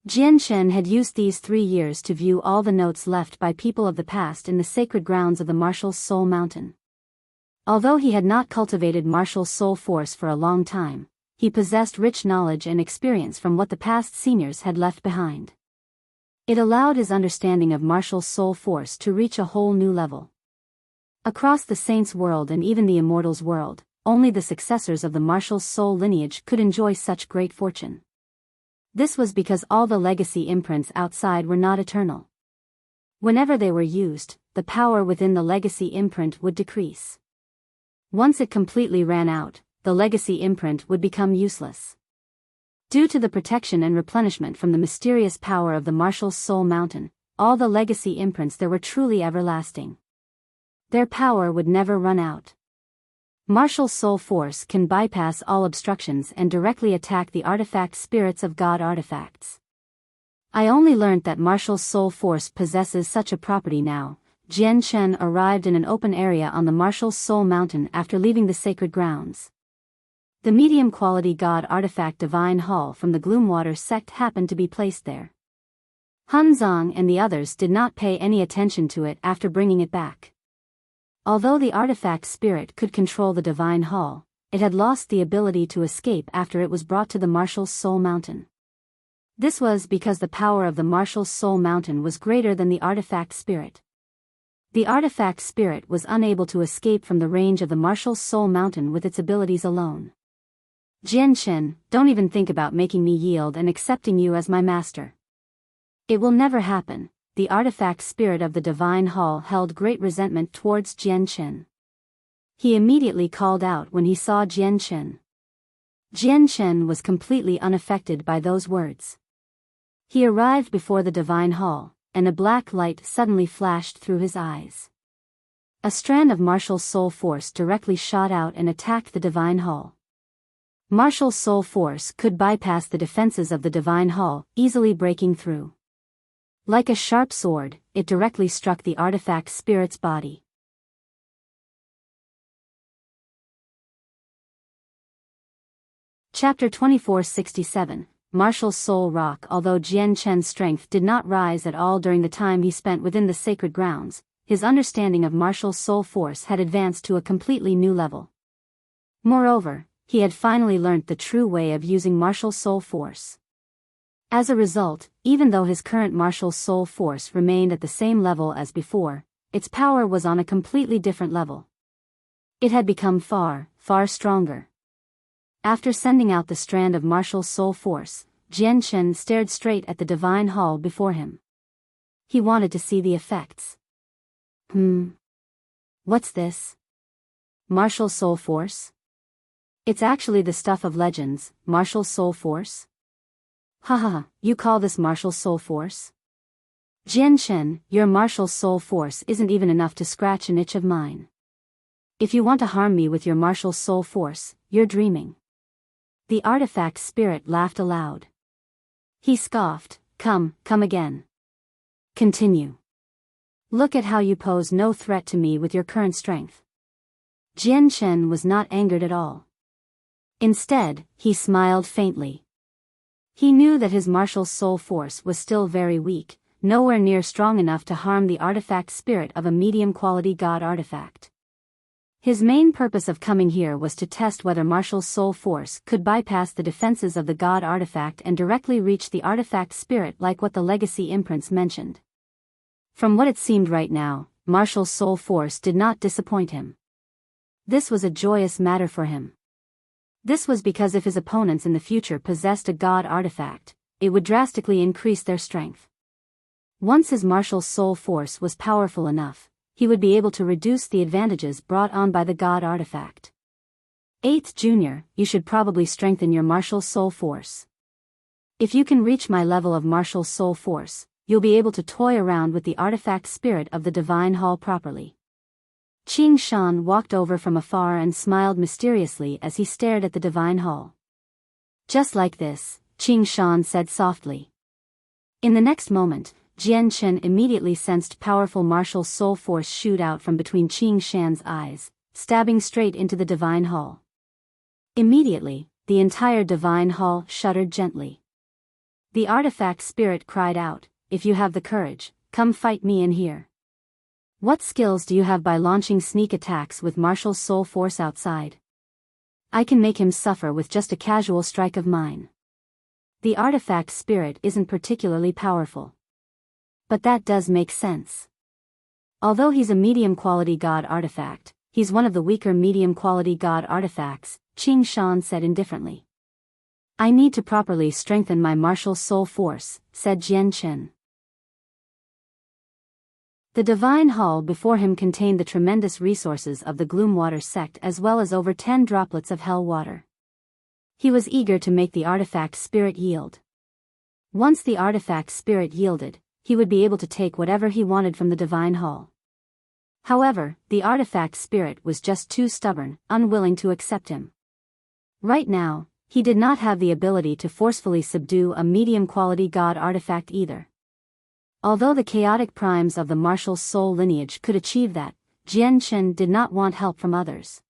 Jian Shen had used these 3 years to view all the notes left by people of the past in the sacred grounds of the Martial Soul Mountain. Although he had not cultivated martial soul force for a long time, he possessed rich knowledge and experience from what the past seniors had left behind. It allowed his understanding of martial soul force to reach a whole new level. Across the saints' world and even the immortals' world, only the successors of the martial soul lineage could enjoy such great fortune. This was because all the legacy imprints outside were not eternal. Whenever they were used, the power within the legacy imprint would decrease. Once it completely ran out, the legacy imprint would become useless. Due to the protection and replenishment from the mysterious power of the Martial Soul Mountain, all the legacy imprints there were truly everlasting. Their power would never run out. Martial Soul Force can bypass all obstructions and directly attack the artifact spirits of God artifacts. I only learned that Martial Soul Force possesses such a property now. Jian Shen arrived in an open area on the Martial Soul Mountain after leaving the sacred grounds. The medium-quality God artifact Divine Hall from the Gloomwater sect happened to be placed there. Han Zong and the others did not pay any attention to it after bringing it back. Although the artifact spirit could control the Divine Hall, it had lost the ability to escape after it was brought to the Martial Soul Mountain. This was because the power of the Martial Soul Mountain was greater than the artifact spirit. The artifact spirit was unable to escape from the range of the Martial Soul Mountain with its abilities alone. Jian Shen, don't even think about making me yield and accepting you as my master. It will never happen. The artifact spirit of the Divine Hall held great resentment towards Jian Shen. He immediately called out when he saw Jian Shen. Jian Shen was completely unaffected by those words. He arrived before the Divine Hall, and a black light suddenly flashed through his eyes. A strand of martial soul force directly shot out and attacked the Divine Hall. Martial soul force could bypass the defenses of the Divine Hall, easily breaking through. Like a sharp sword, it directly struck the artifact spirit's body. Chapter 2467, Martial Soul Rock. Although Jian Chen's strength did not rise at all during the time he spent within the sacred grounds, his understanding of martial soul force had advanced to a completely new level. Moreover, he had finally learnt the true way of using martial soul force. As a result, even though his current martial soul force remained at the same level as before, its power was on a completely different level. It had become far, far stronger. After sending out the strand of martial soul force, Jian Shen stared straight at the Divine Hall before him. He wanted to see the effects. What's this? Martial soul force? It's actually the stuff of legends, martial soul force? Haha, you call this martial soul force? Jian Shen, your martial soul force isn't even enough to scratch an itch of mine. If you want to harm me with your martial soul force, you're dreaming. The artifact spirit laughed aloud. He scoffed, come again. Continue. Look at how you pose no threat to me with your current strength. Jian Shen was not angered at all. Instead, he smiled faintly. He knew that his martial soul force was still very weak, nowhere near strong enough to harm the artifact spirit of a medium-quality god artifact. His main purpose of coming here was to test whether martial soul force could bypass the defenses of the god artifact and directly reach the artifact spirit like what the legacy imprints mentioned. From what it seemed right now, martial soul force did not disappoint him. This was a joyous matter for him. This was because if his opponents in the future possessed a god artifact, it would drastically increase their strength. Once his martial soul force was powerful enough, he would be able to reduce the advantages brought on by the god artifact. 8th Junior, you should probably strengthen your martial soul force. If you can reach my level of martial soul force, you'll be able to toy around with the artifact spirit of the Divine Hall properly. Qing Shan walked over from afar and smiled mysteriously as he stared at the Divine Hall. Just like this, Qing Shan said softly. In the next moment, Jian Chen immediately sensed powerful martial soul force shoot out from between Qing Shan's eyes, stabbing straight into the Divine Hall. Immediately, the entire Divine Hall shuddered gently. The artifact spirit cried out, if you have the courage, come fight me in here. What skills do you have by launching sneak attacks with martial soul force outside? I can make him suffer with just a casual strike of mine. The artifact spirit isn't particularly powerful. But that does make sense. Although he's a medium-quality god artifact, he's one of the weaker medium-quality god artifacts, Qing Shan said indifferently. I need to properly strengthen my martial soul force, said Jian Chen. The Divine Hall before him contained the tremendous resources of the Gloomwater sect as well as over 10 droplets of hell water. He was eager to make the artifact spirit yield. Once the artifact spirit yielded, he would be able to take whatever he wanted from the Divine Hall. However, the artifact spirit was just too stubborn, unwilling to accept him. Right now, he did not have the ability to forcefully subdue a medium-quality god artifact either. Although the chaotic primes of the martial soul lineage could achieve that, Jian Chen did not want help from others.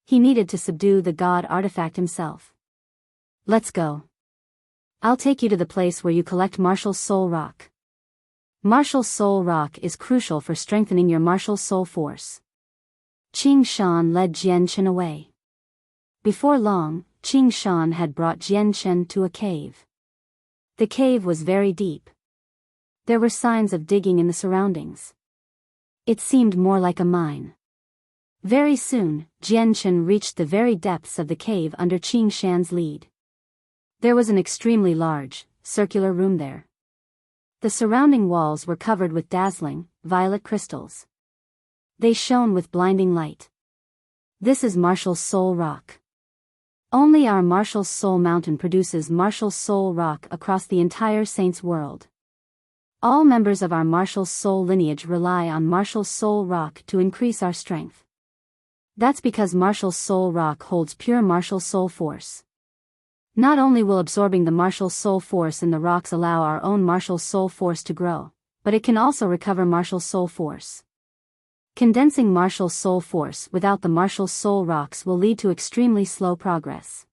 He needed to subdue the god artifact himself. Let's go. I'll take you to the place where you collect martial soul rock. Martial soul rock is crucial for strengthening your martial soul force. Qing Shan led Jian Chen away. Before long, Qing Shan had brought Jian Chen to a cave. The cave was very deep. There were signs of digging in the surroundings. It seemed more like a mine. Very soon, Jian Chen reached the very depths of the cave under Qing Shan's lead. There was an extremely large, circular room there. The surrounding walls were covered with dazzling, violet crystals. They shone with blinding light. This is martial soul rock. Only our martial soul mountain produces martial soul rock across the entire Saints world. All members of our martial soul lineage rely on martial soul rock to increase our strength. That's because martial soul rock holds pure martial soul force. Not only will absorbing the martial soul force in the rocks allow our own martial soul force to grow, but it can also recover martial soul force. Condensing martial soul force without the martial soul rocks will lead to extremely slow progress.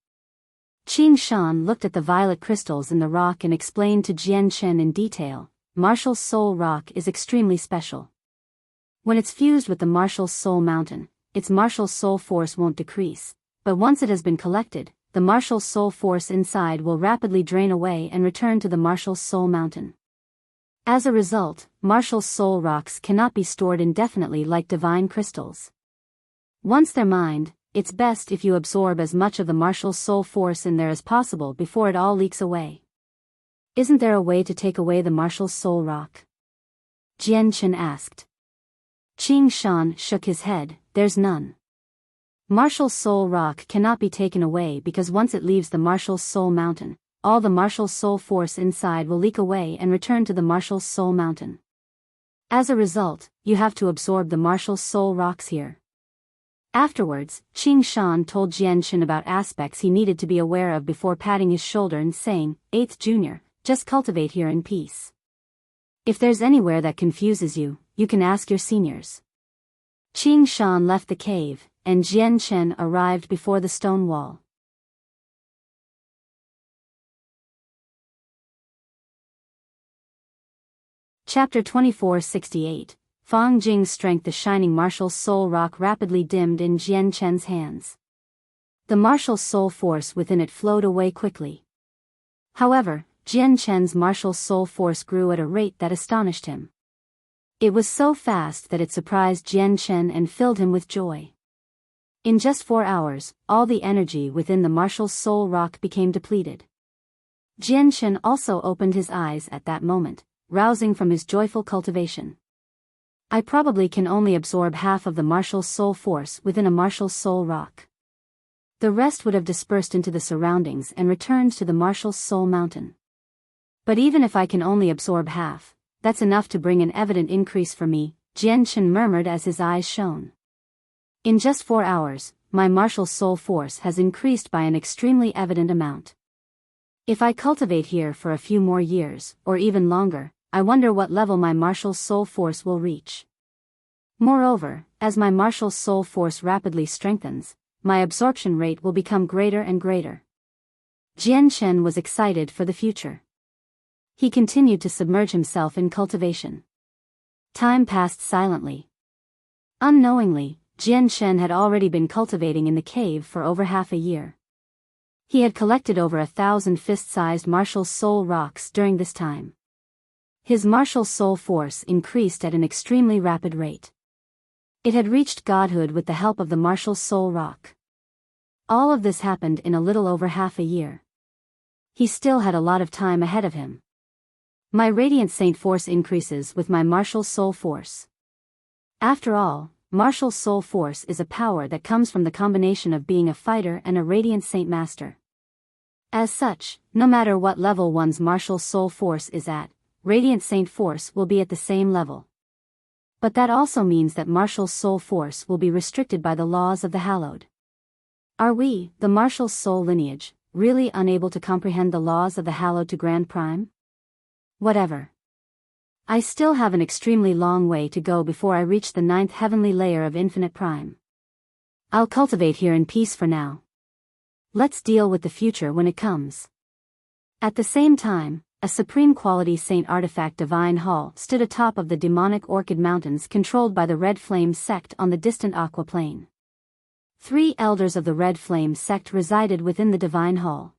Qing Shan looked at the violet crystals in the rock and explained to Jian Chen in detail, martial soul rock is extremely special. When it's fused with the martial soul mountain, its martial soul force won't decrease, but once it has been collected, the martial soul force inside will rapidly drain away and return to the martial soul mountain. As a result, martial soul rocks cannot be stored indefinitely like divine crystals. Once they're mined, it's best if you absorb as much of the martial soul force in there as possible before it all leaks away. Isn't there a way to take away the martial soul rock? Jian Chen asked. Qing Shan shook his head, there's none. Martial Soul Rock cannot be taken away because once it leaves the Martial Soul Mountain, all the Martial Soul Force inside will leak away and return to the Martial Soul Mountain. As a result, you have to absorb the Martial Soul Rocks here. Afterwards, Qing Shan told Jian Chen about aspects he needed to be aware of before patting his shoulder and saying, 8th Junior, just cultivate here in peace. If there's anywhere that confuses you, you can ask your seniors. Qing Shan left the cave, and Jian Chen arrived before the stone wall. Chapter 2468, Fang Jing's strength. The shining martial soul rock rapidly dimmed in Jian Chen's hands. The martial soul force within it flowed away quickly. However, Jian Chen's martial soul force grew at a rate that astonished him. It was so fast that it surprised Jian Chen and filled him with joy. In just 4 hours, all the energy within the martial soul rock became depleted. Jian Chen also opened his eyes at that moment, rousing from his joyful cultivation. I probably can only absorb half of the martial soul force within a martial soul rock. The rest would have dispersed into the surroundings and returned to the martial soul mountain. But even if I can only absorb half, that's enough to bring an evident increase for me, Jian Chen murmured as his eyes shone. In just 4 hours, my martial soul force has increased by an extremely evident amount. If I cultivate here for a few more years, or even longer, I wonder what level my martial soul force will reach. Moreover, as my martial soul force rapidly strengthens, my absorption rate will become greater and greater. Jian Chen was excited for the future. He continued to submerge himself in cultivation. Time passed silently. Unknowingly, Jian Chen had already been cultivating in the cave for over half a year. He had collected over 1,000 fist-sized martial soul rocks during this time. His martial soul force increased at an extremely rapid rate. It had reached godhood with the help of the martial soul rock. All of this happened in a little over half a year. He still had a lot of time ahead of him. My Radiant Saint force increases with my martial soul force. After all, martial soul force is a power that comes from the combination of being a fighter and a Radiant Saint master. As such, no matter what level one's martial soul force is at, Radiant Saint force will be at the same level. But that also means that martial soul force will be restricted by the laws of the hallowed. Are we, the martial soul lineage, really unable to comprehend the laws of the hallowed to Grand Prime? Whatever. I still have an extremely long way to go before I reach the 9th heavenly layer of Infinite Prime. I'll cultivate here in peace for now. Let's deal with the future when it comes. At the same time, a supreme quality saint artifact divine hall stood atop of the demonic Orchid Mountains controlled by the Red Flame sect on the distant Aqua Plain. 3 elders of the Red Flame sect resided within the divine hall.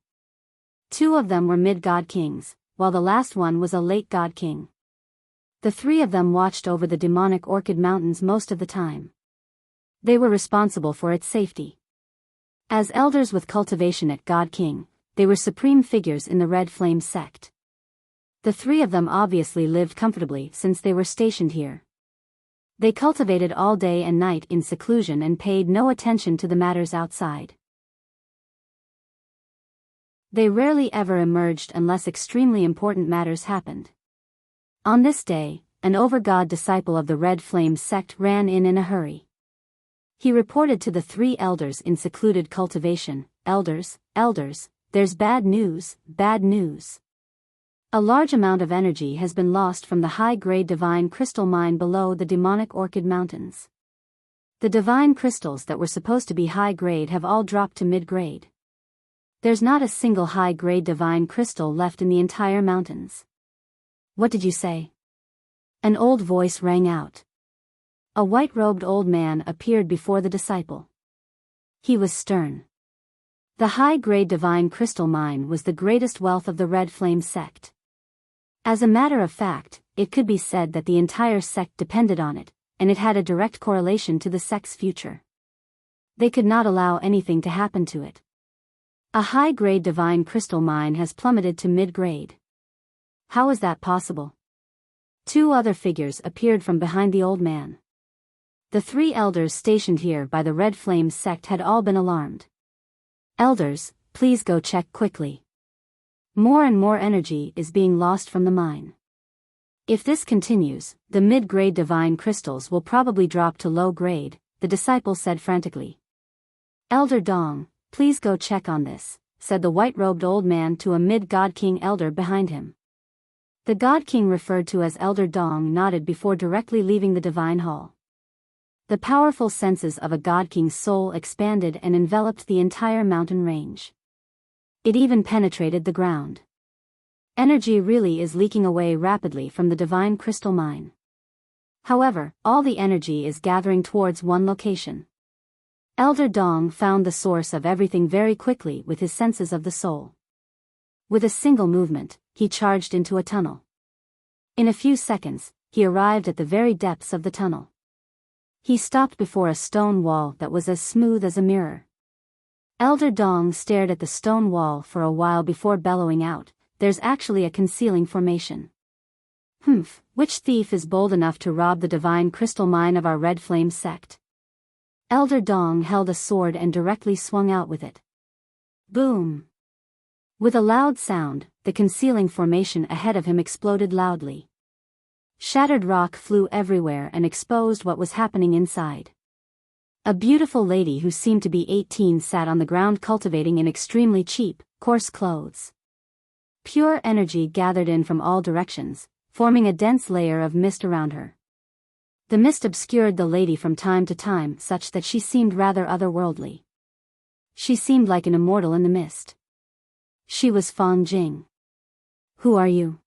2 of them were mid-god kings, while the last one was a late god king. The 3 of them watched over the demonic Orchid Mountains most of the time. They were responsible for its safety. As elders with cultivation at God King, they were supreme figures in the Red Flame sect. The 3 of them obviously lived comfortably since they were stationed here. They cultivated all day and night in seclusion and paid no attention to the matters outside. They rarely ever emerged unless extremely important matters happened. On this day, an over-god disciple of the Red Flame sect ran in a hurry. He reported to the 3 elders in secluded cultivation, Elders, there's bad news, bad news. A large amount of energy has been lost from the high-grade divine crystal mine below the demonic Orchid Mountains. The divine crystals that were supposed to be high-grade have all dropped to mid-grade. There's not a single high-grade divine crystal left in the entire mountains. What did you say? An old voice rang out. A white-robed old man appeared before the disciple. He was stern. The high-grade divine crystal mine was the greatest wealth of the Red Flame sect. As a matter of fact, it could be said that the entire sect depended on it, and it had a direct correlation to the sect's future. They could not allow anything to happen to it. A high-grade divine crystal mine has plummeted to mid-grade. How is that possible? Two other figures appeared from behind the old man. The three elders stationed here by the Red Flame sect had all been alarmed. Elders, please go check quickly. More and more energy is being lost from the mine. If this continues, the mid-grade divine crystals will probably drop to low grade, the disciple said frantically. Elder Dong, please go check on this, said the white-robed old man to a mid-God King elder behind him. The God King referred to as Elder Dong nodded before directly leaving the divine hall. The powerful senses of a God King's soul expanded and enveloped the entire mountain range. It even penetrated the ground. Energy really is leaking away rapidly from the divine crystal mine. However, all the energy is gathering towards one location. Elder Dong found the source of everything very quickly with his senses of the soul. With a single movement, he charged into a tunnel. In a few seconds, he arrived at the very depths of the tunnel. He stopped before a stone wall that was as smooth as a mirror. Elder Dong stared at the stone wall for a while before bellowing out, "There's actually a concealing formation. Humph, which thief is bold enough to rob the divine crystal mine of our Red Flame sect?" Elder Dong held a sword and directly swung out with it. Boom! With a loud sound, the concealing formation ahead of him exploded loudly. Shattered rock flew everywhere and exposed what was happening inside. A beautiful lady who seemed to be 18 sat on the ground cultivating in extremely cheap, coarse clothes. Pure energy gathered in from all directions, forming a dense layer of mist around her. The mist obscured the lady from time to time such that she seemed rather otherworldly. She seemed like an immortal in the mist. She was Fang Jing. "Who are you?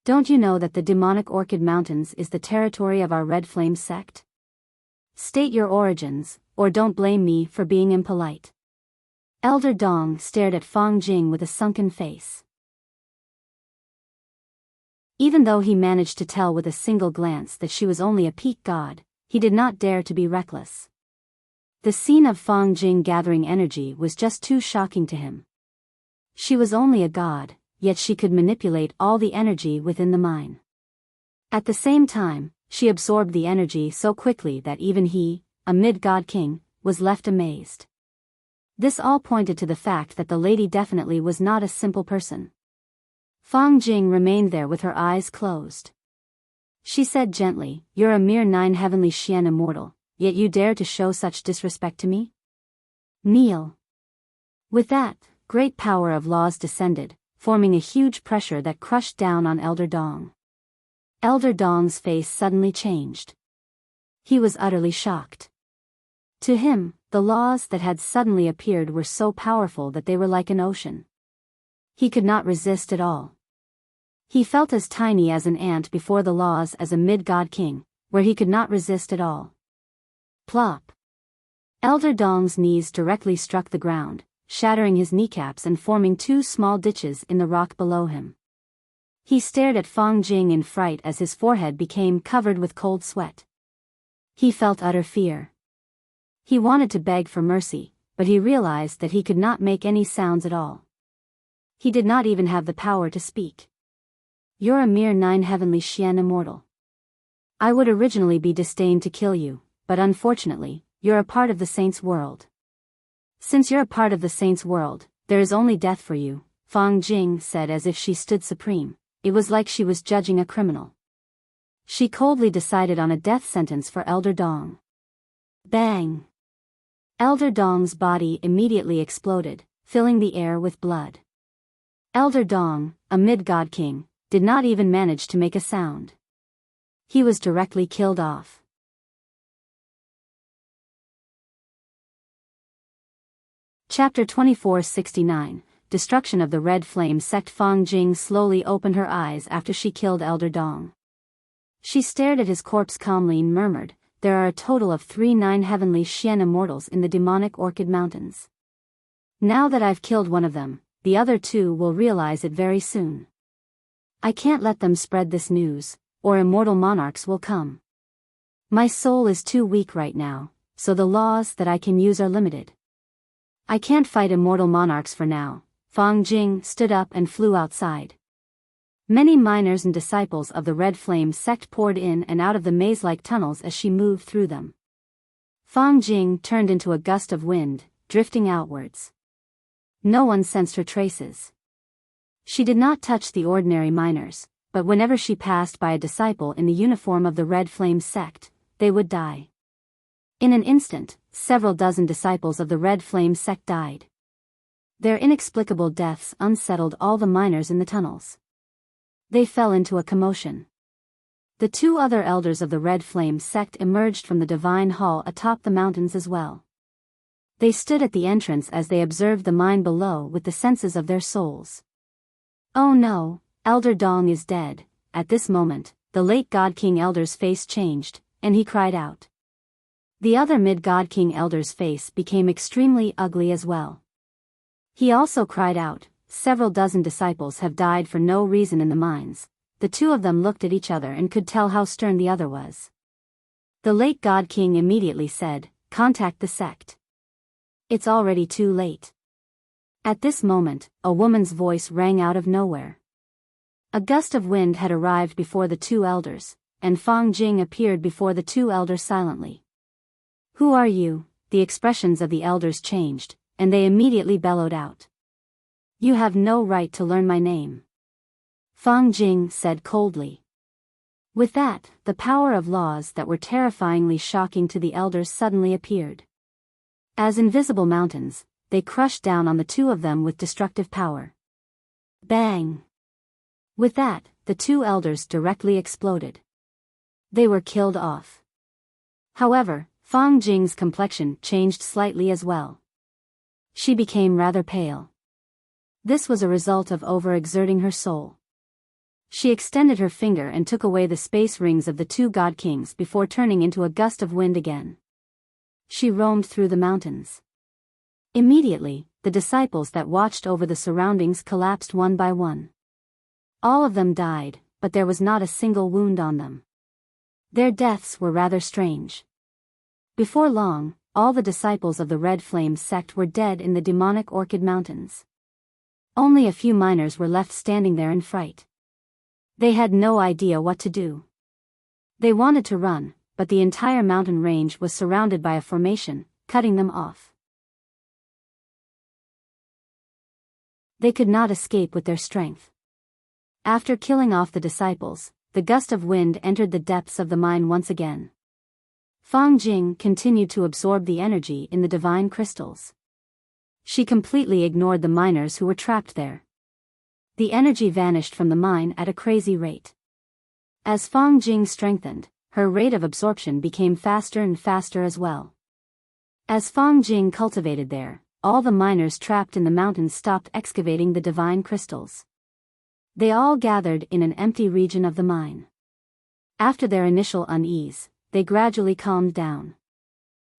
Don't you know that the demonic Orchid Mountains is the territory of our Red Flame sect? State your origins, or don't blame me for being impolite." Elder Dong stared at Fang Jing with a sunken face. Even though he managed to tell with a single glance that she was only a peak god, he did not dare to be reckless. The scene of Fang Jing gathering energy was just too shocking to him. She was only a god, yet she could manipulate all the energy within the mine. At the same time, she absorbed the energy so quickly that even he, a mid-god king, was left amazed. This all pointed to the fact that the lady definitely was not a simple person. Fang Jing remained there with her eyes closed. She said gently, "You're a mere 9 heavenly Xian immortal, yet you dare to show such disrespect to me? Kneel." With that, great power of laws descended, forming a huge pressure that crushed down on Elder Dong. Elder Dong's face suddenly changed. He was utterly shocked. To him, the laws that had suddenly appeared were so powerful that they were like an ocean. He could not resist at all. He felt as tiny as an ant before the laws as a mid-god king, where he could not resist at all. Plop! Elder Dong's knees directly struck the ground, shattering his kneecaps and forming 2 small ditches in the rock below him. He stared at Fang Jing in fright as his forehead became covered with cold sweat. He felt utter fear. He wanted to beg for mercy, but he realized that he could not make any sounds at all. He did not even have the power to speak. "You're a mere 9 heavenly Xian immortal. I would originally be disdained to kill you, but unfortunately, you're a part of the saints' world. Since you're a part of the saints' world, there is only death for you," Fang Jing said as if she stood supreme. It was like she was judging a criminal. She coldly decided on a death sentence for Elder Dong. Bang! Elder Dong's body immediately exploded, filling the air with blood. Elder Dong, a mid-god king, did not even manage to make a sound. He was directly killed off. Chapter 2469, Destruction of the Red Flame Sect. Fang Jing slowly opened her eyes after she killed Elder Dong. She stared at his corpse calmly and murmured, "There are a total of 3 9 heavenly Xian immortals in the demonic Orchid Mountains. Now that I've killed one of them, the other 2 will realize it very soon. I can't let them spread this news, or immortal monarchs will come. My soul is too weak right now, so the laws that I can use are limited. I can't fight immortal monarchs for now." Fang Jing stood up and flew outside. Many miners and disciples of the Red Flame sect poured in and out of the maze-like tunnels as she moved through them. Fang Jing turned into a gust of wind, drifting outwards. No one sensed her traces. She did not touch the ordinary miners, but whenever she passed by a disciple in the uniform of the Red Flame sect, they would die. In an instant, several dozen disciples of the Red Flame sect died. Their inexplicable deaths unsettled all the miners in the tunnels. They fell into a commotion. The two other elders of the Red Flame sect emerged from the divine hall atop the mountains as well. They stood at the entrance as they observed the mine below with the senses of their souls. "Oh no, Elder Dong is dead." At this moment, the late God King Elder's face changed, and he cried out. The other mid-God King Elder's face became extremely ugly as well. He also cried out, "Several dozen disciples have died for no reason in the mines." The two of them looked at each other and could tell how stern the other was. The late God King immediately said, "Contact the sect. It's already too late." At this moment, a woman's voice rang out of nowhere. A gust of wind had arrived before the two elders, and Fang Jing appeared before the two elders silently. "Who are you?" The expressions of the elders changed, and they immediately bellowed out. "You have no right to learn my name," Fang Jing said coldly. With that, the power of laws that were terrifyingly shocking to the elders suddenly appeared. As invisible mountains, they crushed down on the two of them with destructive power. Bang! With that, the two elders directly exploded. They were killed off. However, Fang Jing's complexion changed slightly as well. She became rather pale. This was a result of overexerting her soul. She extended her finger and took away the space rings of the two God Kings before turning into a gust of wind again. She roamed through the mountains. Immediately, the disciples that watched over the surroundings collapsed one by one. All of them died, but there was not a single wound on them. Their deaths were rather strange. Before long, all the disciples of the Red Flame sect were dead in the demonic Orchid Mountains. Only a few miners were left standing there in fright. They had no idea what to do. They wanted to run, but the entire mountain range was surrounded by a formation, cutting them off. They could not escape with their strength. After killing off the disciples, the gust of wind entered the depths of the mine once again. Fang Jing continued to absorb the energy in the divine crystals. She completely ignored the miners who were trapped there. The energy vanished from the mine at a crazy rate. As Fang Jing strengthened, her rate of absorption became faster and faster as well. As Fang Jing cultivated there, all the miners trapped in the mountains stopped excavating the divine crystals. They all gathered in an empty region of the mine. After their initial unease, they gradually calmed down.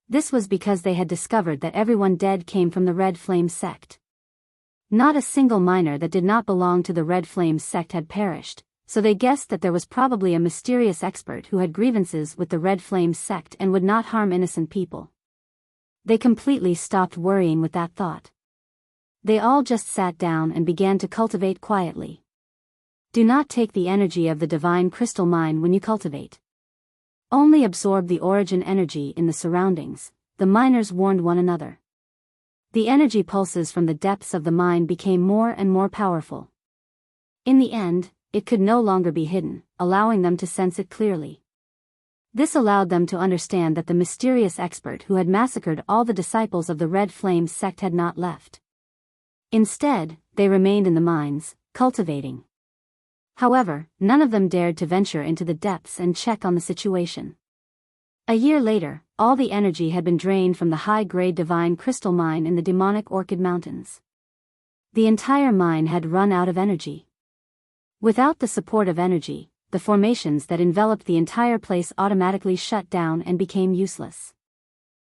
This was because they had discovered that everyone dead came from the Red Flame sect. Not a single miner that did not belong to the Red Flame sect had perished, so they guessed that there was probably a mysterious expert who had grievances with the Red Flame sect and would not harm innocent people. They completely stopped worrying with that thought. They all just sat down and began to cultivate quietly. Do not take the energy of the divine crystal mine when you cultivate. Only absorb the origin energy in the surroundings, the miners warned one another. The energy pulses from the depths of the mine became more and more powerful. In the end, it could no longer be hidden, allowing them to sense it clearly. This allowed them to understand that the mysterious expert who had massacred all the disciples of the Red Flame sect had not left. Instead, they remained in the mines, cultivating. However, none of them dared to venture into the depths and check on the situation. A year later, all the energy had been drained from the high-grade divine crystal mine in the demonic Orchid Mountains. The entire mine had run out of energy. Without the support of energy, the formations that enveloped the entire place automatically shut down and became useless.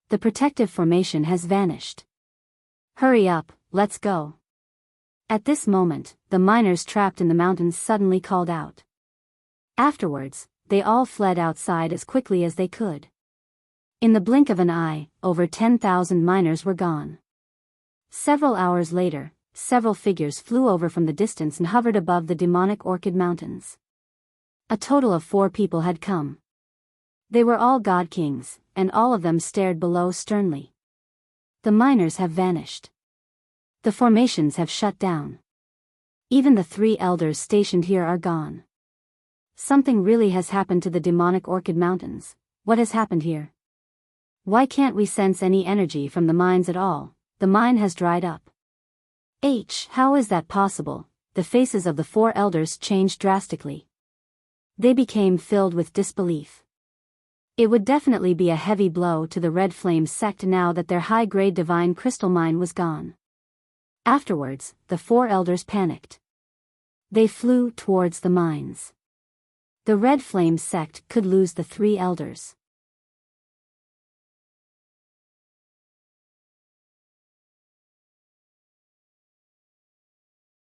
The protective formation has vanished. Hurry up, let's go. At this moment, the miners trapped in the mountains suddenly called out. Afterwards, they all fled outside as quickly as they could. In the blink of an eye, over 10,000 miners were gone. Several hours later, several figures flew over from the distance and hovered above the demonic orchid mountains. A total of 4 people had come. They were all god kings, and all of them stared below sternly. The miners have vanished. The formations have shut down. Even the 3 elders stationed here are gone. Something really has happened to the demonic orchid mountains. What has happened here? Why can't we sense any energy from the mines at all? The mine has dried up. How is that possible? The faces of the 4 elders changed drastically. They became filled with disbelief. It would definitely be a heavy blow to the Red Flame sect now that their high-grade divine crystal mine was gone. Afterwards, the 4 elders panicked. They flew towards the mines. The Red Flame sect could lose the 3 elders.